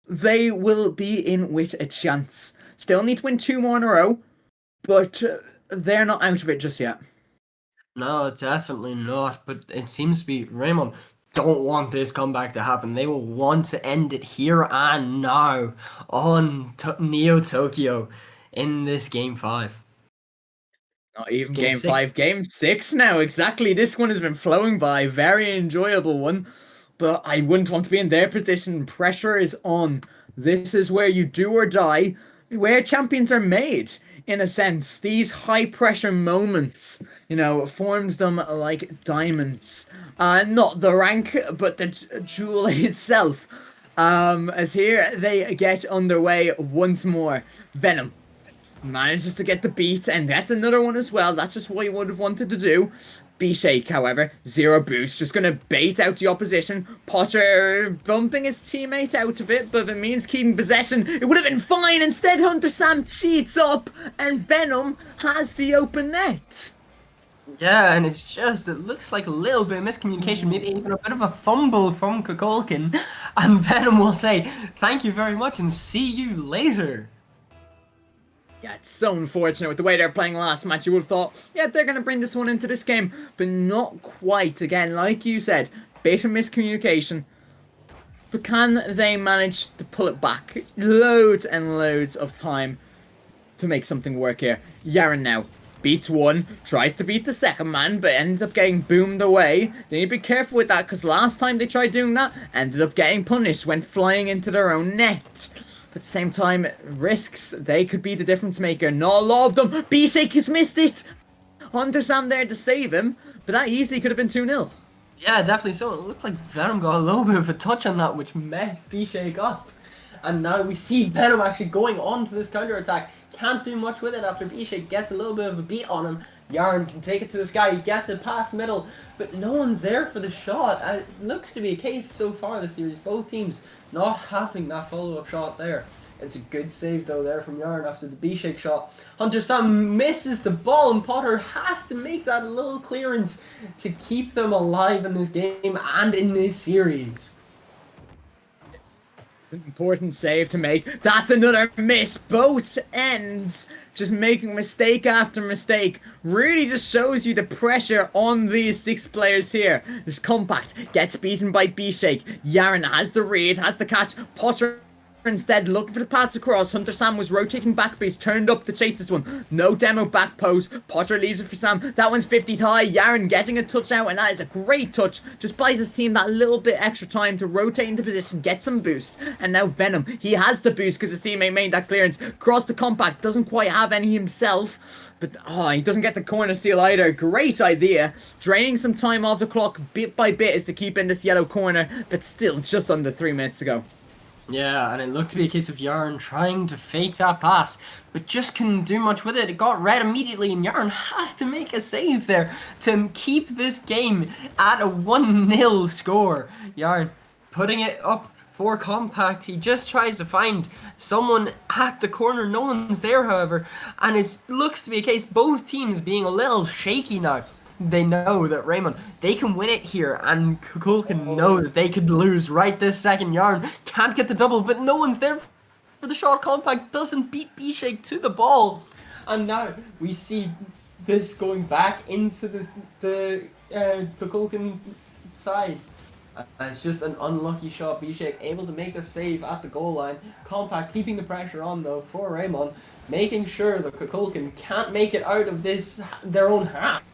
they will be in with a chance. Still need to win 2 more in a row, but they're not out of it just yet. No, definitely not. But it seems to be Raymond don't want this comeback to happen. They will want to end it here and now on Neo Tokyo in this game 5. Not even Game game 6. 5, game 6 now. Exactly. This one has been flowing by. Very enjoyable one. But I wouldn't want to be in their position. Pressure is on. This is where you do or die, where champions are made. In a sense, these high pressure moments, forms them like diamonds. Not the rank, but the jewel itself. As here they get underway once more. Venom manages to get the beat, and that's another one as well. That's just what he would have wanted to do. B-Shake, however, zero boost, just gonna bait out the opposition. Potter bumping his teammate out of it, but if it means keeping possession, it would have been fine. Instead, Hunter Sam cheats up, and Venom has the open net. Yeah, and it looks like a little bit of miscommunication, maybe even a bit of a fumble from Kukulkan. And Venom will say, thank you very much and see you later. Yeah, it's so unfortunate with the way they're playing last match. You would have thought, yeah, they're going to bring this one into this game, but not quite. Again, like you said, bit of miscommunication. But can they manage to pull it back? Loads and loads of time to make something work here. Yaren now beats one, tries to beat the second man, but ends up getting boomed away. They need to be careful with that, because last time they tried doing that, ended up getting punished, went flying into their own net. But at the same time, risks, they could be the difference maker. Not a lot of them. B-Shake has missed it. Hunter Sam there to save him, but that easily could have been 2-0. Yeah, definitely so. It looked like Venom got a little bit of a touch on that, which messed B-Shake up. And now we see Venom actually going on to this counter-attack. Can't do much with it after B-Shake gets a little bit of a beat on him. Yarn can take it to this guy. He gets it past middle, but no one's there for the shot. It looks to be a case so far this series. Both teams not having that follow-up shot there. It's a good save though there from Yarn after the B-Shake shot. Hunter Sam misses the ball, and Potter has to make that little clearance to keep them alive in this game and in this series. It's an important save to make. That's another miss. Both ends just making mistake after mistake. Really just shows you the pressure on these 6 players here. This Compact gets beaten by B-Shake. Yaren has the read, has the catch. Potter instead looking for the pass across. Hunter Sam was rotating back, but he's turned up to chase this one. No demo back post. Potter leaves it for Sam. That one's 50 high. Yaren getting a touch out, and that is a great touch. Just buys his team that little bit extra time to rotate into position, get some boost. And now Venom, he has the boost because his teammate made that clearance. Cross the Compact, doesn't quite have any himself, but he doesn't get the corner steal either. Great idea. Draining some time off the clock bit by bit is to keep in this yellow corner, but still just under 3 minutes to go. Yeah, and it looked to be a case of Yarn trying to fake that pass, but just couldn't do much with it. It got red immediately, and Yarn has to make a save there to keep this game at a 1-0 score. Yarn putting it up for Compact. He just tries to find someone at the corner. No one's there, however, and it looks to be a case both teams being a little shaky now. They know that Raymond, they can win it here, and Kukulkan know that they could lose right this second. Yarn can't get the double, but no one's there for the shot. Compact doesn't beat B-Shake to the ball, and now we see this going back into the Kukulkan side. It's just an unlucky shot. B-Shake able to make the save at the goal line. Compact keeping the pressure on though for Raymond, making sure that Kukulkan can't make it out of their own half.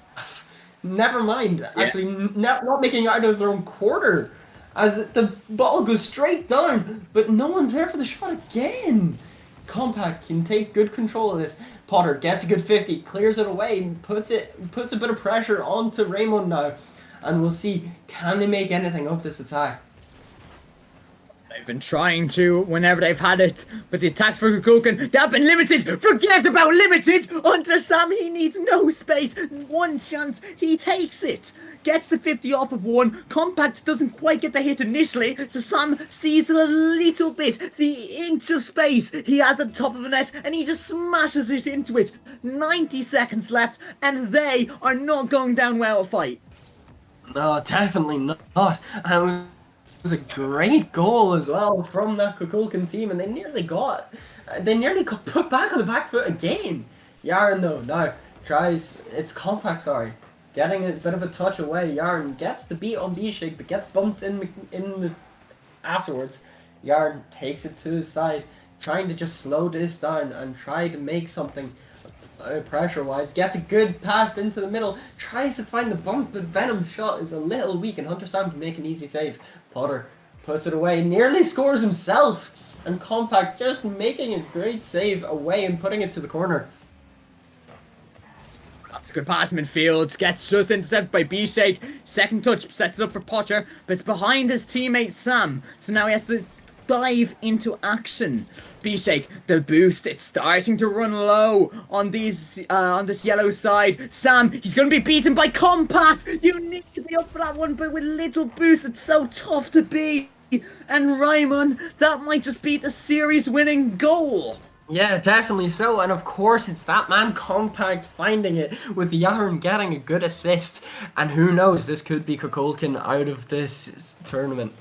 Never mind, actually, not making it out of their own quarter, as the ball goes straight down, but no one's there for the shot again. Compact can take good control of this. Potter gets a good 50, clears it away, puts a bit of pressure onto Raymond now, and we'll see, can they make anything of this attack? They've been trying to whenever they've had it, but the attacks for Kukulkan, they've been limited. Forget about limited. Hunter Sam, he needs no space. One chance, he takes it. Gets the 50 off of one. Compact doesn't quite get the hit initially, so Sam sees a little bit, the inch of space he has at the top of the net, and he just smashes it into it. 90 seconds left, and they are not going down without a fight. No, definitely not. And it was a great goal as well from that Kukulkan team, and they nearly got put back on the back foot again. Yarn though now tries, it's Compact, sorry. getting a bit of a touch away. Yarn gets the beat on B-Shake, but gets bumped in the afterwards. Yarn takes it to his side, trying to just slow this down and try to make something pressure-wise. Gets a good pass into the middle, tries to find the bump, but Venom's shot is a little weak, and Hunter Sam can make an easy save. Potter puts it away, nearly scores himself, and Compact just making a great save away and putting it to the corner. That's a good pass midfield. Gets just intercepted by B-Shake. Second touch sets it up for Potter, but it's behind his teammate Sam. So now he has to dive into action. B-Shake, the boost, it's starting to run low on these on this yellow side. Sam, he's gonna be beaten by Compact. You need to be up for that one, but with little boost, it's so tough to beat. And Raymond, that might just be the series-winning goal. Yeah, definitely so, and of course it's that man Compact finding it, with Yarn getting a good assist, and who knows, this could be Kukulkan out of this tournament.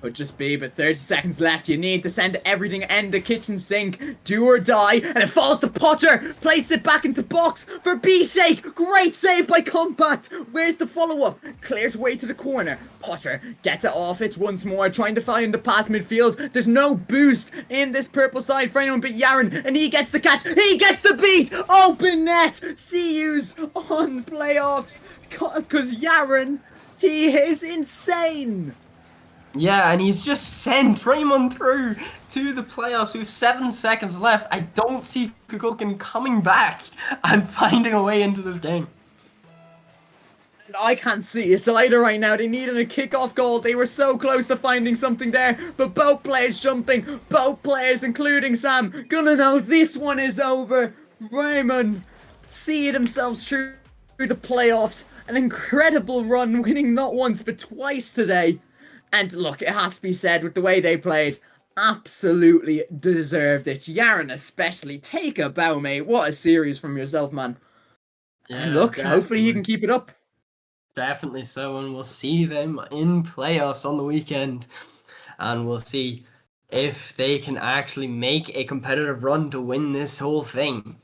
Could just be, but 30 seconds left. You need to send everything in the kitchen sink. Do or die. And it falls to Potter. Place it back into box for B-Shake. Great save by Compact. Where's the follow-up? Clears way to the corner. Potter gets it off it once more, trying to find the pass midfield. There's no boost in this purple side for anyone but Yaren. And he gets the catch. He gets the beat. Open net. CU's on playoffs. Because Yaren, he is insane. Yeah, and he's just sent Raymond through to the playoffs with 7 seconds left. I don't see Kukulkan coming back and finding a way into this game. I can't see it either right now. They needed a kickoff goal. They were so close to finding something there, but both players jumping, both players, including Sam, gonna know this one is over. Raymond see themselves through the playoffs. An incredible run, winning not once but twice today. And look, it has to be said, with the way they played, absolutely deserved it. Yaren especially. Take a bow, mate. What a series from yourself, man. Yeah, And look, hopefully he can keep it up. Definitely so, and we'll see them in playoffs on the weekend. And we'll see if they can actually make a competitive run to win this whole thing.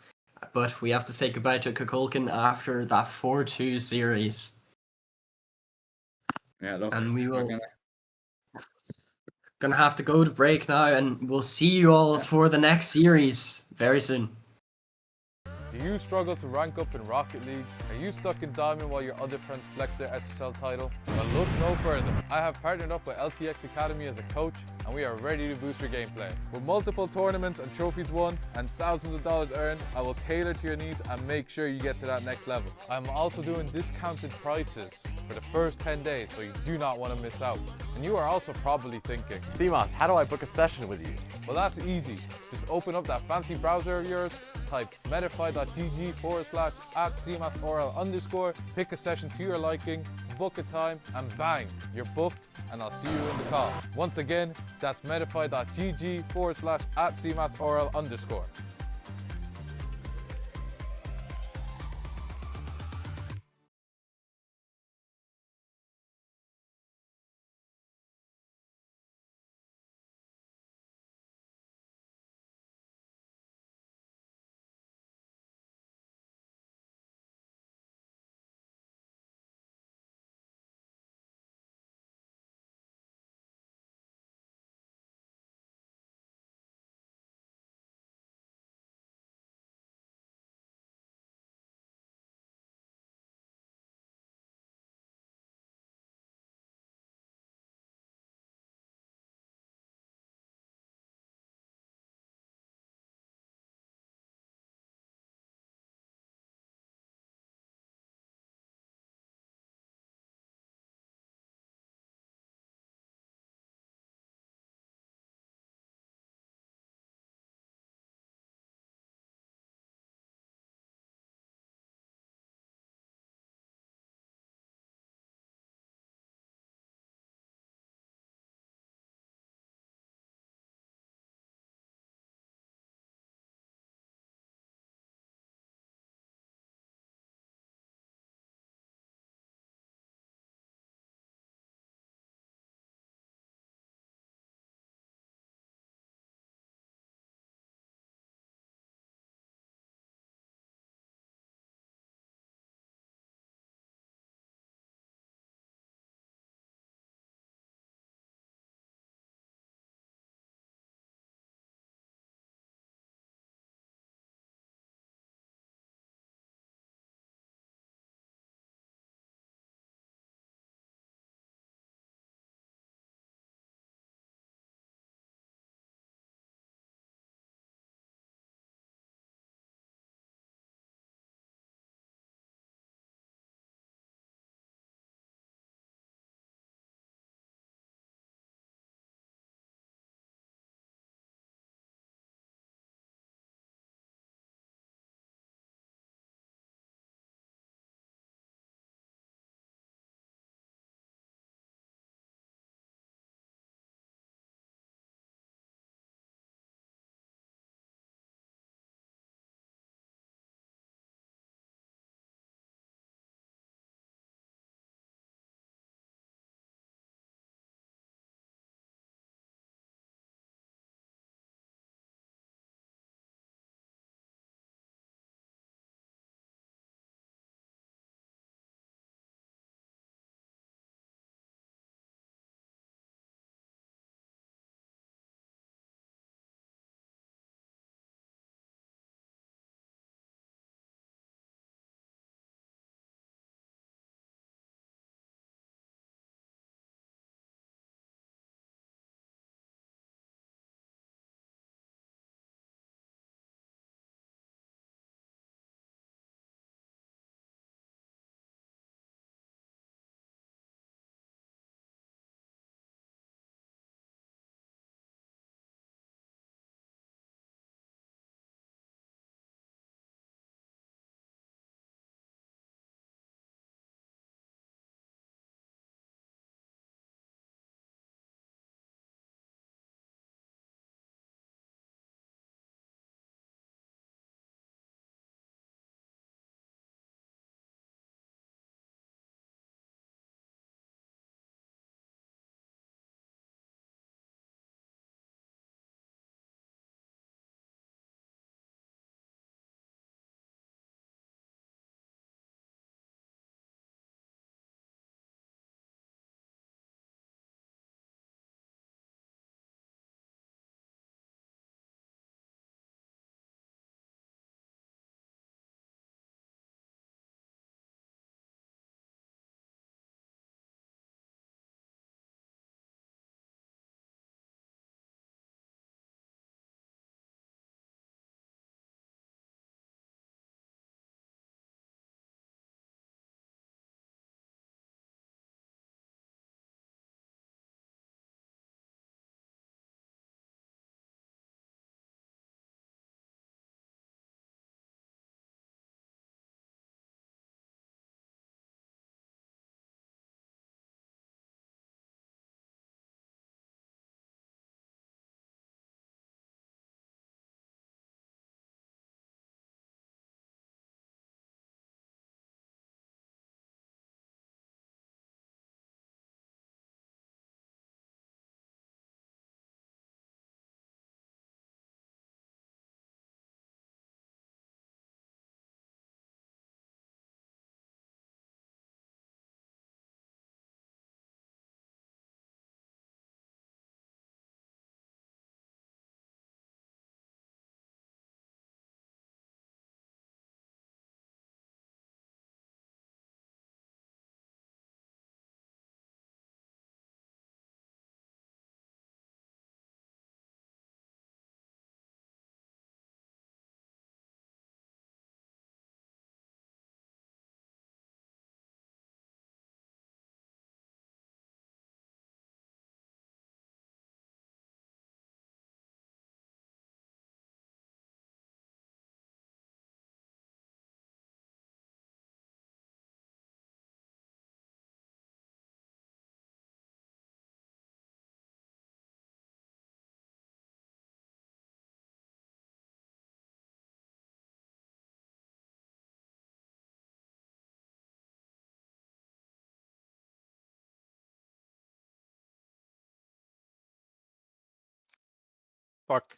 But we have to say goodbye to Kukulkan after that 4-2 series. Yeah, look. And we will... Gonna have to go to break now, and we'll see you all for the next series very soon. Do you struggle to rank up in Rocket League? Are you stuck in Diamond while your other friends flex their SSL title? Well, look no further. I have partnered up with LTXAcademy as a coach, and we are ready to boost your gameplay. With multiple tournaments and trophies won and thousands of dollars earned, I will tailor to your needs and make sure you get to that next level. I'm also doing discounted prices for the first 10 days, so you do not want to miss out. And you are also probably thinking, CMOS, how do I book a session with you? well, that's easy. Just open up that fancy browser of yours, type metafy.gg/@cmasorl_, pick a session to your liking, book a time, and bang, you're booked, and I'll see you in the call. Once again, that's metafy.gg/@cmasorl_. Fuck.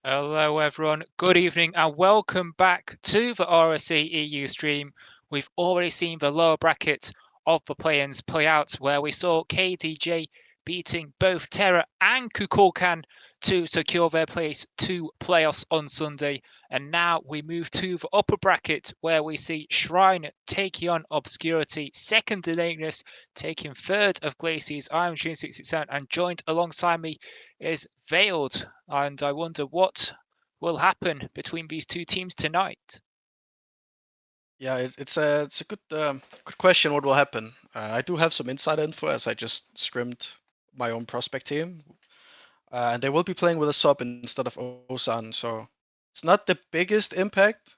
Hello everyone, good evening and welcome back to the RSC-EU stream. We've already seen the lower bracket of the play-ins play out where we saw KDJ beating both Terra and Kukulkan to secure their place to playoffs on Sunday. And now we move to the upper bracket where we see Shrine taking on Obscurity, second in Ignis taking third of Glacies. I'm June67 and joined alongside me is Veiled, and I wonder what will happen between these two teams tonight. Yeah, it's a good question. What will happen? I do have some inside info as I just scrimmed my own prospect team, and they will be playing with a sub instead of Osan, so it's not the biggest impact,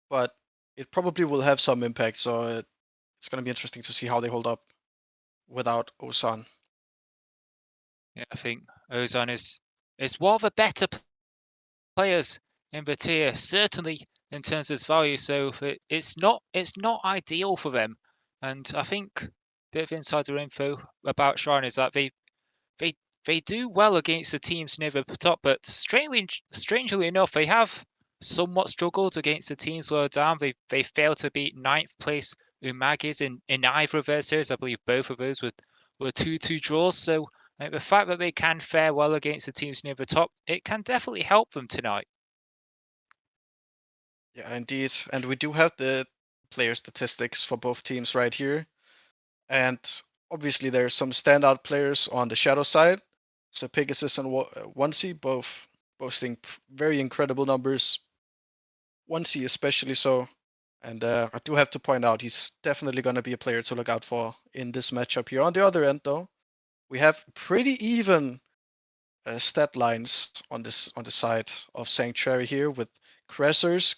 but it probably will have some impact. So it's going to be interesting to see how they hold up without Osan. Yeah, I think Ozan is one of the better players in the tier, certainly in terms of its value. So it's not ideal for them. And I think a bit of insider info about Shrine is that they do well against the teams near the top, but strangely enough, they have somewhat struggled against the teams lower down. They failed to beat 9th place Umagis in either of their series. I believe both of those were 2-2 draws. So the fact that they can fare well against the teams near the top, it can definitely help them tonight. Yeah, indeed, and we do have the player statistics for both teams right here, and obviously there's some standout players on the shadow side. So Pegasus and Onesie both boasting very incredible numbers. Onesie especially so. And I do have to point out he's definitely going to be a player to look out for in this matchup here. On the other end, though, we have pretty even stat lines on the side of Sanctuary here, with Cressers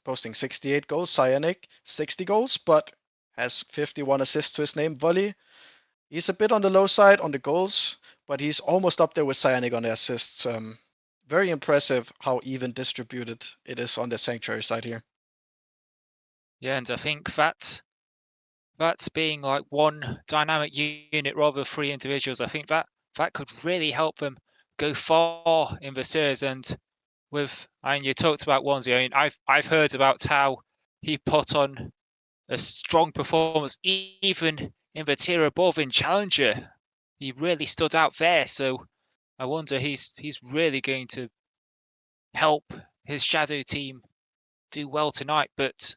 posting 68 goals, Cyanic 60 goals, but has 51 assists to his name. Volley, he's a bit on the low side on the goals, but he's almost up there with Cyanic on the assists. Very impressive how even distributed it is on the Sanctuary side here. Yeah, and I think that's being like one dynamic unit rather than 3 individuals. I think that could really help them go far in the series. And you talked about Onesie. I mean, I've heard about how he put on a strong performance even in the tier above in Challenger. He really stood out there. So I wonder he's really going to help his shadow team do well tonight. But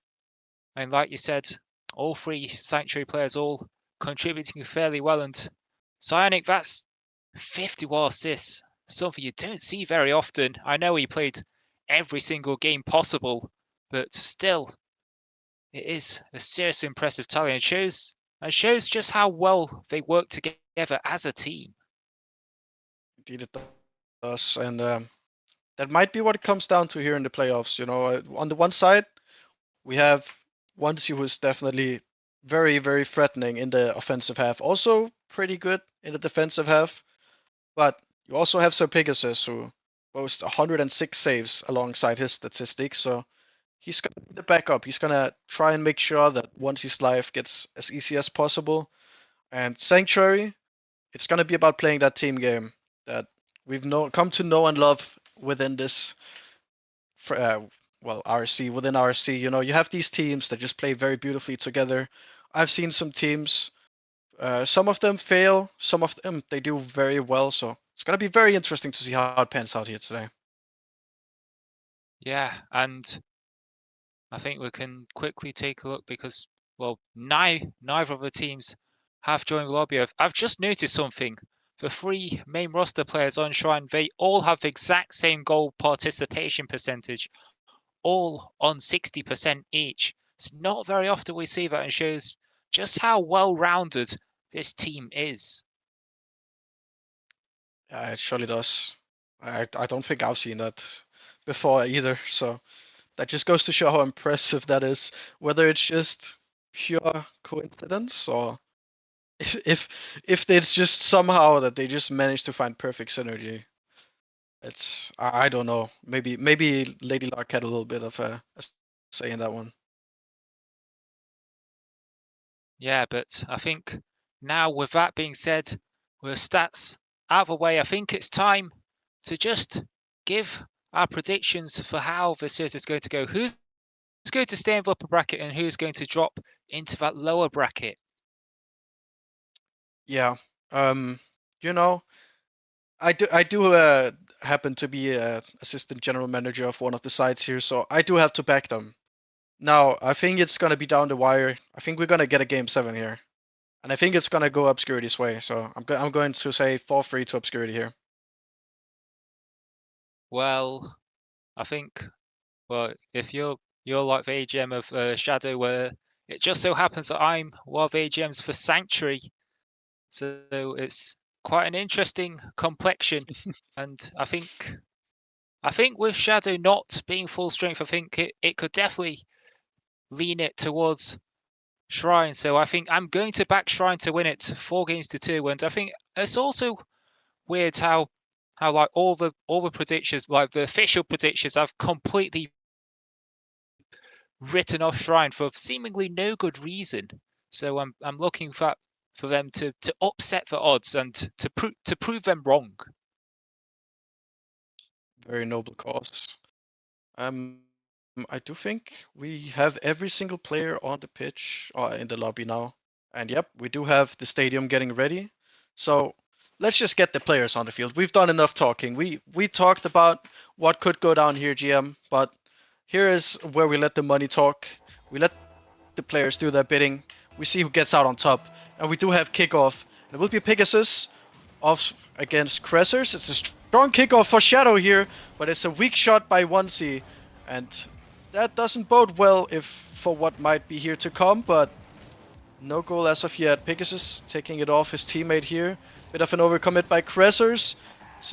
and like you said, all 3 Sanctuary players all contributing fairly well. And Cyanic, that's 51 assists, something you don't see very often. I know he played every single game possible, but still, it is a seriously impressive tally and shows just how well they work together as a team. Indeed, it does, and that might be what it comes down to here in the playoffs. You know, on the one side, we have Onesie, who is definitely very, very threatening in the offensive half. Also pretty good in the defensive half. But you also have Sir Pegasus, who boasts 106 saves alongside his statistics. So he's going to be the backup. He's going to try and make sure that Onesie's life gets as easy as possible. And Sanctuary, it's going to be about playing that team game that we've come to know and love within this RSC, within RSC. You know, you have these teams that just play very beautifully together. I've seen some teams, some of them fail, some of them they do very well. So it's going to be very interesting to see how it pans out here today. Yeah, and I think we can quickly take a look because, well, neither of the teams have joined the lobby. I've just noticed something. The 3 main roster players on Shrine, they all have the exact same goal participation percentage, all on 60% each. It's not very often we see that and shows just how well-rounded this team is. Yeah, it surely does. I don't think I've seen that before either. So that just goes to show how impressive that is. Whether it's just pure coincidence or if it's just somehow that they just managed to find perfect synergy. I don't know. Maybe Lady Luck had a little bit of a say in that one. Yeah, but I think now with that being said, with stats out of the way, I think it's time to just give our predictions for how the series is going to go. Who's going to stay in the upper bracket and who's going to drop into that lower bracket? Yeah. You know, I do happen to be assistant general manager of one of the sides here, so I do have to back them. Now, I think it's gonna be down the wire. I think we're gonna get a game 7 here, and I think it's gonna go Obscurity's way. So I'm going to say 4-3 to Obscurity here. Well, I think, well, if you're like the AGM of Shadow, where it just so happens that I'm one of the AGMs for Sanctuary, so it's quite an interesting complexion. And I think with Shadow not being full strength, I think it could definitely lean it towards Shrine. So I think I'm going to back Shrine to win it 4-2. And I think it's also weird how like all the predictions, like the official predictions, I've completely written off Shrine for seemingly no good reason. So I'm looking for them to upset the odds and to prove them wrong. Very noble cause. I do think we have every single player on the pitch in the lobby now. And yep, we do have the stadium getting ready. So let's just get the players on the field. We've done enough talking. We talked about what could go down here, GM, but here is where we let the money talk. We let the players do their bidding. We see who gets out on top. And we do have kickoff. It will be Pegasus off against Cressers. It's a strong kickoff for Shadow here, but it's a weak shot by 1C. And that doesn't bode well for what might be here to come, but no goal as of yet. Pegasus taking it off his teammate here. Bit of an overcommit by Cressers. It's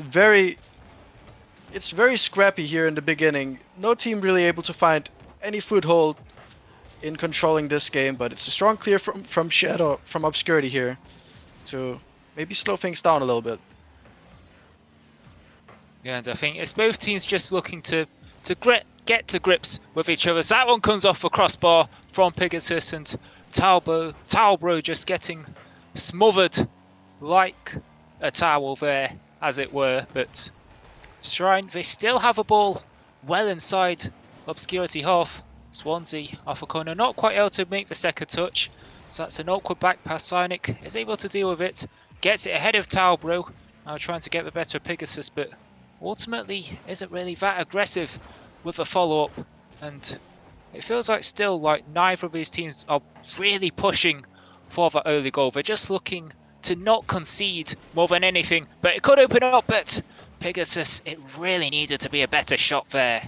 very scrappy here in the beginning. No team really able to find any foothold in controlling this game, but it's a strong clear from Shadow, from Obscurity here to maybe slow things down a little bit. Yeah, and I think it's both teams just looking to get to grips with each other. So that one comes off the crossbar from Pegasus, and Talbro just getting smothered like a towel there, as it were. But Shrine, they still have a ball well inside Obscurity half. Swansea off a corner, not quite able to make the second touch. So that's an awkward back pass. Cynic is able to deal with it, gets it ahead of Talbro. Now trying to get the better of Pegasus, but ultimately isn't really that aggressive with the follow-up. And it feels like still like neither of these teams are really pushing for the early goal. They're just looking to not concede more than anything, but it could open up. But Pegasus, it really needed to be a better shot there.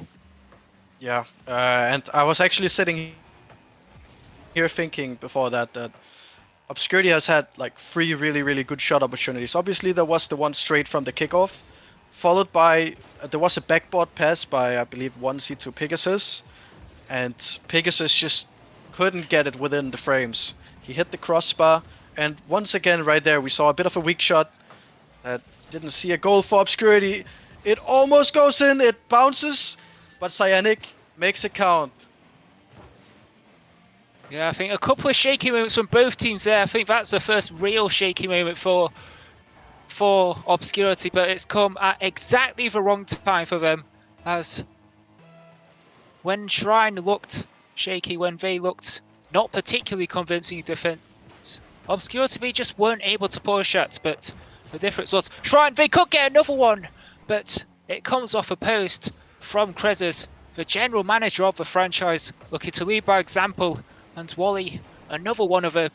Yeah, and I was actually sitting here thinking before that Obscurity has had like 3 really good shot opportunities. Obviously there was the one straight from the kickoff, followed by there was a backboard pass by I believe 1C to Pegasus, and Pegasus just couldn't get it within the frames. He hit the crossbar, and once again right there we saw a bit of a weak shot that didn't see a goal for Obscurity. It almost goes in, it bounces, but Cyanic makes it count. Yeah, I think a couple of shaky moments from both teams there. I think that's the first real shaky moment for Obscurity, but it's come at exactly the wrong time for them, as when Shrine looked shaky, when they looked not particularly convincing in defense, Obscurity just weren't able to pull shots. But the difference was Shrine, they could get another one, but it comes off a post from Krezes, the general manager of the franchise, looking to lead by example. And Wally, another one of the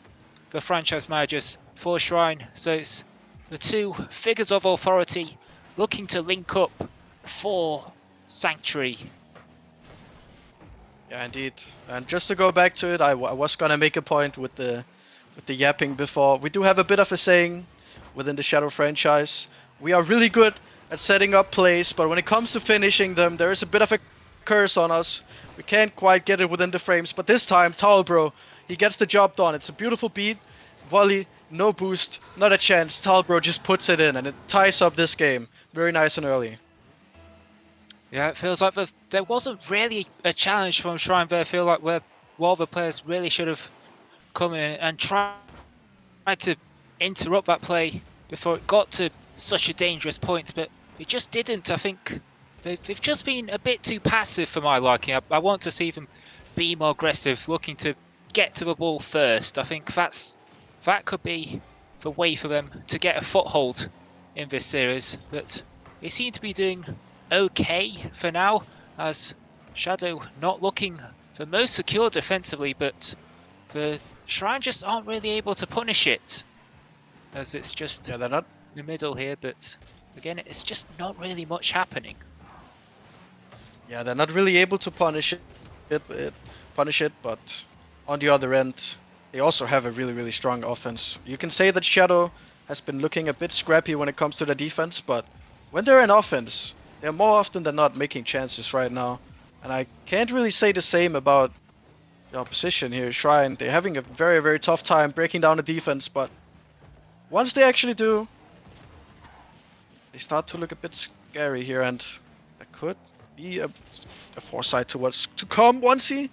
franchise managers for Shrine. So it's the two figures of authority looking to link up for Sanctuary. Yeah, indeed. And just to go back to it, I was gonna make a point with the yapping before. We do have a bit of a saying within the Shadow franchise. We are really good at setting up plays, but when it comes to finishing them, there is a bit of a curse on us. We can't quite get it within the frames, but this time, Talbro, he gets the job done. It's a beautiful beat. Volley, no boost, not a chance. Talbro just puts it in, and it ties up this game. Very nice and early. Yeah, it feels like there wasn't really a challenge from Shrine there. I feel like where all the players really should have come in and tried to interrupt that play before it got to such a dangerous point, but they just didn't. I think they've just been a bit too passive for my liking. I want to see them be more aggressive, looking to get to the ball first. I think that could be the way for them to get a foothold in this series. But they seem to be doing okay for now, as Shadow not looking the most secure defensively, but the Shrine just aren't really able to punish it, as it's just Yeah, they're not. in the middle here. But again, it's just not really much happening. Yeah, they're not really able to punish it. But on the other end, they also have a really strong offense. You can say that Shadow has been looking a bit scrappy when it comes to the defense, but when they're in offense, they're more often than not making chances right now. And I can't really say the same about the opposition here, Shrine. They're having a very tough time breaking down the defense, but once they actually do, they start to look a bit scary here, and that could be a foresight to what's to come. Once he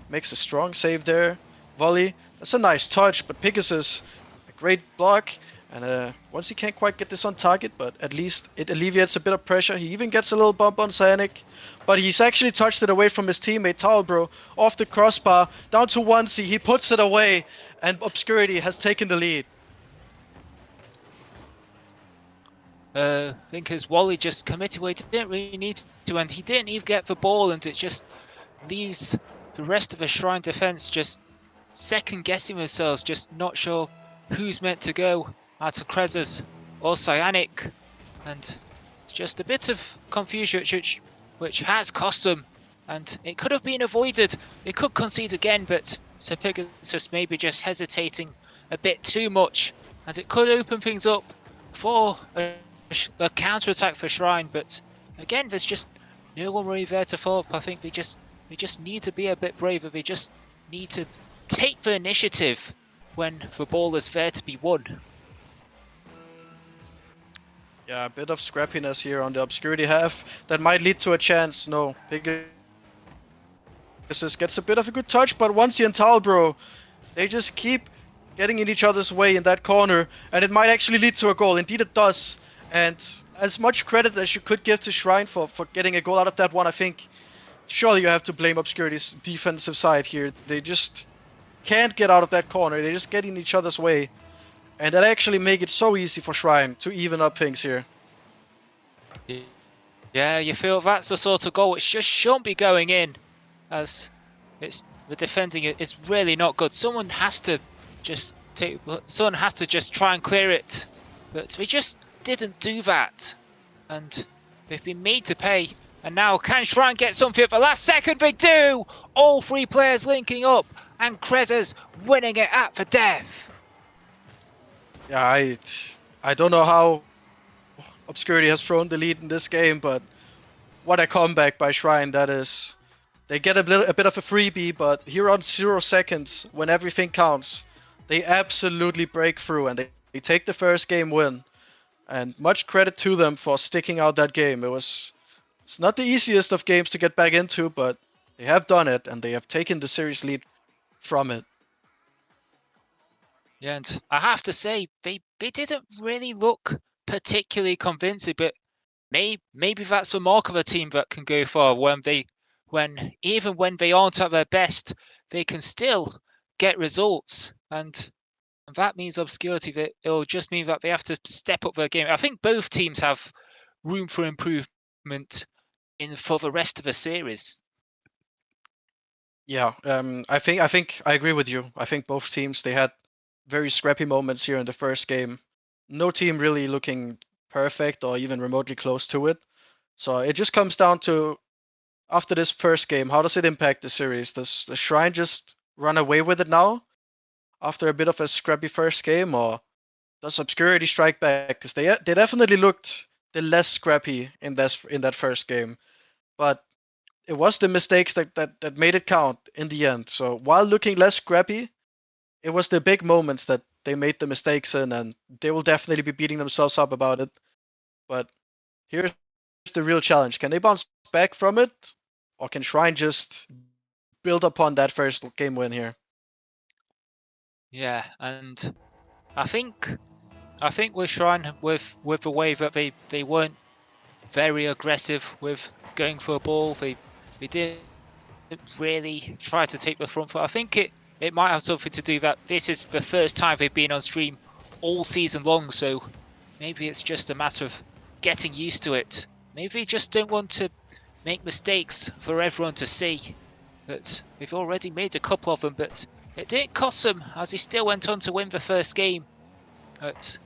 makes a strong save there, volley. That's a nice touch, but Pegasus, a great block. And once he can't quite get this on target, but at least it alleviates a bit of pressure. He even gets a little bump on Cyanic, but he's actually touched it away from his teammate Talbro off the crossbar down to 1C. He puts it away, and Obscurity has taken the lead. I think as Wally just committed where he didn't really need to, and he didn't even get the ball, and it just leaves the rest of the Shrine defense just second guessing themselves, just not sure who's meant to go out of Krezers or Cyanic, and it's just a bit of confusion which has cost them, and it could have been avoided. They could concede again, but Sir Pegasus maybe just hesitating a bit too much, and it could open things up for a counter-attack for Shrine. But again, there's just no one really there to follow up. I think they just need to be a bit braver. They just need to take the initiative when the ball is there to be won. Yeah, a bit of scrappiness here on the Obscurity half. That might lead to a chance. No, Pegasus gets a bit of a good touch, but once he and Talbro, they just keep getting in each other's way in that corner, and it might actually lead to a goal. Indeed it does. And as much credit as you could give to Shrine for getting a goal out of that one, I think surely you have to blame Obscurity's defensive side here. They just can't get out of that corner. They just get in each other's way. And that actually make it so easy for Shrine to even up things here. Yeah, you feel that's the sort of goal which just shouldn't be going in, as it's the defending is really not good. Someone has to just try and clear it, but we just didn't do that, and they've been made to pay. And now can Shrine get something at the last second? They do! All three players linking up, and Krezers winning it at the death. Yeah, I don't know how Obscurity has thrown the lead in this game, but what a comeback by Shrine that is. They get a bit of a freebie, but here on 0 seconds, when everything counts, they absolutely break through and they take the first game win. And much credit to them for sticking out that game. It's not the easiest of games to get back into, but they have done it and they have taken the series lead from it. Yeah, and I have to say, they didn't really look particularly convincing, but maybe that's the mark of a team that can go far when even when they aren't at their best, they can still get results. And that means Obscurity, that it'll just mean that they have to step up their game. I think both teams have room for improvement for the rest of the series. Yeah, I think I agree with you. I think both teams, they had very scrappy moments here in the first game. No team really looking perfect or even remotely close to it. So it just comes down to, after this first game, how does it impact the series? Does the Shrine just run away with it now after a bit of a scrappy first game, or does Obscurity strike back? Because they definitely looked the less scrappy in that first game, but it was the mistakes that made it count in the end. So while looking less scrappy, it was the big moments that they made the mistakes in, and they will definitely be beating themselves up about it. But here's the real challenge. Can they bounce back from it? Or can Shrine just build upon that first game win here? Yeah, and I think I think with Shrine, with the way that they weren't very aggressive with going for a ball, they didn't really try to take the front foot. I think it might have something to do that this is the first time they've been on stream all season long, so maybe it's just a matter of getting used to it. Maybe they just don't want to make mistakes for everyone to see. But they've already made a couple of them, but it didn't cost them as he still went on to win the first game. At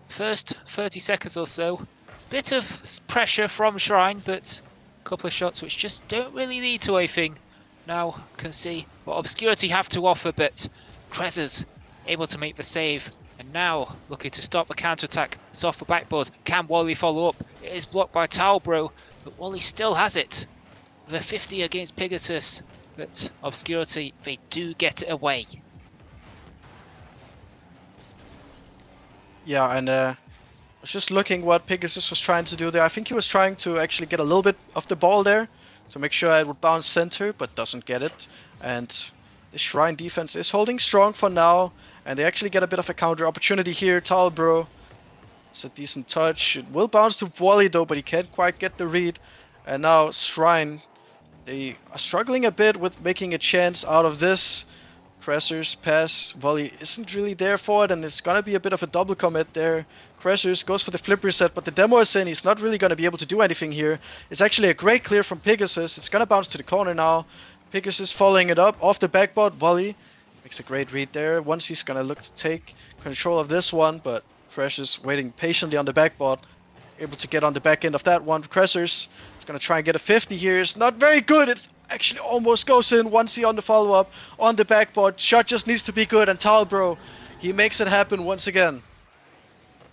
first 30 seconds or so, bit of pressure from Shrine, but a couple of shots which just don't really lead to anything. Now can see what Obscurity have to offer, but Krez's able to make the save. And now looking to stop the counter-attack. It's off the backboard. Can Wally follow up? It is blocked by Talbro, but Wally still has it. The 50 against Pegasus, but Obscurity, they do get it away. Yeah, and I was just looking what Pegasus was trying to do there. I think he was trying to actually get a little bit of the ball there to make sure it would bounce center, but doesn't get it. And the Shrine defense is holding strong for now, and they actually get a bit of a counter opportunity here. Talbro, it's a decent touch. It will bounce to Wally though, but he can't quite get the read. And now Shrine, they are struggling a bit with making a chance out of this. Cressers pass, Volley isn't really there for it, and it's gonna be a bit of a double commit there. Cressers goes for the flip reset, but the demo is in, he's not really gonna be able to do anything here. It's actually a great clear from Pegasus, it's gonna bounce to the corner now. Pegasus following it up, off the backboard, Volley makes a great read there. Once he's gonna look to take control of this one, but Cressers waiting patiently on the backboard, able to get on the back end of that one. Cressers is gonna try and get a 50 here, it's not very good, it's actually almost goes in. Once he on the follow-up on the backboard. Shot just needs to be good, and Talbro, he makes it happen once again.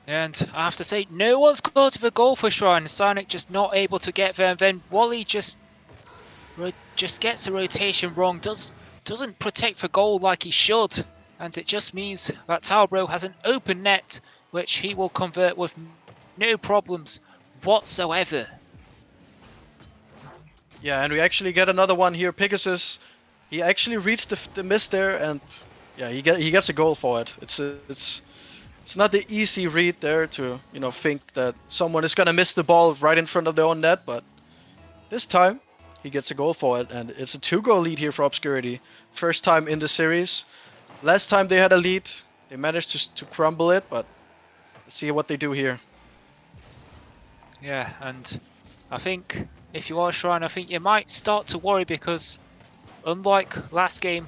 And I have to say, no one's close to the goal for Shrine. Sonic just not able to get there, and then Wally just gets the rotation wrong. Doesn't protect the goal like he should, and it just means that Talbro has an open net, which he will convert with no problems whatsoever. Yeah, and we actually get another one here. Pegasus, he actually reads the miss there, and yeah, he gets a goal for it. It's not the easy read there to think that someone is gonna miss the ball right in front of their own net, but this time he gets a goal for it, and it's a 2-goal lead here for Obscurity. First time in the series. Last time they had a lead, they managed to crumble it, but let's see what they do here. Yeah, and I think if you are Shrine, I think you might start to worry because unlike last game,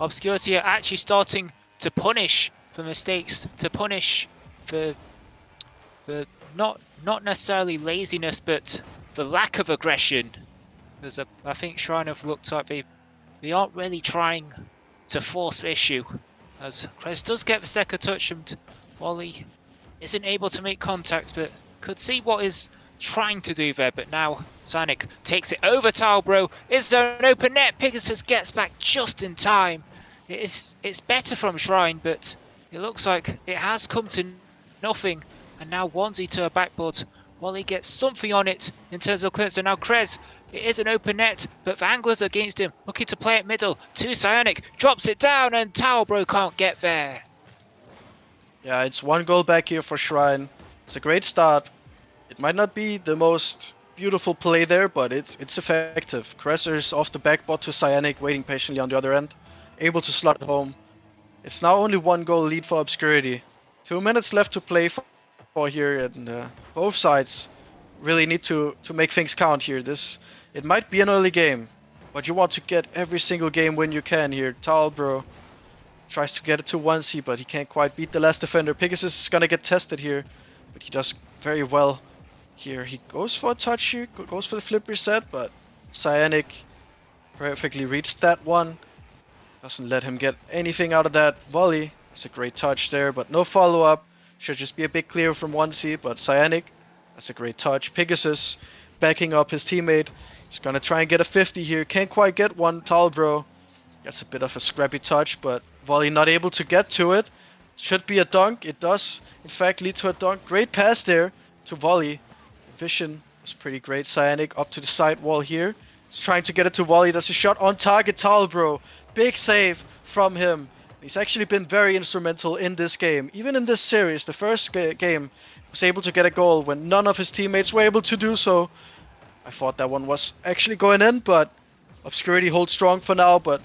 Obscurity are actually starting to punish for mistakes, to punish for not necessarily laziness, but the lack of aggression. I think Shrine have looked like they aren't really trying to force the issue. As Krez does get the second touch, and Wally isn't able to make contact, but could see what is trying to do there. But now Sonic takes it over Talbro. Is there an open net? Pegasus gets back just in time. It's better from Shrine, but it looks like it has come to nothing. And now onesie to a backboard. Wally gets something on it in terms of clearance. So now Krez, it is an open net, but the anglers against him, looking to play it middle to Psionic, drops it down, and Talbro can't get there. Yeah, it's 1 goal back here for Shrine. It's a great start. It might not be the most beautiful play there, but it's effective. Cressers off the backboard to Psionic, waiting patiently on the other end, able to slot it home. It's now only 1 goal lead for Obscurity. 2 minutes left to play for here, and both sides really need to make things count here. It might be an early game, but you want to get every single game when you can here. Talbro tries to get it to onesie, but he can't quite beat the last defender. Pegasus is gonna get tested here, but he does very well here. He goes for a touch here, goes for the flip reset, but Psionic perfectly reads that one. Doesn't let him get anything out of that volley. It's a great touch there, but no follow-up. Should just be a big clear from onesie, but Psionic, that's a great touch. Pegasus backing up his teammate. He's gonna try and get a 50 here. Can't quite get one. Talbro gets a bit of a scrappy touch, but Volley not able to get to it. Should be a dunk. It does, in fact, lead to a dunk. Great pass there to Volley. Vision was pretty great. Psionic up to the side wall here. He's trying to get it to Volley. That's a shot on target. Talbro. Big save from him. He's actually been very instrumental in this game. Even in this series, the first game, was able to get a goal when none of his teammates were able to do so. I thought that one was actually going in, but Obscurity holds strong for now, but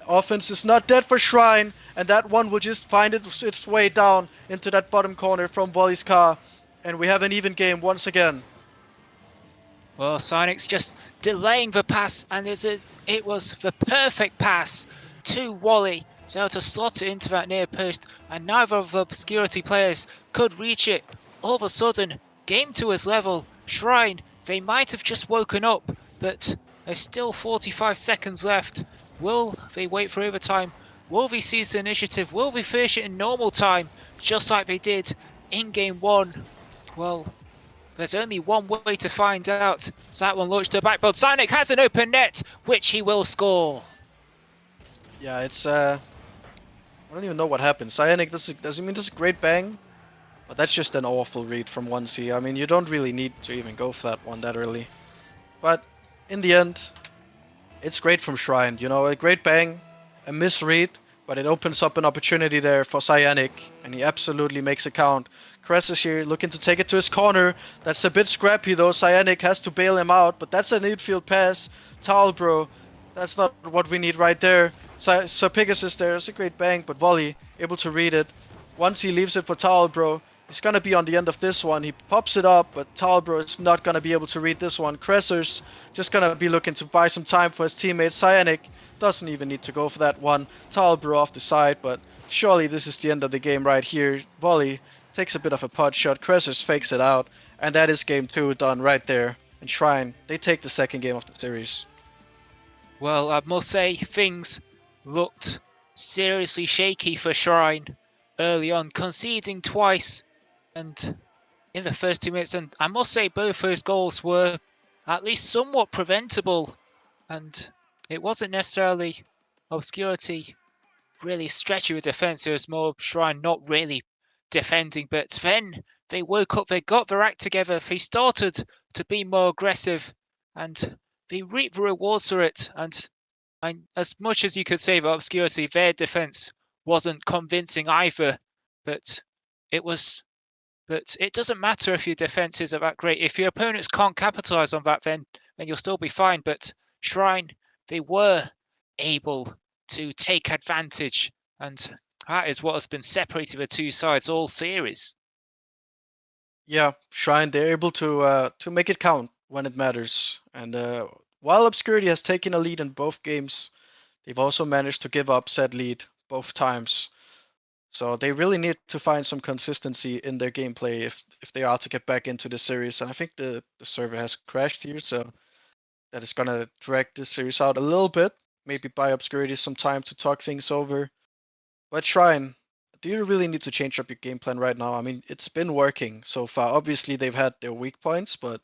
offense is not dead for Shrine, and that one will just find its way down into that bottom corner from Volley's car, and we have an even game once again. Well, Cynic's just delaying the pass, and it was the perfect pass to Wally. So to slot it into that near post, and neither of the Obscurity players could reach it. All of a sudden, game 2 is level. Shrine, they might have just woken up, but there's still 45 seconds left. Will they wait for overtime? Will they seize the initiative? Will they finish it in normal time, just like they did in game 1? Well, there's only one way to find out. So that one launched to the backboard. Cynic has an open net, which he will score. Yeah, it's I don't even know what happened. Cyanic does a great bang, but that's just an awful read from 1C. I mean, you don't really need to even go for that one that early. But in the end, it's great from Shrine. You know, a great bang, a misread, but it opens up an opportunity there for Cyanic, and he absolutely makes it count. Cress is here looking to take it to his corner. That's a bit scrappy though. Cyanic has to bail him out, but that's an infield pass. Towel, bro. That's not what we need right there. So Pegasus there. It's a great bang, but Volley able to read it. Once he leaves it for Towel, bro, he's gonna be on the end of this one. He pops it up, but Talbro is not gonna be able to read this one. Cresser's just gonna be looking to buy some time for his teammate. Cyanic doesn't even need to go for that one. Talbro off the side, but surely this is the end of the game right here. Volley takes a bit of a pot shot. Cresser's fakes it out, and that is game 2 done right there. And Shrine, they take the second game of the series. Well, I must say things looked seriously shaky for Shrine early on, conceding twice and in the first 2 minutes. And I must say both those goals were at least somewhat preventable. And it wasn't necessarily Obscurity really stretching with defence. It was more Shrine not really defending. But then they woke up, they got their act together, they started to be more aggressive, and they reaped the rewards for it. And as much as you could say that Obscurity, their defence wasn't convincing either, but it was. But it doesn't matter if your defences are that great. If your opponents can't capitalise on that, then you'll still be fine. But Shrine, they were able to take advantage, and that is what has been separating the two sides all series. Yeah, Shrine, they're able to make it count when it matters. And while Obscurity has taken a lead in both games, they've also managed to give up said lead both times. So they really need to find some consistency in their gameplay if they are to get back into the series. And I think the server has crashed here, so that is gonna drag this series out a little bit. Maybe buy Obscurity some time to talk things over. But Shrine, do you really need to change up your game plan right now? I mean, it's been working so far. Obviously, they've had their weak points, but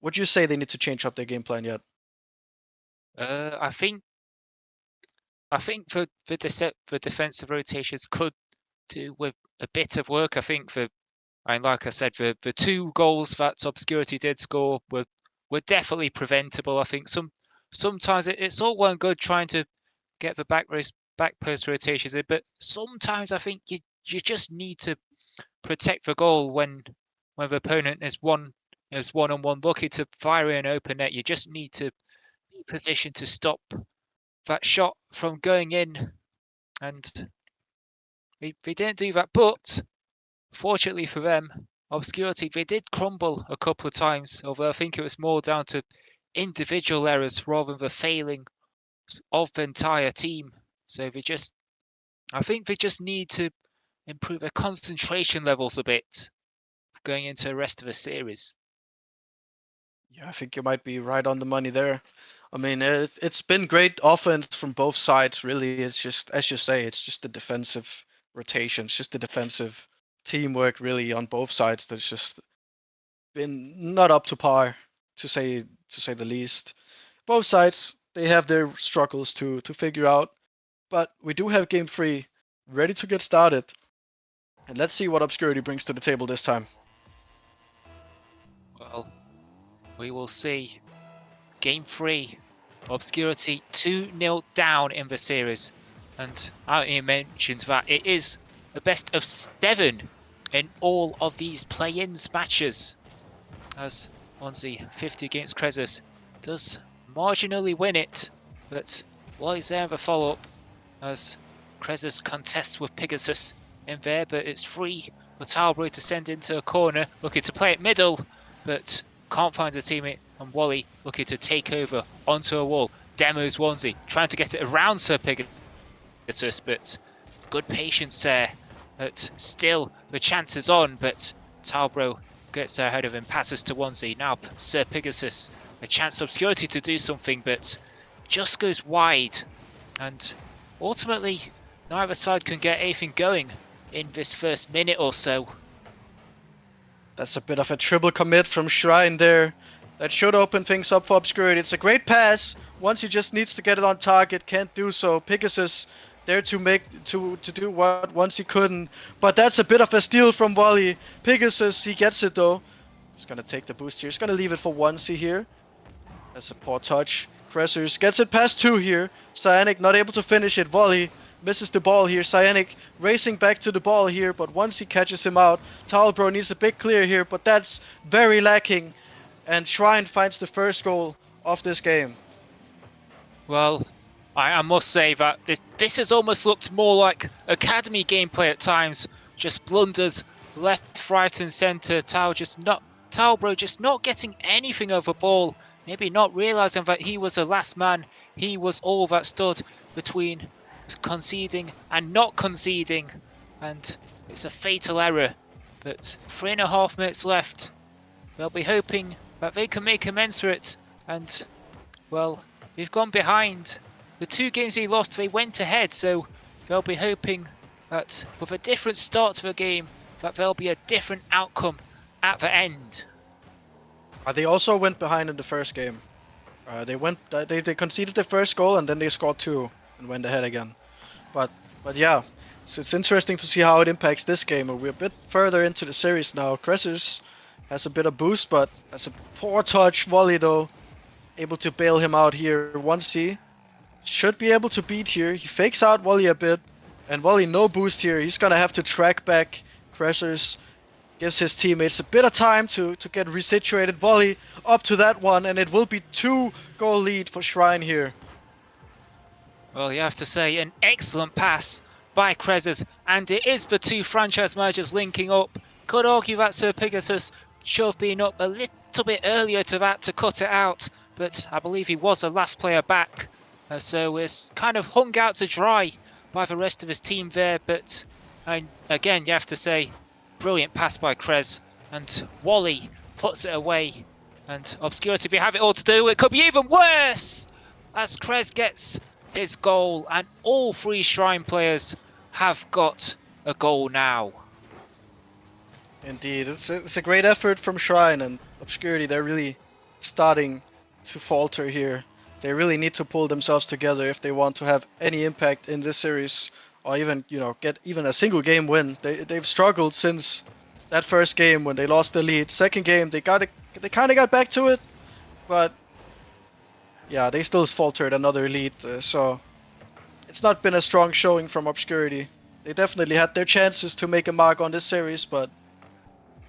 would you say they need to change up their game plan yet? I think the defensive rotations could do with a bit of work. I think and like I said, the 2 goals that Obscurity did score were definitely preventable. I think sometimes it's all well and good trying to get the back post rotations in, but sometimes I think you just need to protect the goal when the opponent is one-on-one looking to fire in an open net. You just need to be positioned to stop that shot from going in, and they didn't do that. But fortunately for them, Obscurity, they did crumble a couple of times, although I think it was more down to individual errors rather than the failing of the entire team. So I think they just need to improve their concentration levels a bit going into the rest of the series. Yeah, I think you might be right on the money there. I mean, it's been great offense from both sides, really. It's just, as you say, it's just the defensive rotations, just the defensive teamwork, really, on both sides that's just been not up to par, to say the least. Both sides, they have their struggles to figure out, but we do have game 3 ready to get started. And let's see what Obscurity brings to the table this time. Well, we will see. Game 3, Obscurity 2-0 down in the series. And I mentioned that it is a best of 7 in all of these play-ins matches. As Swansea 50 against Krezis does marginally win it, but Wally's there in the follow-up as Krezis contests with Pegasus in there, but it's free for Talbot to send into a corner, looking to play it middle, but can't find a teammate, and Wally looking to take over onto a wall. Demos Swansea trying to get it around Sir Pegasus, but good patience there. But still, the chance is on, but Talbot gets ahead of him, passes to Swansea. Now Sir Pegasus, a chance Obscurity to do something, but just goes wide. And ultimately, neither side can get anything going in this first minute or so. That's a bit of a triple commit from Shrine there. That should open things up for Obscurity. It's a great pass. Once he just needs to get it on target, can't do so. Pegasus there to do what once he couldn't. But that's a bit of a steal from Wally. Pegasus, he gets it though. He's gonna take the boost here. He's gonna leave it for Onesie here. That's a poor touch. Cressers gets it past 2 here. Cyanic not able to finish it. Volley misses the ball here. Cyanic racing back to the ball here, but once he catches him out, Talbro needs a big clear here, but that's very lacking. And Shrine finds the first goal of this game. Well, I must say that this has almost looked more like Academy gameplay at times. Just blunders left, right and centre. Talbro just not getting anything of the ball. Maybe not realising that he was the last man. He was all that stood between conceding and not conceding. And it's a fatal error. But 3.5 minutes left. They'll be hoping that they can make amends for it. And, well, they've gone behind. The 2 games they lost, they went ahead. So they'll be hoping that with a different start to the game, that there'll be a different outcome at the end. They also went behind in the first game. They conceded the first goal and then they scored 2 and went ahead again. But yeah, it's interesting to see how it impacts this game. We're a bit further into the series now. Cressers has a bit of boost, but that's a poor touch. Volley though, able to bail him out here. Onesie should be able to beat here. He fakes out Volley a bit, and Volley no boost here. He's gonna have to track back. Cressers gives his teammates a bit of time to get resituated. Volley up to that one, and it will be 2-goal lead for Shrine here. Well, you have to say, an excellent pass by Krezis, and it is the 2 franchise managers linking up. Could argue that Sir Pegasus should have been up a little bit earlier to that to cut it out, but I believe he was the last player back. So it's kind of hung out to dry by the rest of his team there, but again, you have to say, brilliant pass by Krez, and Wally puts it away, and Obscurity, we have it all to do. It could be even worse as Krez gets his goal, and all 3 Shrine players have got a goal now. Indeed, it's a great effort from Shrine, and Obscurity, they're really starting to falter here. They really need to pull themselves together if they want to have any impact in this series, or even, get even a single game win. They've struggled since that first game when they lost the lead. Second game, they kind of got back to it, but yeah, they still faltered another lead. So it's not been a strong showing from Obscurity. They definitely had their chances to make a mark on this series, but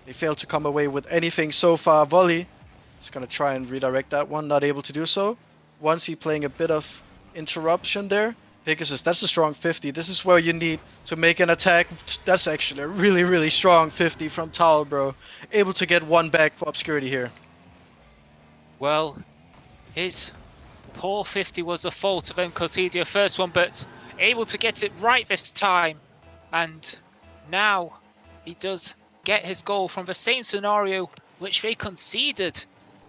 they failed to come away with anything so far. Volley is gonna try and redirect that one, not able to do so. Onesie playing a bit of interruption there. Pegasus, that's a strong 50. This is where you need to make an attack. That's actually a really, really strong 50 from Talbro. Able to get one back for Obscurity here. Well, his poor 50 was the fault of him conceding the first one, but able to get it right this time. And now he does get his goal from the same scenario which they conceded,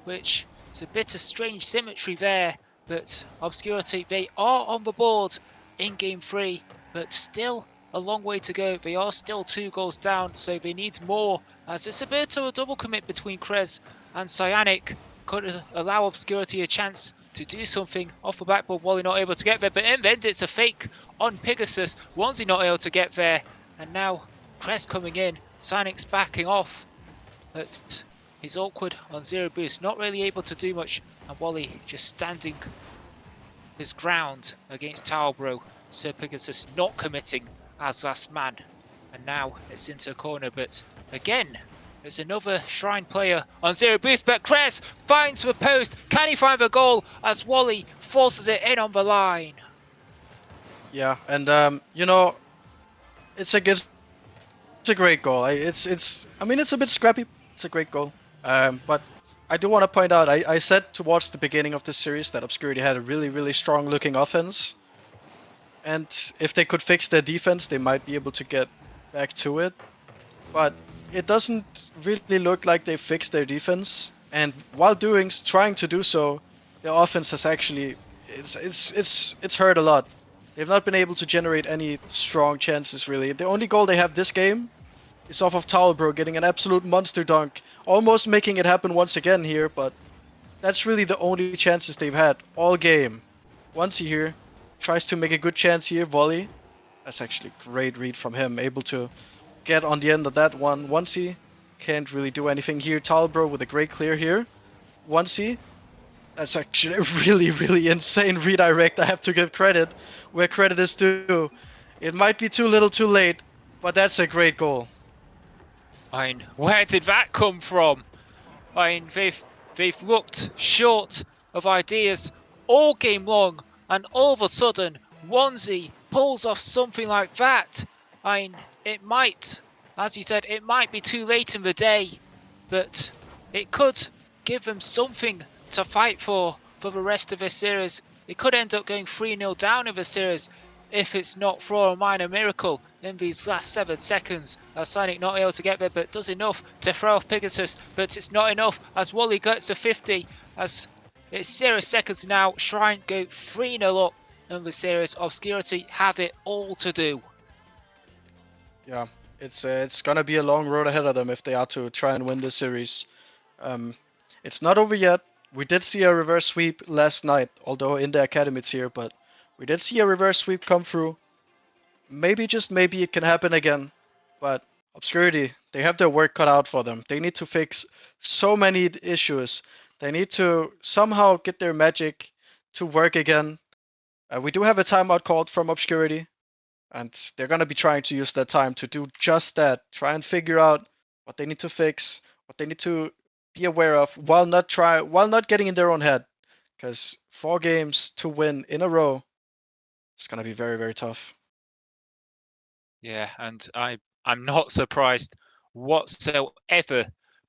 which is a bit of strange symmetry there. But Obscurity, they are on the board in game 3, but still a long way to go. They are still 2 goals down, so they need more, as it's a bit of a double commit between Krez and Cyanic. Could allow Obscurity a chance to do something off the backboard. Wally not able to get there, but in the end it's a fake on Pegasus. Onesie not able to get there, and now Krez coming in. Cyanic's backing off, but he's awkward on 0 boost, not really able to do much, and Wally just standing his ground against Talbro. Sir Pegasus not committing as last man. And now it's into a corner, but again, there's another Shrine player on zero boost, but Kress finds the post. Can he find the goal as Wally forces it in on the line? Yeah, and you know, it's a great goal. I mean it's a bit scrappy. It's a great goal. But I do want to point out I said towards the beginning of this series that Obscurity had a really strong looking offense, and if they could fix their defense, they might be able to get back to it. But it doesn't really look like they fixed their defense, and while trying to do so, their offense has actually it's hurt a lot. They've not been able to generate any strong chances really. The only goal they have this game is off of Towelbro getting an absolute monster dunk, almost making it happen once again here, but that's really the only chances they've had all game. Onesie here tries to make a good chance here, volley. That's actually a great read from him, able to get on the end of that one. Onesie can't really do anything here. Towelbro with a great clear here. Onesie, that's actually a really insane redirect. I have to give credit where credit is due. It might be too little too late, but that's a great goal. I mean, where did that come from? I mean, they've looked short of ideas all game long, and all of a sudden, Onesie pulls off something like that. I mean, it might, as you said, it might be too late in the day, but it could give them something to fight for the rest of this series. It could end up going 3-0 down in the series if it's not for a minor miracle in these last 7 seconds. Sonic not able to get there, but does enough to throw off Pegasus, but it's not enough as Wally gets to 50 as it's 0 seconds now. Shrine go 3-0 up in the series. Obscurity have it all to do. Yeah, it's gonna be a long road ahead of them if they are to try and win this series. Um, it's not over yet. We did see a reverse sweep last night, although in the academy tier, but we did see a reverse sweep come through. Maybe, just maybe, it can happen again. But Obscurity, they have their work cut out for them. They need to fix so many issues. They need to somehow get their magic to work again. We do have a timeout called from Obscurity, and they're going to be trying to use that time to do just that. Try and figure out what they need to fix, what they need to be aware of, while not getting in their own head. Because 4 games to win in a row, it's going to be very tough. Yeah, and I'm not surprised whatsoever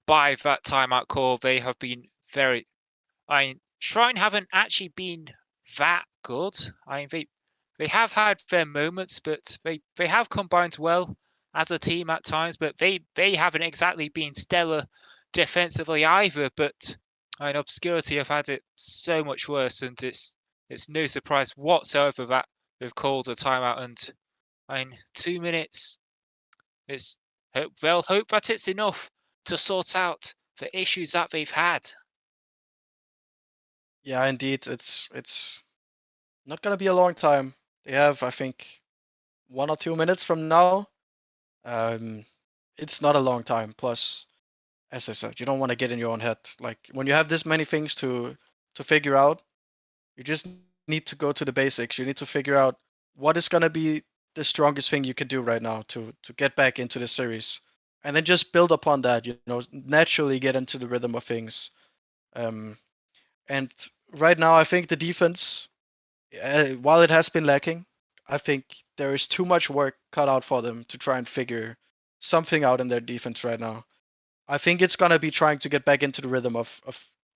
by that timeout call. They have been very. I mean, Shrine haven't actually been that good. I mean, they have had their moments, but they have combined well as a team at times. But they haven't exactly been stellar defensively either. But I mean, Obscurity have had it so much worse, and it's no surprise whatsoever that they've called a timeout. And I mean, 2 minutes. They'll hope that it's enough to sort out the issues that they've had. Yeah, indeed, it's not gonna be a long time. They have, I think, 1 or 2 minutes from now. Um, it's not a long time. Plus, as I said, you don't want to get in your own head. Like when you have this many things to figure out, you just need to go to the basics. You need to figure out what is gonna be the strongest thing you can do right now to get back into the series, and then just build upon that. You know, naturally get into the rhythm of things. Um, and right now, I think the defense, while it has been lacking, I think there is too much work cut out for them to try and figure something out in their defense right now. I think it's gonna be trying to get back into the rhythm of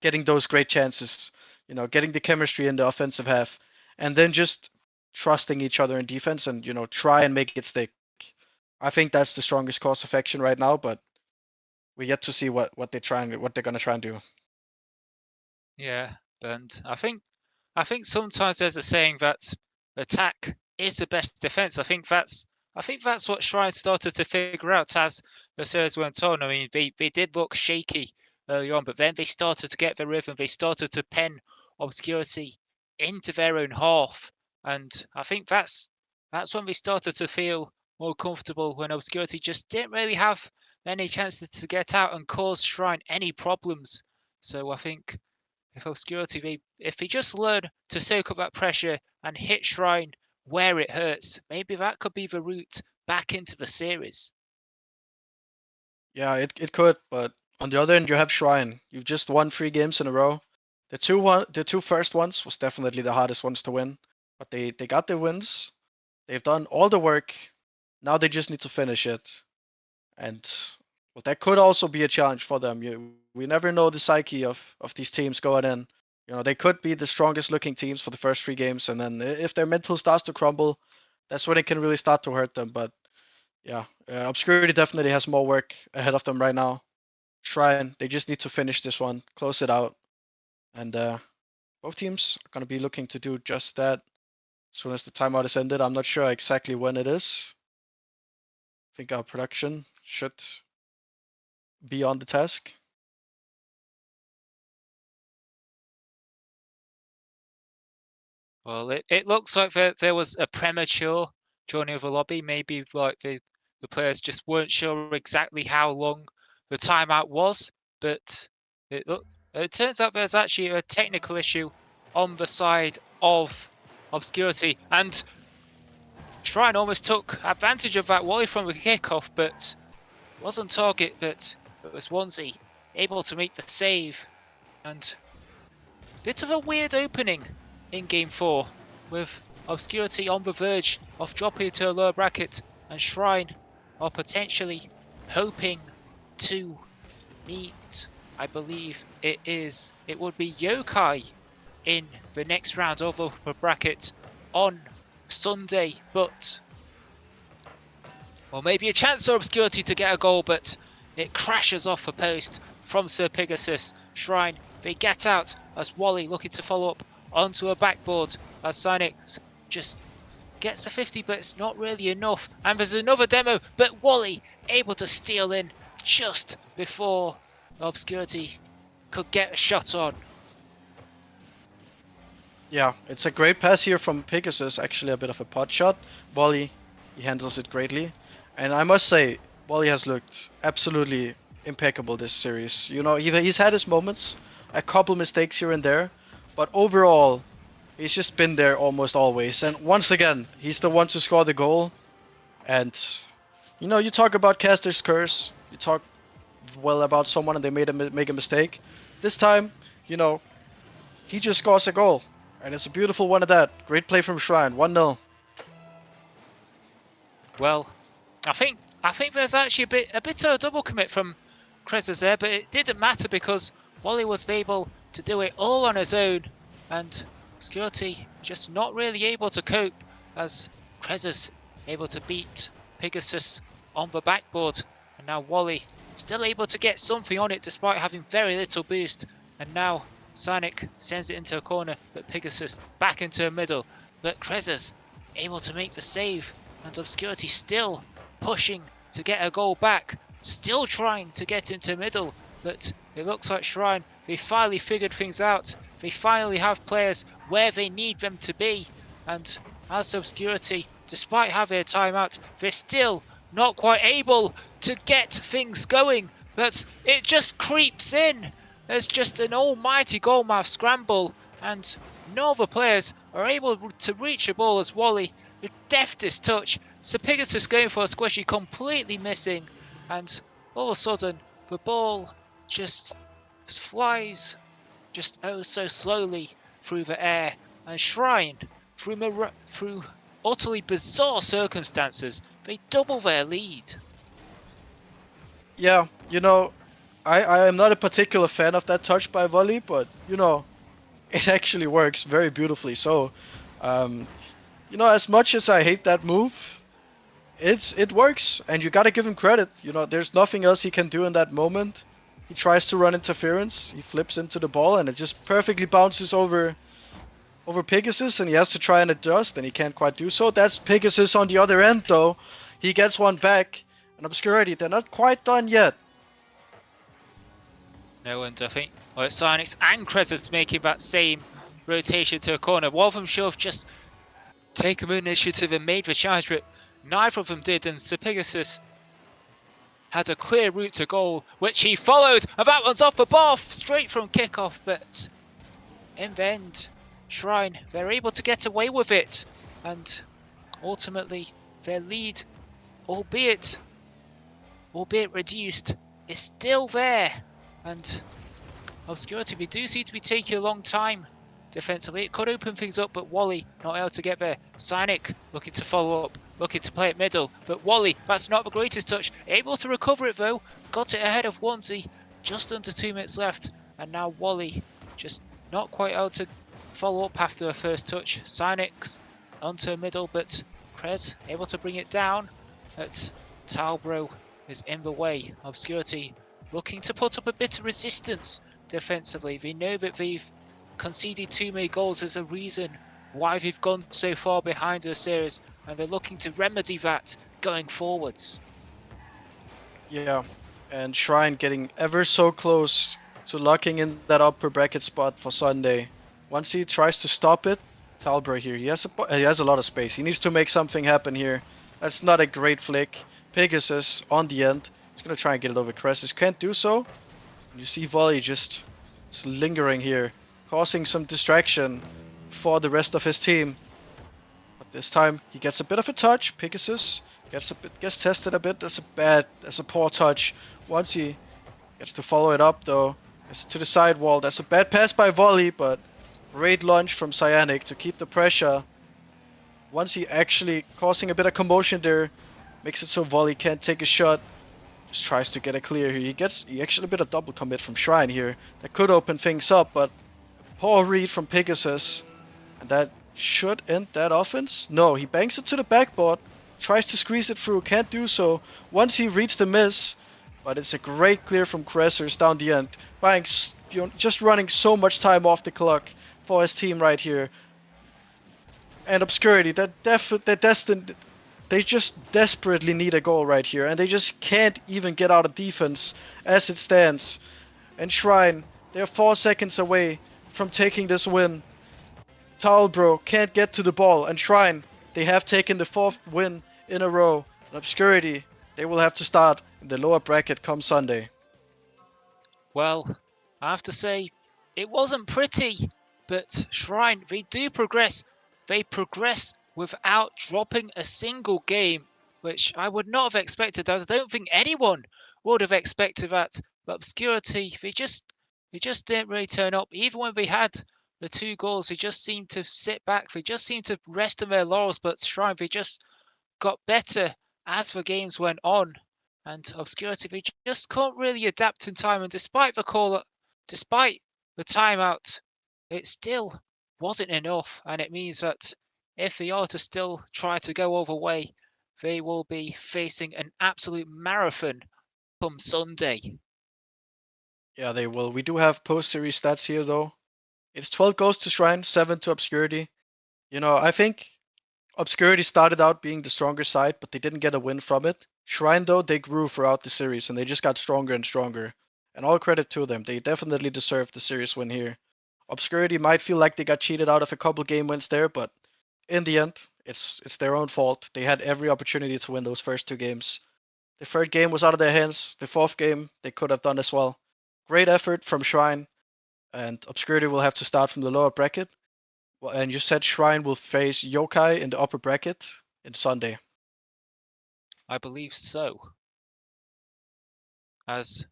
getting those great chances, you know, getting the chemistry in the offensive half, and then just trusting each other in defense and, you know, try and make it stick. I think that's the strongest course of action right now, but we yet to see what they're gonna try and do. Yeah, and I think sometimes there's a saying that attack is the best defense. I think that's what Shrine started to figure out as the series went on. I mean, they did look shaky early on, but then they started to get the rhythm. They started to pen Obscurity into their own half, and I think that's when they started to feel more comfortable, when Obscurity just didn't really have many chances to get out and cause Shrine any problems. So I think if Obscurity, if they just learn to soak up that pressure and hit Shrine where it hurts. Maybe that could be the route back into the series. Yeah, it could, but on the other end, you have Shrine. You've just won 3 games in a row. The two first ones was definitely the hardest ones to win, but they got their wins. They've done all the work. Now they just need to finish it, and well, that could also be a challenge for them. We never know the psyche of these teams going in. You know, they could be the strongest looking teams for the first 3 games, and then if their mental starts to crumble, that's when it can really start to hurt them. But yeah, Obscurity definitely has more work ahead of them right now. Shrine, they just need to finish this one, close it out, and both teams are going to be looking to do just that as soon as the timeout is ended. I'm not sure exactly when it is. I think our production should be on the task. Well, it looks like there was a premature joining of the lobby. Maybe like the players just weren't sure exactly how long the timeout was, but it turns out there's actually a technical issue on the side of Obscurity, and Shrine almost took advantage of that volley from the kickoff, but was on target. But it was Swansea able to make the save, and bit of a weird opening in Game 4, with Obscurity on the verge of dropping to a lower bracket, and Shrine are potentially hoping to meet, I believe it would be Yokai in the next round of the bracket on Sunday, but, or maybe a chance for Obscurity to get a goal, but it crashes off the post from Sir Pegasus. Shrine, they get out as Wally looking to follow up onto a backboard as Cynic just gets a 50, but it's not really enough. And there's another demo, but Wally able to steal in just before Obscurity could get a shot on. Yeah, it's a great pass here from Pegasus, actually a bit of a pot shot. Wally, he handles it greatly. And I must say, Wally has looked absolutely impeccable this series. You know, he's had his moments, a couple mistakes here and there, but overall, he's just been there almost always. And once again, he's the one to score the goal. And, you know, you talk about Caster's Curse, you talk well about someone and they make a mistake. This time, you know, he just scores a goal. And it's a beautiful one at that. Great play from Shrine, 1-0. Well, I think there's actually a bit of a double commit from Krezes there, but it didn't matter because Wally was able to do it all on his own, and Obscurity just not really able to cope as Krezes able to beat Pegasus on the backboard, and now Wally still able to get something on it despite having very little boost, and now Sonic sends it into a corner, but Pegasus back into the middle, but Krezes able to make the save, and Obscurity still pushing to get a goal back, still trying to get into the middle, but it looks like Shrine, they finally figured things out. They finally have players where they need them to be, and as Obscurity, despite having a timeout, they're still not quite able to get things going, but it just creeps in. There's just an almighty goalmouth scramble, and no other players are able to reach the ball as Wally, with deftest touch. So Pegasus going for a squishy, completely missing, and all of a sudden the ball just flies just oh so slowly through the air, and Shrine, through utterly bizarre circumstances, they double their lead. Yeah, you know, I am not a particular fan of that touch by Volley, but, you know, it actually works very beautifully. So, you know, as much as I hate that move, it works, and you gotta give him credit. You know, there's nothing else he can do in that moment. He tries to run interference, he flips into the ball, and it just perfectly bounces over Pegasus, and he has to try and adjust, and he can't quite do so. That's Pegasus on the other end, though. He gets one back, and Obscurity, they're not quite done yet. No, and I think it's Cynix and Krezes making that same rotation to a corner. One of them should have just taken initiative and made the charge, but neither of them did, and Sir Pegasus had a clear route to goal, which he followed, and that one's off the bar straight from kickoff, but in the end, Shrine, they're able to get away with it, and ultimately their lead, albeit reduced, is still there. And Obscurity, we do seem to be taking a long time defensively. It could open things up, but Wally not able to get there. Cynic looking to follow up, looking to play it middle, but Wally, that's not the greatest touch. Able to recover it though, got it ahead of Onesie, just under 2 minutes left, and now Wally just not quite able to follow up after a first touch. Cynic's onto middle, but Krez able to bring it down. At Talbro is in the way. Obscurity looking to put up a bit of resistance defensively. They know that they've conceded too many goals as a reason why they've gone so far behind the series, and they're looking to remedy that going forwards. Yeah, and Shrine getting ever so close to locking in that upper bracket spot for Sunday. Once he tries to stop it, Talbra here, he has a lot of space. He needs to make something happen here. That's not a great flick. Pegasus on the end. He's gonna try and get it over Cressus. Can't do so. You see Volley just lingering here, causing some distraction for the rest of his team. But this time he gets a bit of a touch. Pegasus gets tested a bit. That's a poor touch. Once he gets to follow it up though, it's to the sidewall. That's a bad pass by Volley, but great launch from Cyanic to keep the pressure. Once he actually causing a bit of commotion there, makes it so Volley can't take a shot. Just tries to get a clear here. He actually a bit of double commit from Shrine here. That could open things up, but poor read from Pegasus. And that should end that offense. No, he banks it to the backboard. Tries to squeeze it through. Can't do so. Once he reads the miss. But it's a great clear from Cressers down the end. Buying, just running so much time off the clock for his team right here. And Obscurity, they just desperately need a goal right here, and they just can't even get out of defense as it stands. And Shrine, they're 4 seconds away from taking this win. Talbro can't get to the ball, and Shrine, they have taken the 4th win in a row. And Obscurity, they will have to start in the lower bracket come Sunday. Well, I have to say, it wasn't pretty, but Shrine, they do progress. They progress without dropping a single game, which I would not have expected. I don't think anyone would have expected that. But Obscurity, they just didn't really turn up. Even when they had the 2 goals, they just seemed to sit back. They just seemed to rest on their laurels. But Shrine, they just got better as the games went on. And Obscurity, they just can't really adapt in time. And despite the timeout, it still wasn't enough. And it means that if they are to still try to go all the way, they will be facing an absolute marathon come Sunday. Yeah, they will. We do have post-series stats here, though. It's 12 goals to Shrine, 7 to Obscurity. You know, I think Obscurity started out being the stronger side, but they didn't get a win from it. Shrine, though, they grew throughout the series, and they just got stronger and stronger. And all credit to them. They definitely deserved the series win here. Obscurity might feel like they got cheated out of a couple game wins there, but in the end, it's their own fault. They had every opportunity to win those first 2 games. The 3rd game was out of their hands. The 4th game, they could have done as well. Great effort from Shrine, and Obscurity will have to start from the lower bracket. Well, and you said Shrine will face Yokai in the upper bracket in Sunday. I believe so. As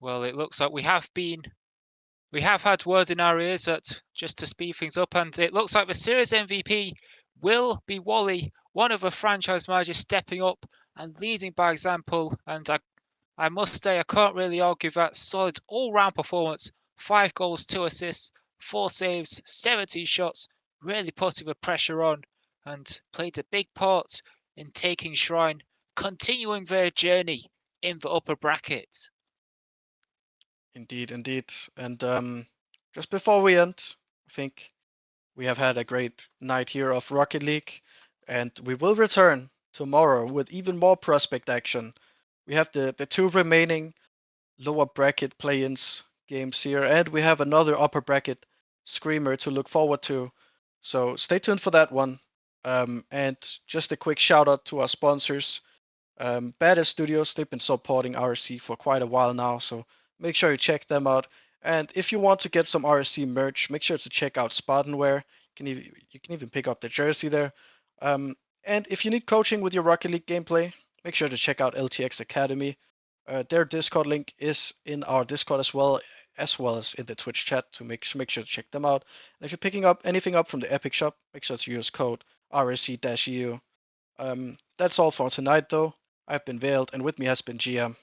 well, it looks like we have had word in our ears that just to speed things up, and it looks like the series MVP will be Wally, one of the franchise managers stepping up and leading by example. And I must say, I can't really argue that solid all-round performance. 5 goals, 2 assists, 4 saves, 17 shots, really putting the pressure on and played a big part in taking Shrine, continuing their journey in the upper bracket. Indeed, indeed. And just before we end, I think we have had a great night here of Rocket League, and we will return tomorrow with even more prospect action. We have the 2 remaining lower bracket play-ins games here, and we have another upper bracket screamer to look forward to. So stay tuned for that one. And just a quick shout out to our sponsors. Badass Studios, they've been supporting RSC for quite a while now, so make sure you check them out. And if you want to get some RSC merch, make sure to check out SpartanWare. You can even pick up the jersey there. And if you need coaching with your Rocket League gameplay, make sure to check out LTXAcademy. Their Discord link is in our Discord as well as in the Twitch chat, to make sure to check them out. And if you're picking up anything up from the Epic Shop, make sure to use code RSC-eu. That's all for tonight, though. I've been Veiled, and with me has been GM.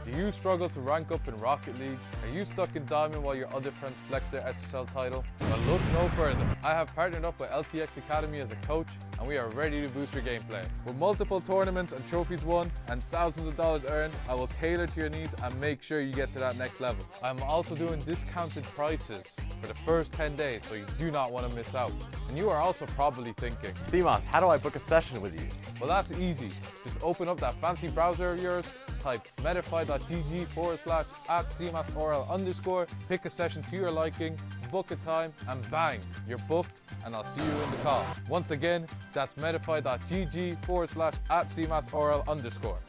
Do you struggle to rank up in Rocket League? Are you stuck in Diamond while your other friends flex their SSL title? Well, look no further. I have partnered up with LTXAcademy as a coach, and we are ready to boost your gameplay. With multiple tournaments and trophies won and thousands of dollars earned, I will tailor to your needs and make sure you get to that next level. I'm also doing discounted prices for the first 10 days, so you do not want to miss out. And you are also probably thinking, CMOS, how do I book a session with you? well, that's easy. Just open up that fancy browser of yours, type medify.gg/@cmasorl_, pick a session to your liking, book a time, and bang, you're booked, and I'll see you in the call. Once again, that's medify.gg/@cmasorl_.